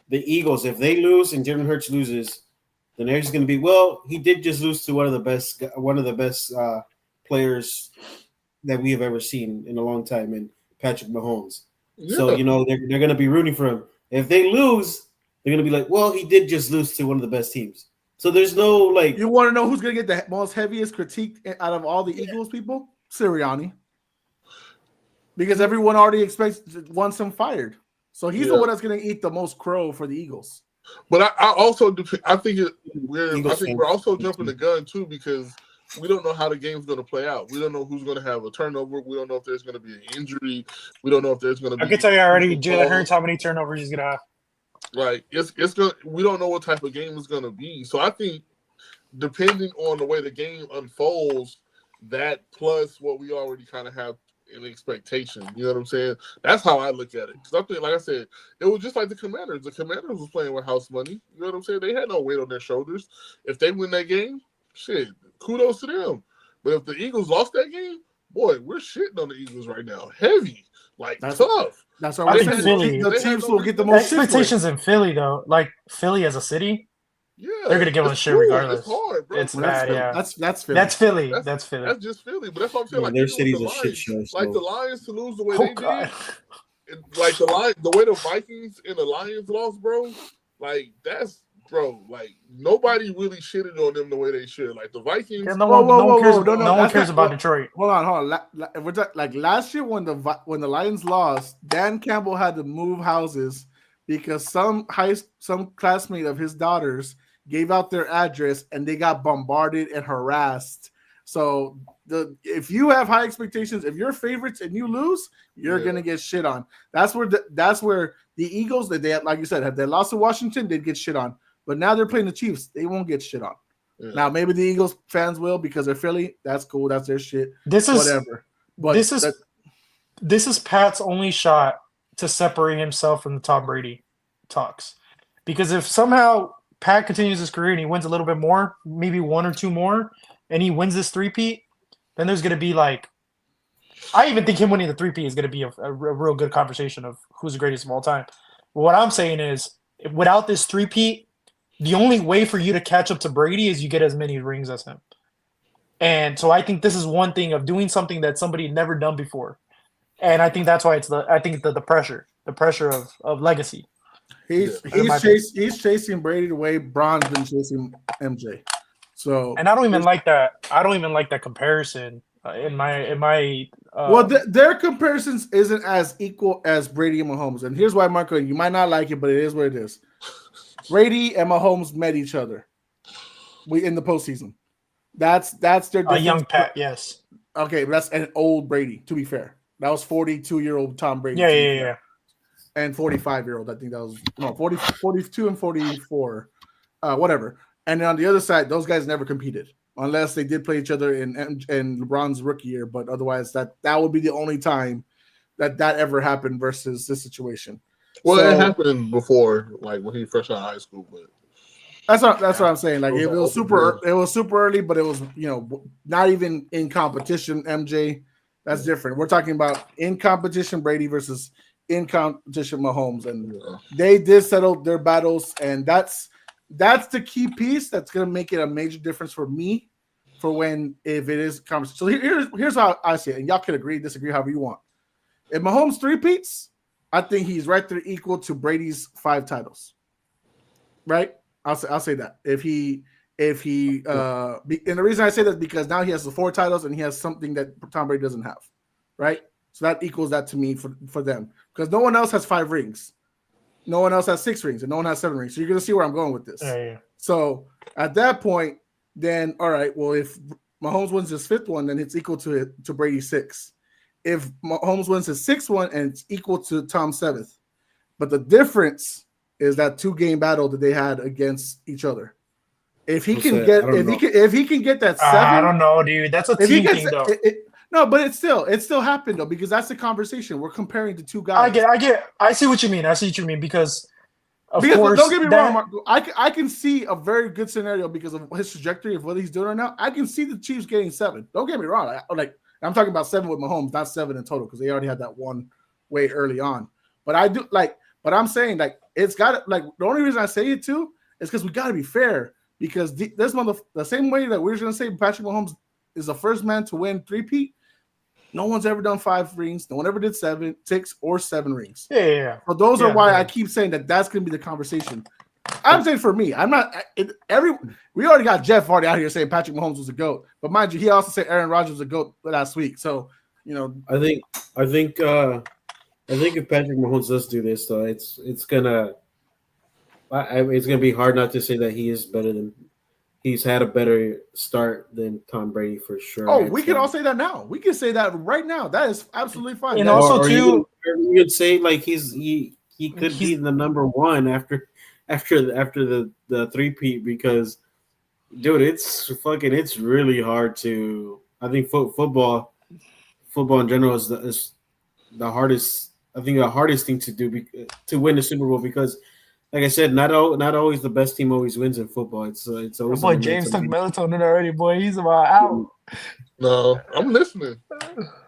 the Eagles. If they lose and Jalen Hurts loses, the narrative's going to be, well, he did just lose to one of the best players that we have ever seen in a long time, in Patrick Mahomes. Yeah. So they're going to be rooting for him. If they lose, they're going to be like, well, he did just lose to one of the best teams. So there's no like. You want to know who's going to get the most heaviest critique out of all the Eagles people? Sirianni. Because everyone already wants him fired. So he's the one that's going to eat the most crow for the Eagles. But I also I think we're Eagles fans. also jumping the gun too, because we don't know how the game's going to play out. We don't know who's going to have a turnover. We don't know if there's going to be an injury. We don't know if there's going to be. I can tell you already, Jalen Hurts, how many turnovers he's gonna have. Like it's gonna. We don't know what type of game it's going to be. So I think depending on the way the game unfolds, that plus what we already kind of have an expectation. You know what I'm saying? That's how I look at it. Because I think, like I said, it was just like the Commanders. The Commanders was playing with house money. You know what I'm saying? They had no weight on their shoulders. If they win that game, shit, kudos to them. But if the Eagles lost that game, boy, we're shitting on the Eagles right now. Heavy. Like, tough. That's I why we're think saying Philly- the teams will get the most shit for it. Expectations in Philly, though, like Philly as a city, Yeah, they're gonna give us it's shit cool. regardless. It's hard, bro. It's Well, that's bad, Philly. yeah. That's Philly. That's Philly. That's- That's Philly. That's just Philly. But that's what I'm saying. Yeah, Like, their even with city's the a shit Lions, show. like So the Lions to lose the way Oh they God. did, like the way the Vikings and the Lions lost, bro. Like that's, bro. Like nobody really shitted on them the way they should. Like the Vikings. Yeah, no one cares. No, No one that's cares not- about Detroit. Hold on. If we're like last year when the Lions lost, Dan Campbell had to move houses because some classmate of his daughters gave out their address and they got bombarded and harassed. So if you have high expectations, if you're favorites and you lose, you're gonna get shit on. That's where the Eagles, that they, like you said, have they lost to Washington, they'd get shit on. But now they're playing the Chiefs, they won't get shit on. Yeah. Now maybe the Eagles fans will because they're Philly. That's cool. That's their shit. This is Whatever. But this is Pat's only shot to separate himself from the Tom Brady talks. Because if somehow Pat continues his career and he wins a little bit more, maybe one or two more, and he wins this three-peat, then there's going to be like, I even think him winning the three-peat is going to be a real good conversation of who's the greatest of all time. But what I'm saying is, without this three-peat, the only way for you to catch up to Brady is you get as many rings as him. And so I think this is one thing of doing something that somebody had never done before. And I think that's why the pressure of legacy. he's chasing Brady the way Braun's been chasing MJ. So And I don't even like that. I don't even like that comparison in my. well, their comparisons isn't as equal as Brady and Mahomes. And here's why, Marco, you might not like it, but it is what it is. Brady and Mahomes met each other. In the postseason. That's their difference. A young Pat, yes. Okay, but that's an old Brady, to be fair. That was 42-year-old Tom Brady. Yeah. And 45-year-old. I think that was 42 and 44. Whatever. And then on the other side, those guys never competed. Unless they did play each other in LeBron's rookie year. But otherwise, that would be the only time that ever happened versus this situation. Well, it happened before, like when he first out of high school, but that's what I'm saying. Like it was super early, but it was not even in competition. MJ, that's different. We're talking about in competition Brady versus in competition Mahomes, and they did settle their battles, and that's the key piece that's gonna make it a major difference for me for if it is competition. So here's how I see it, and y'all can agree, disagree, however you want. If Mahomes three-peats, I think he's right there equal to Brady's 5 titles. Right? I'll say that. If he and the reason I say that is because now he has the 4 titles and he has something that Tom Brady doesn't have. Right? So that equals that to me for them. Because no one else has 5 rings. No one else has 6 rings, and no one has 7 rings. So you're gonna see where I'm going with this. Yeah. So at that point, then all right, well, if Mahomes wins his 5th one, then it's equal to Brady's 6. If Mahomes wins his 6th one, and it's equal to Tom's 7th. But the difference is that 2-game battle that they had against each other. If he can get that 7, I don't know, dude. That's a if he team gets thing, though. no, but it still happened though, because that's the conversation. We're comparing the 2 guys. I see what you mean. Because of Because course, don't get me wrong, Mark, I can see a very good scenario because of his trajectory of what he's doing right now. I can see the Chiefs getting 7. Don't get me wrong. I'm talking about 7 with Mahomes, not 7 in total, because they already had that one way early on. But I do but I'm saying it's got the only reason I say it too is because we got to be fair, because the same way that we're going to say Patrick Mahomes is the first man to win 3-peat. No one's ever done 5 rings. No one ever did 7, 6, or 7 rings. Yeah. So those are why I keep saying that's going to be the conversation. I'm saying for me, I'm not we already got Jeff already out here saying Patrick Mahomes was a GOAT, but mind you, he also said Aaron Rodgers was a GOAT last week. So I think if Patrick Mahomes does do this, though, it's gonna be hard not to say that he is better than. He's had a better start than Tom Brady for sure. Oh, we can all say that now. We can say that right now. That is absolutely fine. And also too, you could say he could be the number 1 after the 3-peat, because dude, it's really hard to. I think football in general is the hardest. I think the hardest thing to do to win the Super Bowl, because, like I said, not always the best team always wins in football. It's always. Boy, James took melatonin already. Boy, he's about out. No, I'm listening.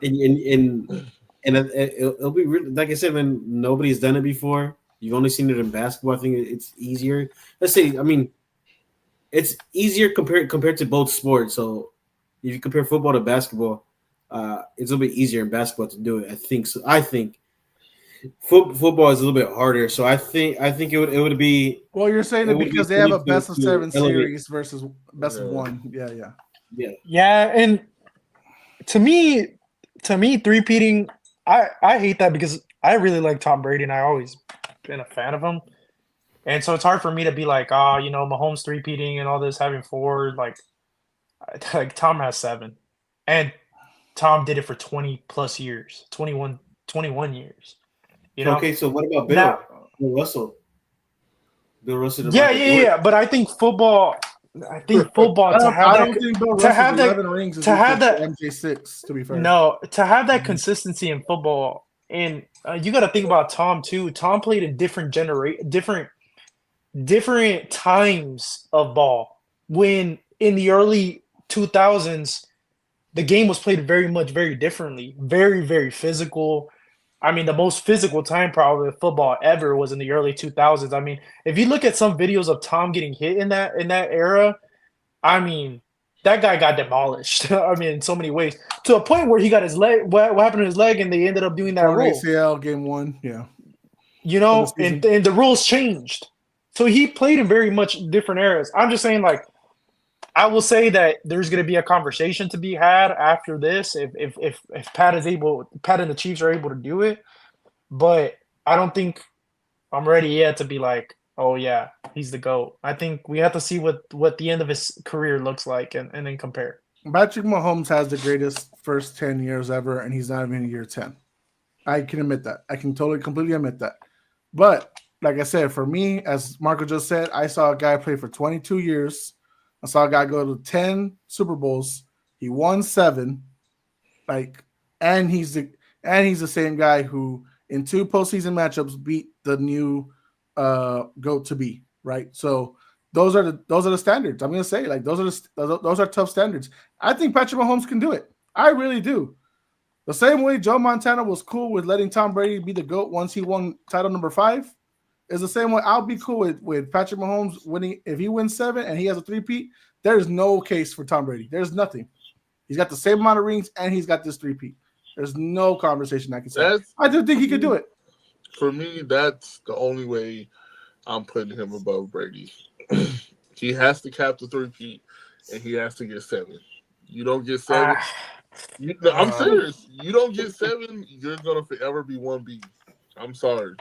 And it'll be really, like I said, when nobody's done it before. You've only seen it in basketball. I think it's easier. Let's say, I mean, it's easier compared to both sports. So if you compare football to basketball, it's a little bit easier in basketball to do it. I think so. I think football is a little bit harder. So I think it would be. Well, you're saying it because they have a best of 7 series versus best of 1. Yeah, and to me, 3-peating, I hate that, because I really like Tom Brady and I always been a fan of him. And so it's hard for me to be like, Mahomes 3-peating and all this, having 4, like Tom has 7. And Tom did it for 20 plus years, 21 years. Okay, so what about Bill Russell? Bill Russell. Yeah. But I think football. To have that 11 rings is MJ6. To be fair, no, to have that consistency in football, and you got to think about Tom too. Tom played in different times of ball. When in the early 2000s, the game was played very differently, very, very physical. I mean, the most physical time probably of football ever was in the early 2000s. I mean, if you look at some videos of Tom getting hit in that era, I mean, that guy got demolished. I mean, in so many ways, to a point where he got his leg. What happened to his leg, and they ended up doing that rule. ACL game 1, yeah. And the rules changed, so he played in very much different eras. I'm just saying, I will say that there's going to be a conversation to be had after this if Pat and the Chiefs are able to do it. But I don't think I'm ready yet to be like, oh yeah, he's the GOAT. I think we have to see what the end of his career looks like and then compare. Patrick Mahomes has the greatest first 10 years ever, and he's not even in year 10. I can admit that. I can completely admit that. But like I said, for me, as Marco just said, I saw a guy play for 22 years. I saw a guy go to 10 Super Bowls. He won 7. And he's the same guy who in 2 postseason matchups beat the new GOAT to be, right? So those are the standards. I'm gonna say, those are tough standards. I think Patrick Mahomes can do it. I really do. The same way Joe Montana was cool with letting Tom Brady be the GOAT once he won title number 5. Is the same way I'll be cool with Patrick Mahomes winning. If he wins 7 and he has a 3-peat, there's no case for Tom Brady. There's nothing. He's got the same amount of rings and he's got this 3-peat. There's no conversation I can say. I do think he could do it. For me, that's the only way I'm putting him above Brady. He has to cap the 3-peat and he has to get 7. You don't get 7. I'm serious. You don't get 7, you're gonna forever be 1B. I'm sorry.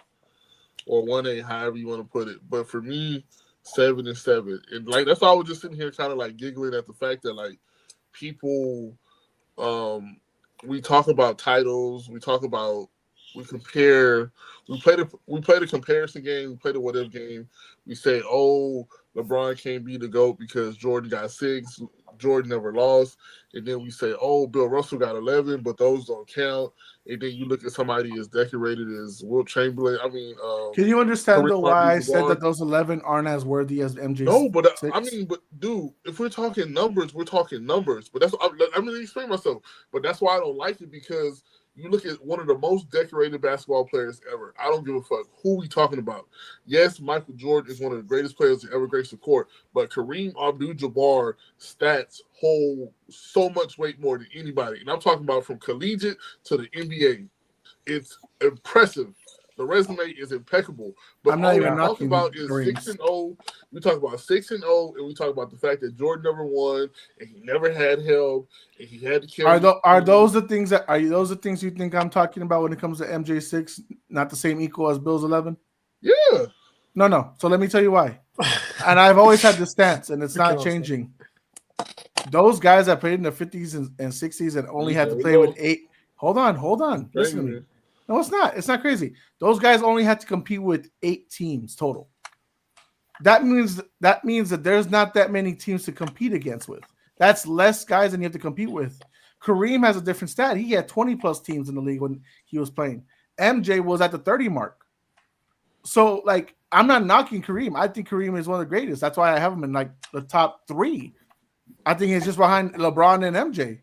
Or 1A, however you want to put it. But for me, 7 is 7. And that's why I was just sitting here kind of giggling at the fact that people we talk about titles, we compare, we play the comparison game, we play the what if game. We say, oh, LeBron can't be the GOAT because Jordan got 6, Jordan never lost, and then we say, oh, Bill Russell got 11, but those don't count. And then you look at somebody as decorated as Wilt Chamberlain. I mean, Can you understand Kareem though why I said Abdul-Jabbar. that those 11 aren't as worthy as MJ's No, but I 6? mean, but dude, if we're talking numbers, we're talking numbers. But that's I'm gonna explain myself. But that's why I don't like it because you look at one of the most decorated basketball players ever. I don't give a fuck who we talking about. Yes, Michael Jordan is one of the greatest players to ever grace the court, but Kareem Abdul-Jabbar stats hold so much weight more than anybody. And I'm talking about from collegiate to the NBA. It's impressive. The resume is impeccable. But I'm not all we even Yeah. talk knocking about is six Kareem's. and 0. We talk about 6 and 0, and we talk about the fact that Jordan never won, and he never had help, and he had to carry the Are team. those the things that are those the things you think I'm talking about when it comes to MJ6? Not the same equal as Bill's 11? Yeah. No. So let me tell you why. And I've always had this stance, and it's not Ridiculous. changing. Those guys that played in the 50s and 60s and only had There to we play with go. 8. Hold on. Listen to me. Crazy. No, it's not. It's not crazy. Those guys only had to compete with 8 teams total. That means that there's not that many teams to compete against with. That's less guys than you have to compete with. Kareem has a different stat. He had 20 plus teams in the league when he was playing. MJ was at the 30 mark. So, like, I'm not knocking Kareem. I think Kareem is one of the greatest. That's why I have him in like the top 3. I think he's just behind LeBron and MJ.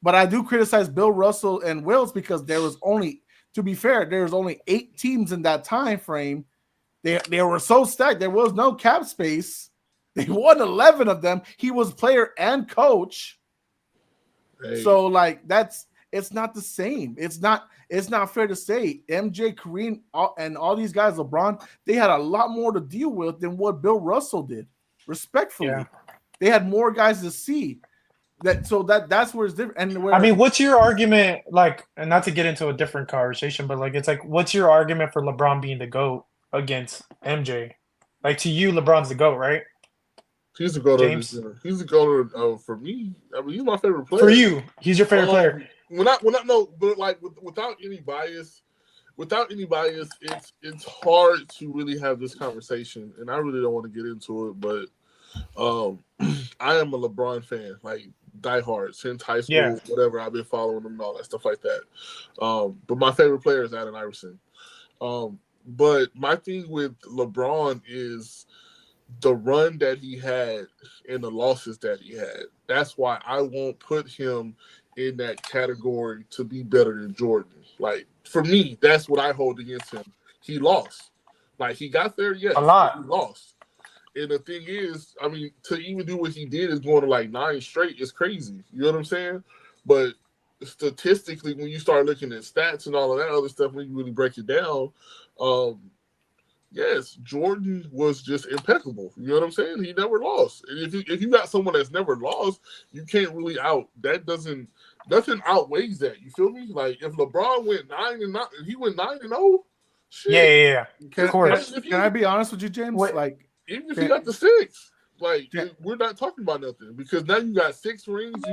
But I do criticize Bill Russell and Wills because there was only, to be fair, there was only 8 teams in that time frame. They were so stacked. There was no cap space. They won 11 of them. He was player and coach. Hey, So like it's not the same. It's not fair to say MJ, Kareem, and all these guys, LeBron, they had a lot more to deal with than what Bill Russell did. Respectfully, Yeah. they had more guys to see. That's where it's different. And I where mean, what's your argument like? And not to get into a different conversation, but like, it's like, what's your argument for LeBron being the GOAT against MJ? Like, to you, LeBron's the GOAT, right, he's the goat of this James? year. He's the goat of for me. I mean, he's my favorite For player. you, he's your favorite player. When I no, but like without any bias, it's hard to really have this conversation, and I really don't want to get into it, but I am a LeBron fan, like diehard since high Yeah. school, whatever. I've been following him and all that stuff like that. But my favorite player is Allen Iverson. But my thing with LeBron is the run that he had and the losses that he had. That's why I won't put him in that category to be better than Jordan. Like for me, that's what I hold against him. He lost. Like he got there, A yes, but he lot. lost. And the thing is, I mean, to even do what he did is going to like 9 straight is crazy. You know what I'm saying? But statistically, when you start looking at stats and all of that other stuff, when you really break it down, um, yes, Jordan was just impeccable. You know what I'm saying? He never lost. And if you got someone that's never lost, you can't really out. That doesn't nothing outweighs that. You feel me? Like if LeBron went 9-9, he went 9-0. Yeah, Shit. yeah, yeah. Of can, I can, mean, course. if can I you be honest with you, James? What? Like, even if you can, got the 6, like can, we're not talking about nothing because now you got 6 rings.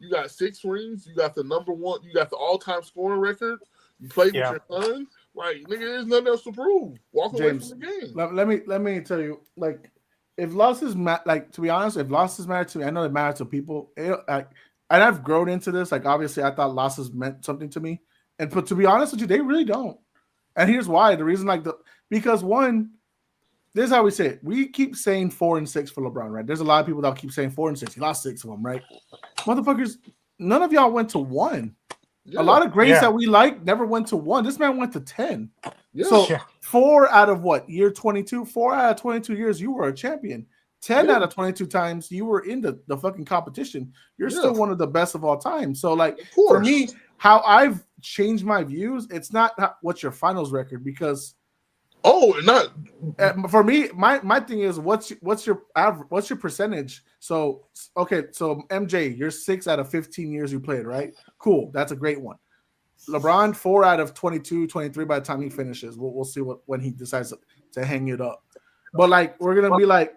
You got 6 rings. You got the number one. You got the all-time scoring record. You played with Yeah. your son. Like nigga, there's nothing else to prove. Walk away from James, the game. let me tell you, like, if losses like, to be honest, if losses matter to me, I know they matter to people. And I've grown into this. Like, obviously, I thought losses meant something to me, but to be honest with you, they really don't. And here's why: the reason, because one, this is how we say it. We keep saying 4 and 6 for LeBron, right? There's a lot of people that keep saying 4 and 6. He lost 6 of them, right? Motherfuckers, none of y'all went to 1. Yeah, A lot of greats Yeah. that we like never went to 1. This man went to 10. yeah. So Yeah. 4 out of what? Year 22? 4 out of 22 years, you were a champion. 10 Yeah. out of 22 times, you were in the fucking competition. You're Yeah. still one of the best of all time. So, like, Of course. for me, how I've changed my views, it's not what's your finals record, because Oh, and not for me, my thing is what's your average, what's your percentage? So okay, so MJ, you're 6 out of 15 years you played, right? Cool, that's a great one. LeBron 4 out of 22, 23 by the time he finishes. We'll see when he decides to hang it up. But like we're gonna be like,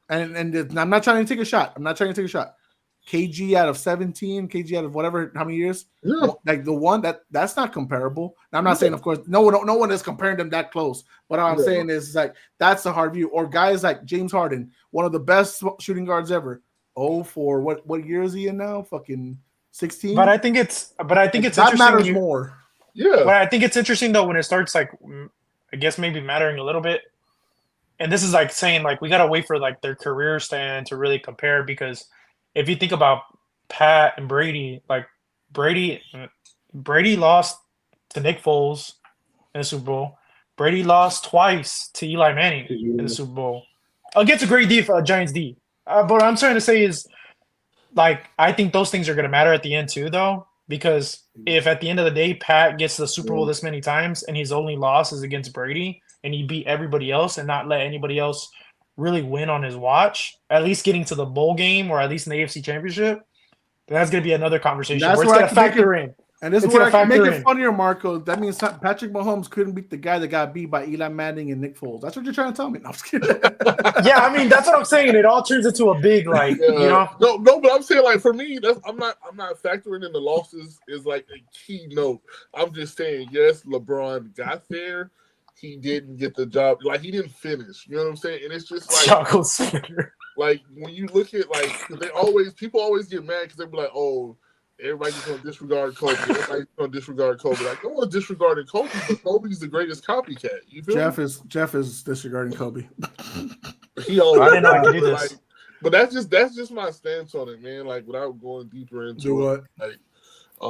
and I'm not trying to take a shot. I'm not trying to take a shot. KG out of 17, KG out of whatever, how many years? Yeah. Like the one that's not comparable. Now, I'm not Yeah. saying, of course, no one is comparing them that close. But all I'm Yeah. saying is like that's a hard view. Or guys like James Harden, one of the best shooting guards ever. Oh, for what year is he in now? Fucking 16. But I think it's that interesting. matters more. Yeah. But I think it's interesting though when it starts like, I guess maybe mattering a little bit. And this is like saying like we gotta wait for like their career stand to really compare, because if you think about Pat and Brady, like Brady lost to Nick Foles in the Super Bowl. Brady lost twice to Eli Manning in the Super Bowl against a great Giants D. But what I'm trying to say is, like, I think those things are going to matter at the end too, though, because if at the end of the day Pat gets to the Super Bowl this many times and his only loss is against Brady and he beat everybody else and not let anybody else really win on his watch, at least getting to the bowl game or at least in the AFC Championship, then that's going to be another conversation where it's going to factor in. And this is It's where gonna I can make factor it in. funnier, Marco. That means Patrick Mahomes couldn't beat the guy that got beat by Eli Manning and Nick Foles. That's what you're trying to tell me. No, I'm just kidding. Yeah, I mean that's what I'm saying. It all turns into a big like, you know. No, but I'm saying like for me, I'm not factoring in the losses is like a key note. I'm just saying, yes, LeBron got there. He didn't get the job. Like he didn't finish. You know what I'm saying? And it's just like Chocolate Spitter. like when you look at like people always get mad because they be like, oh, everybody's just gonna disregard Kobe. Everybody's gonna disregard Kobe. Like no one's disregarding Kobe, but Kobe's the greatest copycat. You feel me? Jeff is disregarding Kobe. He always I didn't know I could do this. like, but that's just my stance on it, man. Like without going deeper into Do it. what? Like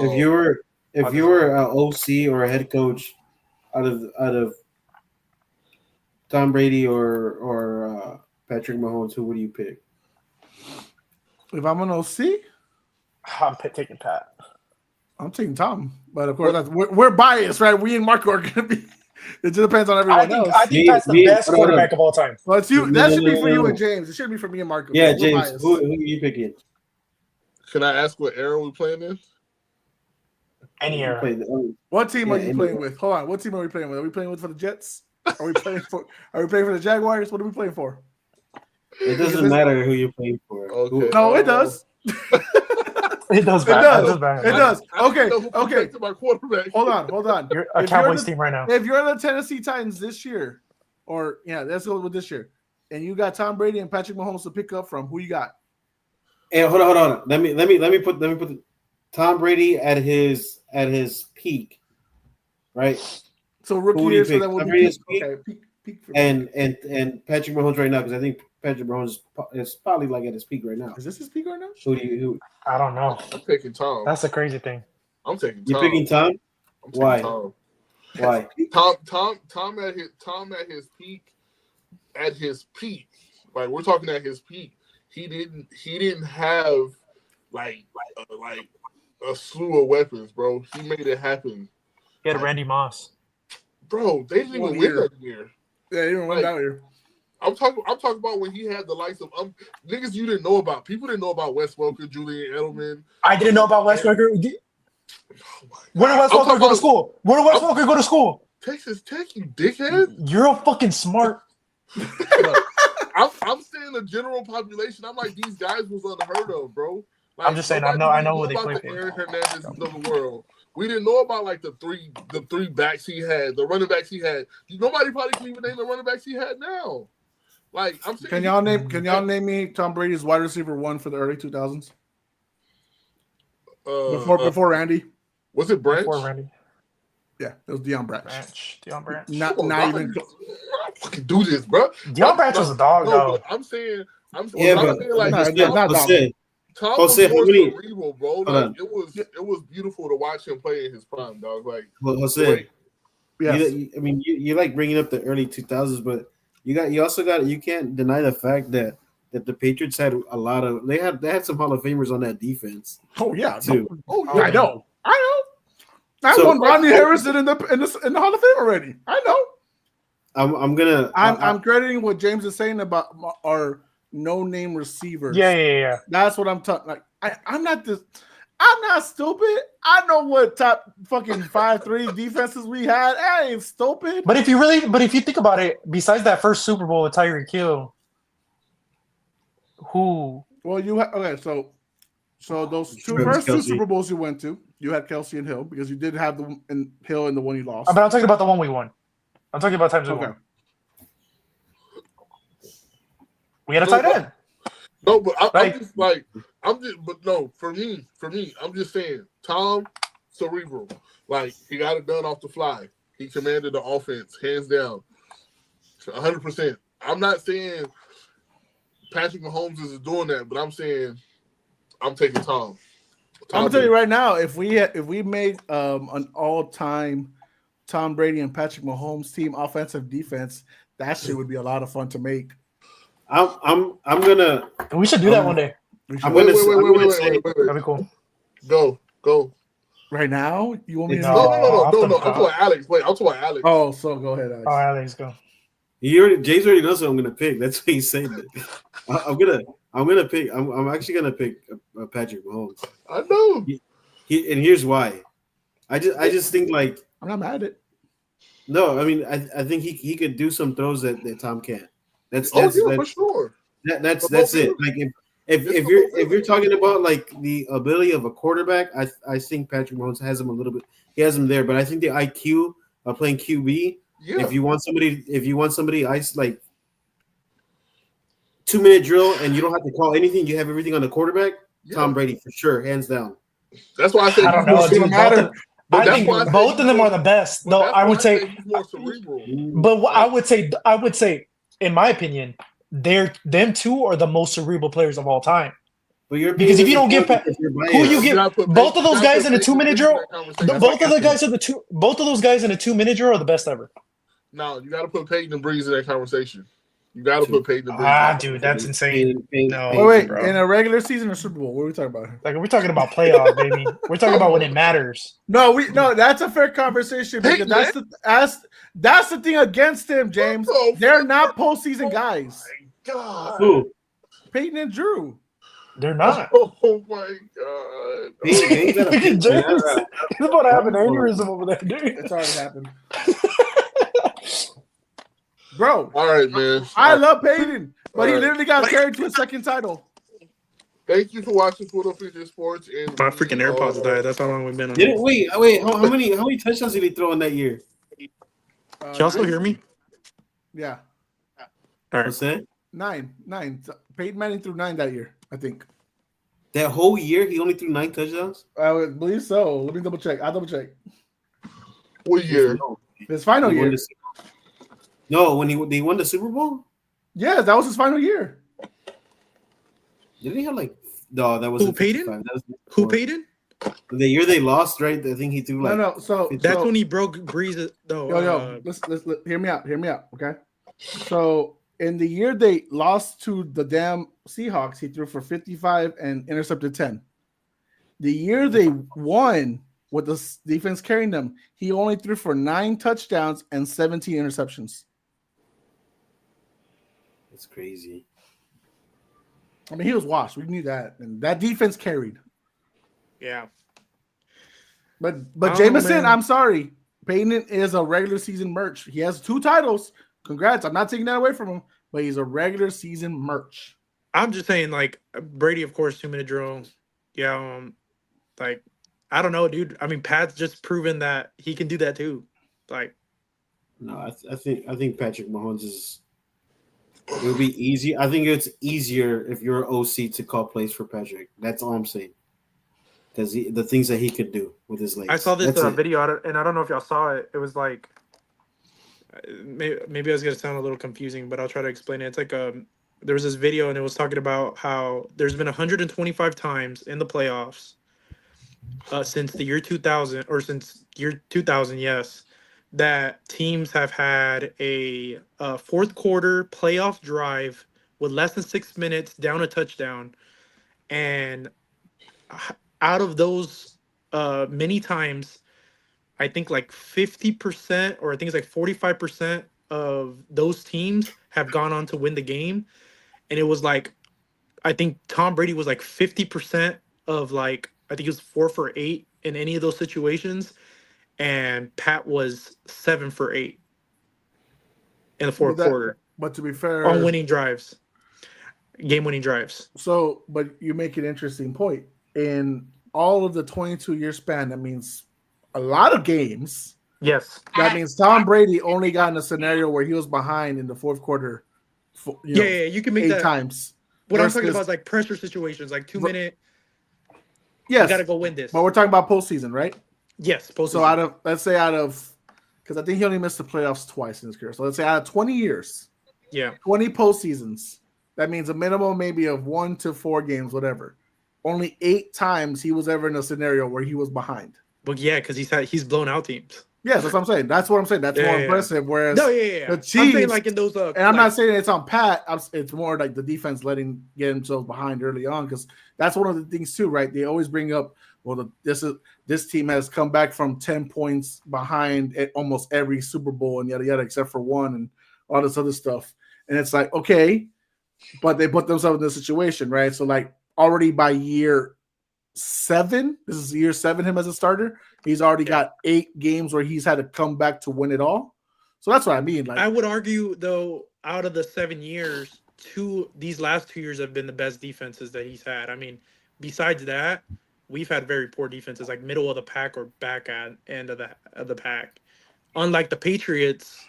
If you were an OC or a head coach out of Tom Brady or Patrick Mahomes, who would you pick? If I'm an OC, I'm taking Pat. I'm taking Tom. But of course, we're biased, right? We and Marco are going to be. It just depends on everyone else. I think Pat's the best quarterback of all time. Well, it's you. That should be for you and James. It should be for me and Marco. Yeah, We're James. biased. Who are you picking? can I ask what era we playing in? Any era. What team are you playing with? Hold on. What team are we playing with? Are we playing with for the Jets? Are we playing for the Jaguars? What are we playing for? It doesn't matter who you're playing for. Okay. No, it does. It does. It does. Matter. It does. Okay. Who protected my quarterback? Hold on. You're a Cowboys team right now. If you're the Tennessee Titans this year, or let's go with this year, and you got Tom Brady and Patrick Mahomes to pick up from, who you got? Hey, hold on. Let me put Tom Brady at his peak, right? So rookie year, so that will be peak for me. And Patrick Mahomes right now, because I think Patrick Mahomes is probably like at his peak right now. Is this his peak right now? Who I don't know. I'm taking Tom. That's the crazy thing. I'm taking Tom. you picking Tom? I'm taking Why? Tom. Why? Tom at his peak. Like we're talking at his peak. He didn't have like a slew of weapons, bro. He made it happen. He had Randy Moss. Bro, they didn't even win that year. Yeah, he didn't win that year. I'm talking about when he had the likes of niggas you didn't know about. People didn't know about Wes Welker, Julian Edelman. I didn't know about Wes Welker. When did Wes Welker go to school? When did Wes Welker go to school? Texas Tech, you dickhead. You're a fucking smart. I'm saying the general population. I'm like, these guys was unheard of, bro. Like, I'm just saying, I know what they play the for. Aaron Hernandez of the world. We didn't know about like the three backs he had, the running backs he had. Nobody probably can even name the running backs he had now. Like I'm saying, Can y'all name me Tom Brady's wide receiver one for the early 2000s? Before Randy. Was it Branch? Before Randy. Yeah, it was Deion Branch. Deion Branch. Not even. I fucking do this, bro. Deion Branch was a dog, though. I'm saying Tom was Jose, more how many- cerebral, bro. Like, it was beautiful to watch him play in his prime, dog. Like Jose, Yes. you like bringing up the early 2000s, but you can't deny the fact that the Patriots had a lot of they had some Hall of Famers on that defense. Oh yeah. too. I know. I won Rodney Harrison in the Hall of Fame already. I know. I'm crediting what James is saying about our no-name receivers. Yeah. That's what I'm talking. Like I'm not stupid. I know what top fucking 5-3 defenses we had. I ain't stupid. But if you think about it, besides that first Super Bowl with Tyreek Hill, who? Well, okay. So So those Travis two Kelce. Super Bowls you went to, you had Kelsey and Hill because you did have Hill in the one you lost. But I'm talking about the one we won. I'm talking about times we won. We had a tight end. No, but Like- but no, for me, I'm just saying, Tom, cerebral. Like, he got it done off the fly. He commanded the offense, hands down, 100%. I'm not saying Patrick Mahomes is doing that, but I'm saying I'm taking Tom. I'm gonna tell you right now, if we made an all-time Tom Brady and Patrick Mahomes team offensive defense, that shit would be a lot of fun to make. I'm gonna. We should do that one day. I'm Wait, gonna say That'd be cool. Go. Right now, you want me to? No. No. off I'm the talking about Alex. Wait, I'm talking about Alex. Oh, so go ahead, Alex. Oh, Alex, go. Jay's already knows what I'm gonna pick. That's what he's saying. I'm gonna pick. I'm actually gonna pick Patrick Mahomes. I know. And here's why. I just think like I'm not mad at it. no. I mean I think he could do some throws that Tom can't. That's For sure. That's it. Like if you're talking about like the ability of a quarterback, I think Patrick Mahomes has him a little bit. He has him there, but I think the IQ of playing QB. Yeah. If you want somebody ice like 2-minute drill and you don't have to call anything, you have everything on the quarterback. Yeah. Tom Brady for sure, hands down. That's why I say I don't know, dude. I think both of them are the best. Though I would say he's more cerebral. But I would say, in my opinion, them two are the most cerebral players of all time. But you're Because if you don't give who you give both of those guys in a 2-minute drill, both of those guys in a 2-minute drill are the best ever. No, you got to put Peyton and Breeze in that conversation. You got to put Peyton and Breeze. Dude, that's insane. No, Wait, bro. in a regular season or Super Bowl? What are we talking about? Like we're talking about playoff, baby. We're talking about when it matters. No, that's a fair conversation because that's the thing against him, James. They're not postseason guys. God. Who? Peyton and Drew. They're not. Oh my God. He's about to have an aneurysm over there, dude. It's already happened. Bro. All right, man. I love Peyton, but he literally got carried to a second title. Thank you for watching Puro Pinche Sports. And my freaking AirPods died. That's how long we've been on. Wait. How many touchdowns did he throw in that year? Can y'all still hear me? Yeah. All right. What's that? 9. Peyton Manning threw 9 that year, I think. That whole year, he only threw 9 touchdowns? I would believe so. Let me double check. I'll double check. What year? His final year. No, when they won the Super Bowl? Yeah, that was his final year. Didn't he have like no? That was Who, Peyton? Who Peyton? The year they lost, right? I think he threw like No. So that's when he broke Breeze. No, let's hear me out. Okay. So in the year they lost to the damn Seahawks, he threw for 55 and intercepted 10. The year they won with the defense carrying them, he only threw for 9 touchdowns and 17 interceptions. That's crazy. I mean, he was washed. We knew that, and that defense carried. Yeah. But Jameson, I'm sorry. Peyton is a regular season merch. He has 2 titles. Congrats. I'm not taking that away from him, but he's a regular season merch. I'm just saying, like, Brady, of course, 2-minute drill. Yeah, like, I don't know, dude. I mean, Pat's just proven that he can do that too. Like, no, I think Patrick Mahomes is. It would be easy. I think it's easier if you're an OC to call plays for Patrick. That's all I'm saying. Because the things that he could do with his legs. I saw this video, and I don't know if y'all saw it. It was like, maybe I was gonna sound a little confusing, but I'll try to explain it. It's like there was this video, and it was talking about how there's been 125 times in the playoffs since the year 2000, or since year 2000, yes, that teams have had a fourth quarter playoff drive with less than 6 minutes down a touchdown, and out of those many times, I think like 50%, or I think it's like 45% of those teams have gone on to win the game. And it was like, I think Tom Brady was like 50% of like, I think it was 4 for 8 in any of those situations. And Pat was 7 for 8 in the fourth quarter. But to be fair, on game winning drives. So, but you make an interesting point. in all of the 22-year span, that means a lot of games. Yes. That means Tom Brady only got in a scenario where he was behind in the fourth quarter, Yeah. You can make 8 that. times. What I'm talking versus- about is like pressure situations, like 2-minute. Yes, We got to go win this. but we're talking about postseason, right? Yes, postseason. So let's say because I think he only missed the playoffs twice in his career. So let's say out of 20 years, 20 postseasons, that means a minimum maybe of 1 to 4 games, whatever. Only 8 times he was ever in a scenario where he was behind. But yeah, because he's blown out teams. Yes, that's what I'm saying. That's what I'm saying. That's more impressive. Whereas the Chiefs, I'm saying like in those. And I'm not saying it's on Pat. It's more like the defense get themselves behind early on, because that's one of the things too, right? They always bring up, well, this team has come back from 10 points behind at almost every Super Bowl and yada yada, except for one and all this other stuff. And it's like, okay, but they put themselves in this situation, right? So like already by year 7, this is year 7 him as a starter, he's already got 8 games where he's had to come back to win it all. So that's what I mean. Like, I would argue though, out of the 7 years, these last 2 years have been the best defenses that he's had. I mean, besides that, we've had very poor defenses, like middle of the pack or back end of the pack. Unlike the Patriots,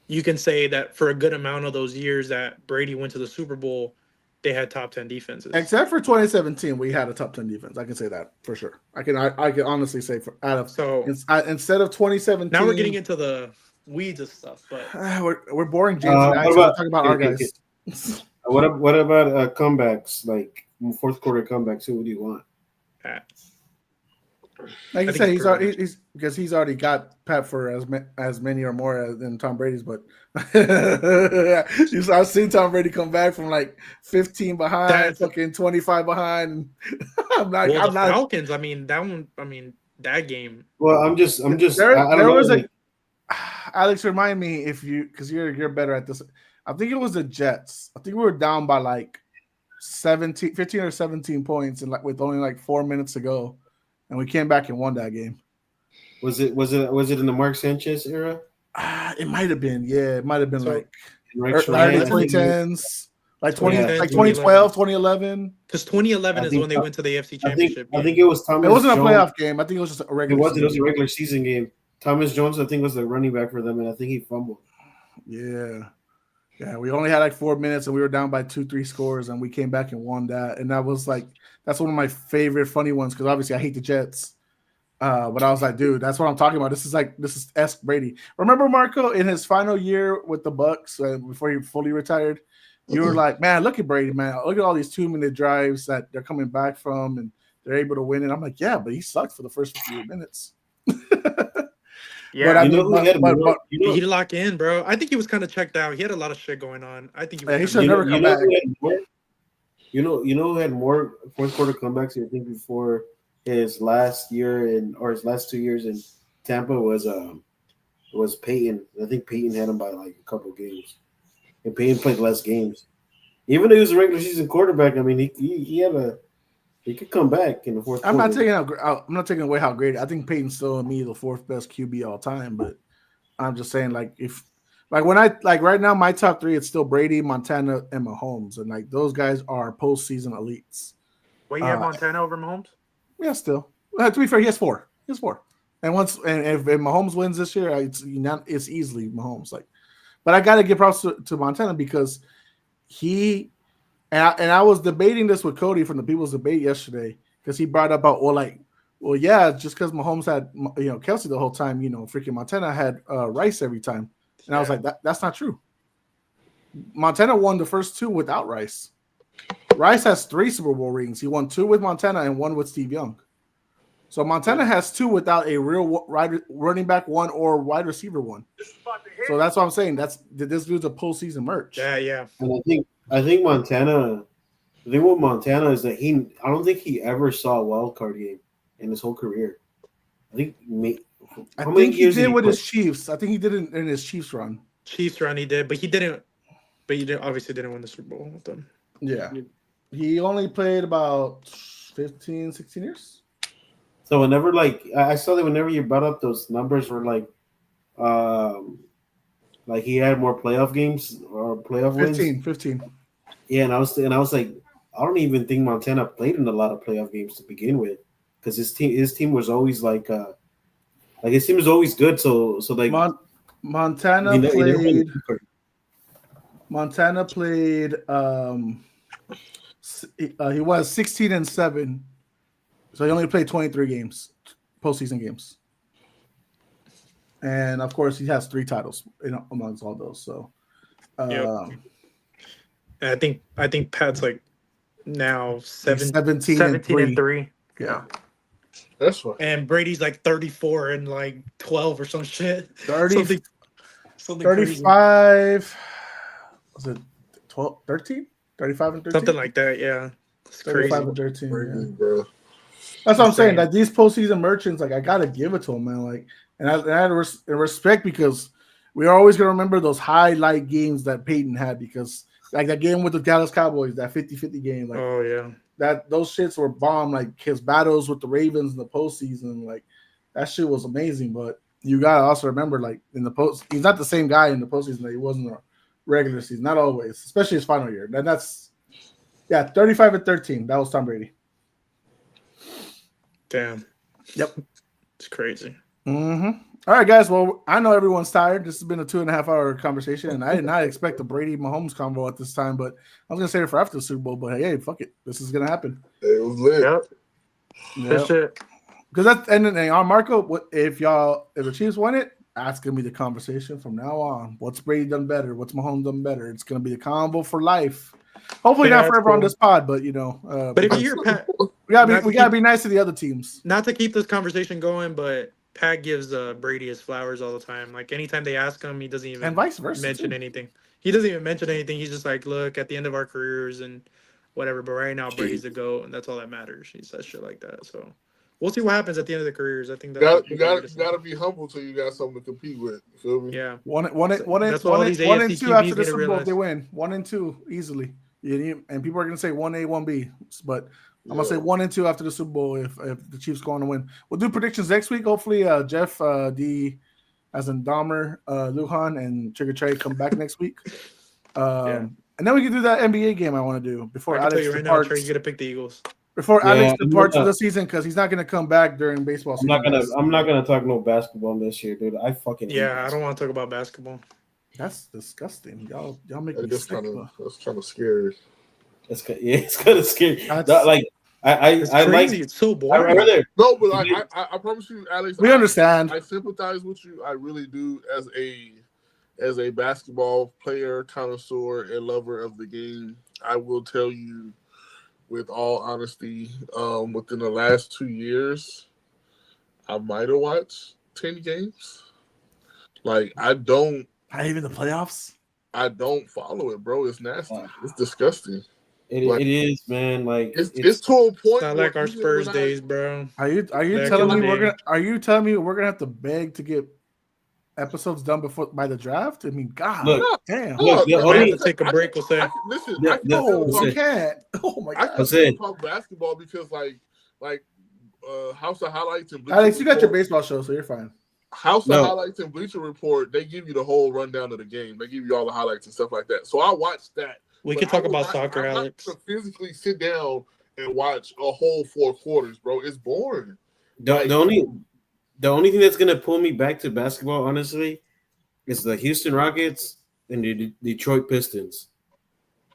you can say that for a good amount of those years that Brady went to the Super Bowl, they had top 10 defenses. Except for 2017, we had a top 10 defense. I can say that for sure. I can honestly say instead of 2017. Now we're getting into the weeds of stuff, but we're boring James and I, so we're talking about our guys. What about comebacks, like fourth quarter comebacks? Who do you want? Pat. Like you said, he's already got Pat for as many or more than Tom Brady's, but I've seen Tom Brady come back from like 15 behind, fucking 25 behind. The Falcons. I mean that one. I mean that game. Well, I'm just. There was Alex, remind me because you're better at this. I think it was the Jets. I think we were down by like 15 or 17 points, and with only like 4 minutes to go. And we came back and won that game. Was it in the Mark Sanchez era? It might have been. Yeah, it might have been like early 2010s, like 2012, 2011. Because 2011 is when they went to the AFC Championship. I think it was Thomas. It wasn't a Jones. playoff game. I think it was just a regular. It was a regular season game. Thomas Jones, I think, was the running back for them, and I think he fumbled. Yeah. We only had like 4 minutes, and we were down by 2-3 scores, and we came back and won that. And that was like, that's one of my favorite funny ones, because obviously I hate the Jets. But I was like, dude, that's what I'm talking about. This is Ask Brady. Remember Marco in his final year with the Bucks before he fully retired? You were like, man, look at Brady, man. Look at all these 2-minute drives that they're coming back from, and they're able to win it. I'm like, yeah, but he sucked for the first 58 minutes. Yeah, but he did lock in, bro. I think he was kind of checked out. He had a lot of shit going on. I think he should never come back. You know who had more fourth quarter comebacks? I think before his last year or his last 2 years in Tampa was Peyton. I think Peyton had him by like a couple games, and Peyton played less games. Even though he was a regular season quarterback, I mean, he could come back in the fourth. I'm not taking away how great. I think Peyton's still me the 4th best QB all time, but I'm just saying right now my top 3, it's still Brady, Montana, and Mahomes, and like those guys are postseason elites. Wait, you have Montana over Mahomes? Yeah, still. To be fair, he has 4. And if Mahomes wins this year, it's easily Mahomes. But I got to give props to Montana, because he. And I was debating this with Cody from the People's Debate yesterday, because he brought up just because Mahomes had Kelsey the whole time, freaking Montana had Rice every time, and I was like, that's not true. Montana won the first 2 without Rice. Rice has 3 Super Bowl rings. He won 2 with Montana and 1 with Steve Young. So Montana has 2 without a real running back 1 or wide receiver 1. So that's what I'm saying. This dude's a postseason merch. Yeah. And I think Montana. I think what Montana is that I don't think he ever saw a wild card game in his whole career. I think he did with his Chiefs. I think he did it in his Chiefs run. Chiefs run he did, but he didn't. But he obviously didn't win the Super Bowl with them. Yeah, he only played about 15, 16 years. So whenever I saw that whenever you brought up those numbers were like he had more playoff games or playoff wins. 15. Yeah, and I was like, I don't even think Montana played in a lot of playoff games to begin with, because his team was always like his team was always good. So like Montana he never won the played. Super. Montana played. He was 16-7, so he only played 23 games, postseason games, and of course he has 3 titles amongst all those. So, Yep. And I think Pat's like now 17 and 3. 3. Yeah, That's fine. And Brady's like 34 and like 12 or some shit. 30, Something crazy. 35. Was it 12, 13? 35 and 13? Something like that, yeah. It's 35 crazy. and 13. Crazy, Yeah. bro. That's what I'm saying. Insane. That these postseason merchants, like I gotta give it to them, man. Like, and I had respect because we are always gonna remember those highlight games that Peyton had, because like that game with the Dallas Cowboys, that 50-50 game, like Oh yeah. that those shits were bomb. Like his battles with the Ravens in the postseason, like that shit was amazing. But you gotta also remember, like in the post, he's not the same guy in the postseason that he was in the regular season. Not always, especially his final year. And that's 35 and 13. That was Tom Brady. Damn. Yep. It's crazy. Mm-hmm. All right, guys. Well, I know everyone's tired. This has been a 2.5-hour conversation, and I did not expect a Brady Mahomes combo at this time, but I was gonna say it for after the Super Bowl. But hey, fuck it, this is gonna happen. It was lit. Yep. Good shit. Because that's and on Marco. What if the Chiefs win it? That's gonna be the conversation from now on. What's Brady done better? What's Mahomes done better? It's gonna be the combo for life. Hopefully Yeah, not forever on cool. this pod, but But if you hear Pat, we gotta be nice to the other teams. not to keep this conversation going, but Pat gives Brady his flowers all the time. Like anytime they ask him, he doesn't even And vice versa, mention too. anything. He doesn't even mention anything. He's just like, look, at the end of our careers and whatever. But right now, Brady's the GOAT, and that's all that matters. He says shit like that. So we'll see what happens at the end of the careers. I think that's You gotta be humble till you got something to compete with. You feel me? Yeah. One That's what all these and AFC 2 after QBs the need to Super Bowl. If realize. they win 1 and 2 easily. And people are gonna say 1A, 1B, but I'm gonna say 1 and 2 after the Super Bowl if the Chiefs go on to win. We'll do predictions next week. Hopefully, Jeff, D, as in Dahmer, Lujan, and Trigger Trey come back next week. And then we can do that NBA game I want to do before I can tell Alex you right departs. now, Trey's gonna pick the Eagles. Before Yeah, Alex departs for the season, because he's not gonna come back during baseball season. I'm not gonna talk no basketball this year, dude. I fucking hate Yeah, I don't want to talk about basketball. That's disgusting. Y'all make me That's sick. kind of scary. it's kind of scary. That's- Like It's I crazy. like. It's so I boring. rather. No, but I promise you, Alex. We understand. I sympathize with you. I really do, as a basketball player, connoisseur, and lover of the game. I will tell you, with all honesty, within the last 2 years, I might have watched 10 games. Like Not even the playoffs. I don't follow it, bro. It's nasty. It's disgusting. It is, man. Like It's to a point. It's not like our even Spurs when I- days, bro. Are you Back telling in me the day. Are you telling me we're gonna have to beg to get episodes done by the draft? I mean, God, Look, damn. look, the We only- have to take a break. We'll say. Listen, Yeah, I can yeah, still No, talk we can't. Oh my I God. can still talk basketball because House of Highlights and Bleacher Alex, you got your Report- baseball show, so you're fine. House No. of Highlights and Bleacher Report, they give you the whole rundown of the game. They give you all the highlights and stuff like that. So I watched that. We But could talk I will about not- soccer, I'm not Alex. gonna physically sit down and watch a whole 4 quarters, bro. It's boring. the only thing that's gonna pull me back to basketball, honestly, is the Houston Rockets and the Detroit Pistons.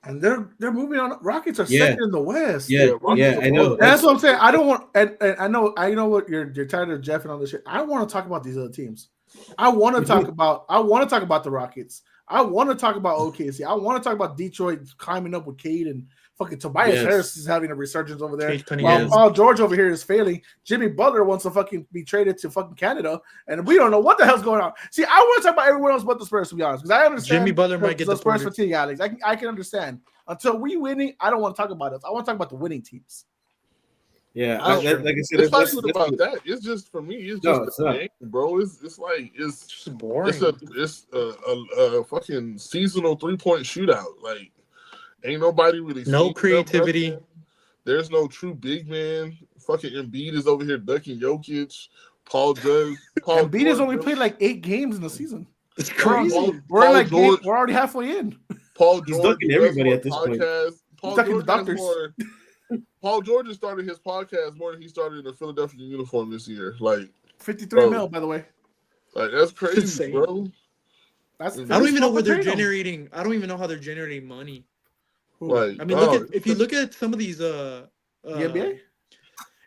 And they're moving on. Rockets are Yeah. second in the West. Yeah, Rockets are I know. boring. And that's what I'm saying. I don't want, and I know what you're tired of Jeff and all this shit. I want to talk about these other teams. I want to talk about the Rockets. I want to talk about OKC. I want to talk about Detroit climbing up with Cade and fucking Tobias Yes. Harris is having a resurgence over there. Cade Cunningham. While Yes. Paul George over here is failing. Jimmy Butler wants to fucking be traded to fucking Canada, and we don't know what the hell's going on. See, I want to talk about everyone else but the Spurs, to be honest, because I understand Jimmy Butler might get the Spurs deported. fatigue, Alex. I can understand. Until we winning, I don't want to talk about us. I want to talk about the winning teams. Yeah, I don't- like I said, It's not that's even about that. It's just for me. It's No, just it's the not. game, bro. It's It's just boring. it's a fucking seasonal 3-point shootout. Like ain't nobody really No seen creativity. nothing. There's no true big man. Fucking Embiid is over here ducking Jokic. Paul George. Embiid has only played like 8 games in the season. It's Paul crazy. George- We're Paul like George- we're already halfway in. Paul He's George ducking does everybody one at this point. podcast Paul talking to George has doctors. more. Paul George has started his podcast more than he started in a Philadelphia uniform this year. Like 53 bro, mil, by the way. like that's crazy, insane. bro. That's I I don't Philly's even know where fucking they're paying him. generating. I don't even know how they're generating money. Like, I mean, look dog, at if you look at some of these The NBA?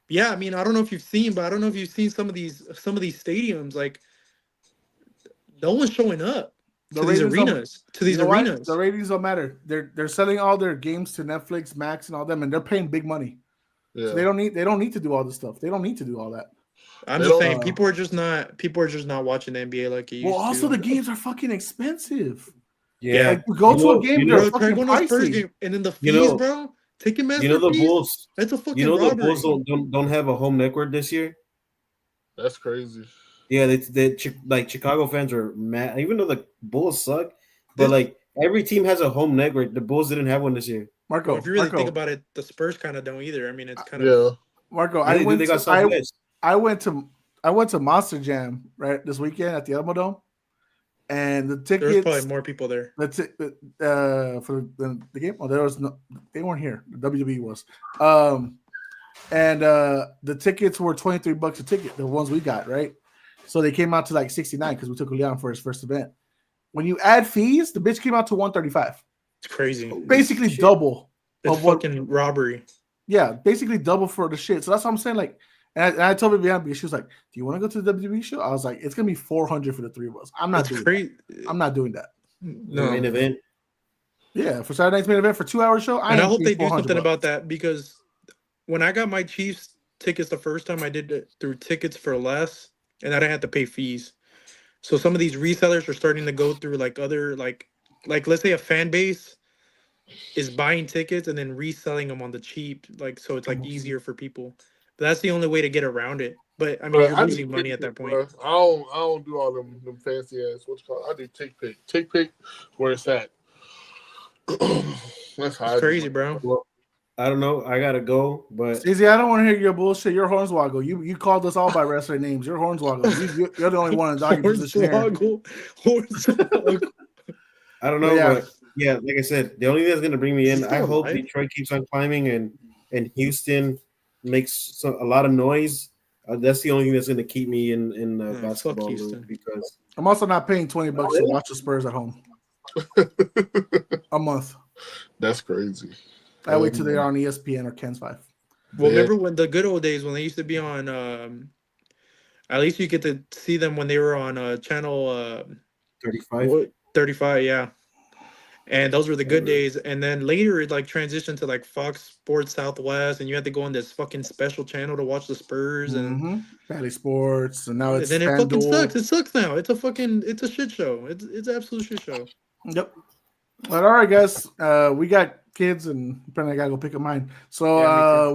yeah, I mean, I don't know if you've seen, but I don't know if you've seen some of these stadiums. Like, no one's showing up The to these ratings don't- arenas. To You these know what? arenas. The ratings don't matter. They're selling all their games to Netflix, Max, and all them, and they're paying big money. yeah. So they don't need to do all this stuff. They don't need to do all that. I'm They just don't- saying, people are just not watching the NBA like it used Well, also to. the games are fucking expensive. Yeah. Like you go to a game, they're Bro, try fucking going to a Spurs pricey. game and then the You fees, know- bro. Ticketmaster You know the fees. Bulls. That's a fucking You know the robbery. Bulls don't have a home network this year. That's crazy. Yeah, they like Chicago fans are mad. Even though the Bulls suck, but This- like every team has a home network. The Bulls didn't have one this year. Marco, Well, if you really Marco, think about it, the Spurs kind of don't either. I mean, it's kind Yeah. of Marco, Yeah, they got Southwest. I went to Monster Jam right this weekend at the Alamo Dome, and the there's tickets probably more people there. for the game. Oh, there was no, they weren't here. The WWE was, and the tickets were $23 a ticket. The ones we got, right? So they came out to like 69 because we took Leon for his first event. When you add fees, the bitch came out to 135. It's crazy. Basically shit. double It's of what. fucking robbery. Yeah, basically double for the shit. So that's what I'm saying. Like, and I told Vivian because she was like, "Do you want to go to the WWE show?" I was like, "It's gonna be $400 for the three of us. I'm not It's doing crazy. that. I'm not doing that." The main No, event. Yeah, for Saturday night's main event for 2 hour show. and I ain't hope paying they do $400. something about that because when I got my Chiefs tickets the first time, I did it through Tickets for Less, and I didn't have to pay fees. So some of these resellers are starting to go through like other like let's say a fan base is buying tickets and then reselling them on the cheap, like so it's like easier for people. But that's the only way to get around it. But I mean, Bro, you're I losing do money Tick at that Pick, point. bro. I don't do all them fancy ass what's it called. I do Tick Pick. Tick Pick where it's at. That's how I It's do crazy, it. bro. Well, I don't know. I gotta go, but Stacey, I don't want to hear your bullshit. You're Hornswoggle. You called us all by wrestler names. You're Hornswoggle. You're the only one in the doggy position here. Hornswoggle. I don't But know. yeah. But yeah, like I said, the only thing that's gonna bring me Is in. he I still hope alive? Detroit keeps on climbing and Houston makes a lot of noise. That's the only thing that's gonna keep me in No, fuck basketball Houston. league because I'm also not paying $20 to watch the Spurs at home a month. That's crazy. I wait till they're on ESPN or Ken's 5. Well, Yeah. remember when the good old days when they used to be on? At least you get to see them when they were on channel 35. 35, yeah. And those were the good days. And then later it like transitioned to like Fox Sports Southwest, and you had to go on this fucking special channel to watch the Spurs, and Bally Sports, and now it's then it fucking sucks. FanDuel. It sucks now. It's a shit show. It's an absolute shit show. Yep. But all right, guys, we got kids, and apparently I gotta go pick up mine. So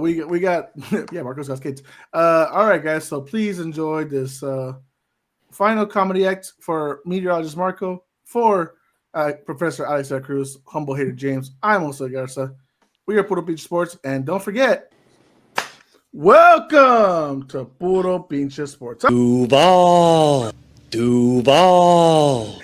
Yeah, we got yeah, Marcos got kids. All right, guys. So please enjoy this final comedy act for meteorologist Marco, for Professor Alex Cruz, humble hater James. I'm also Garza. We are Puro Pinche Sports, and don't forget, welcome to Puro Pinche Sports. Duval.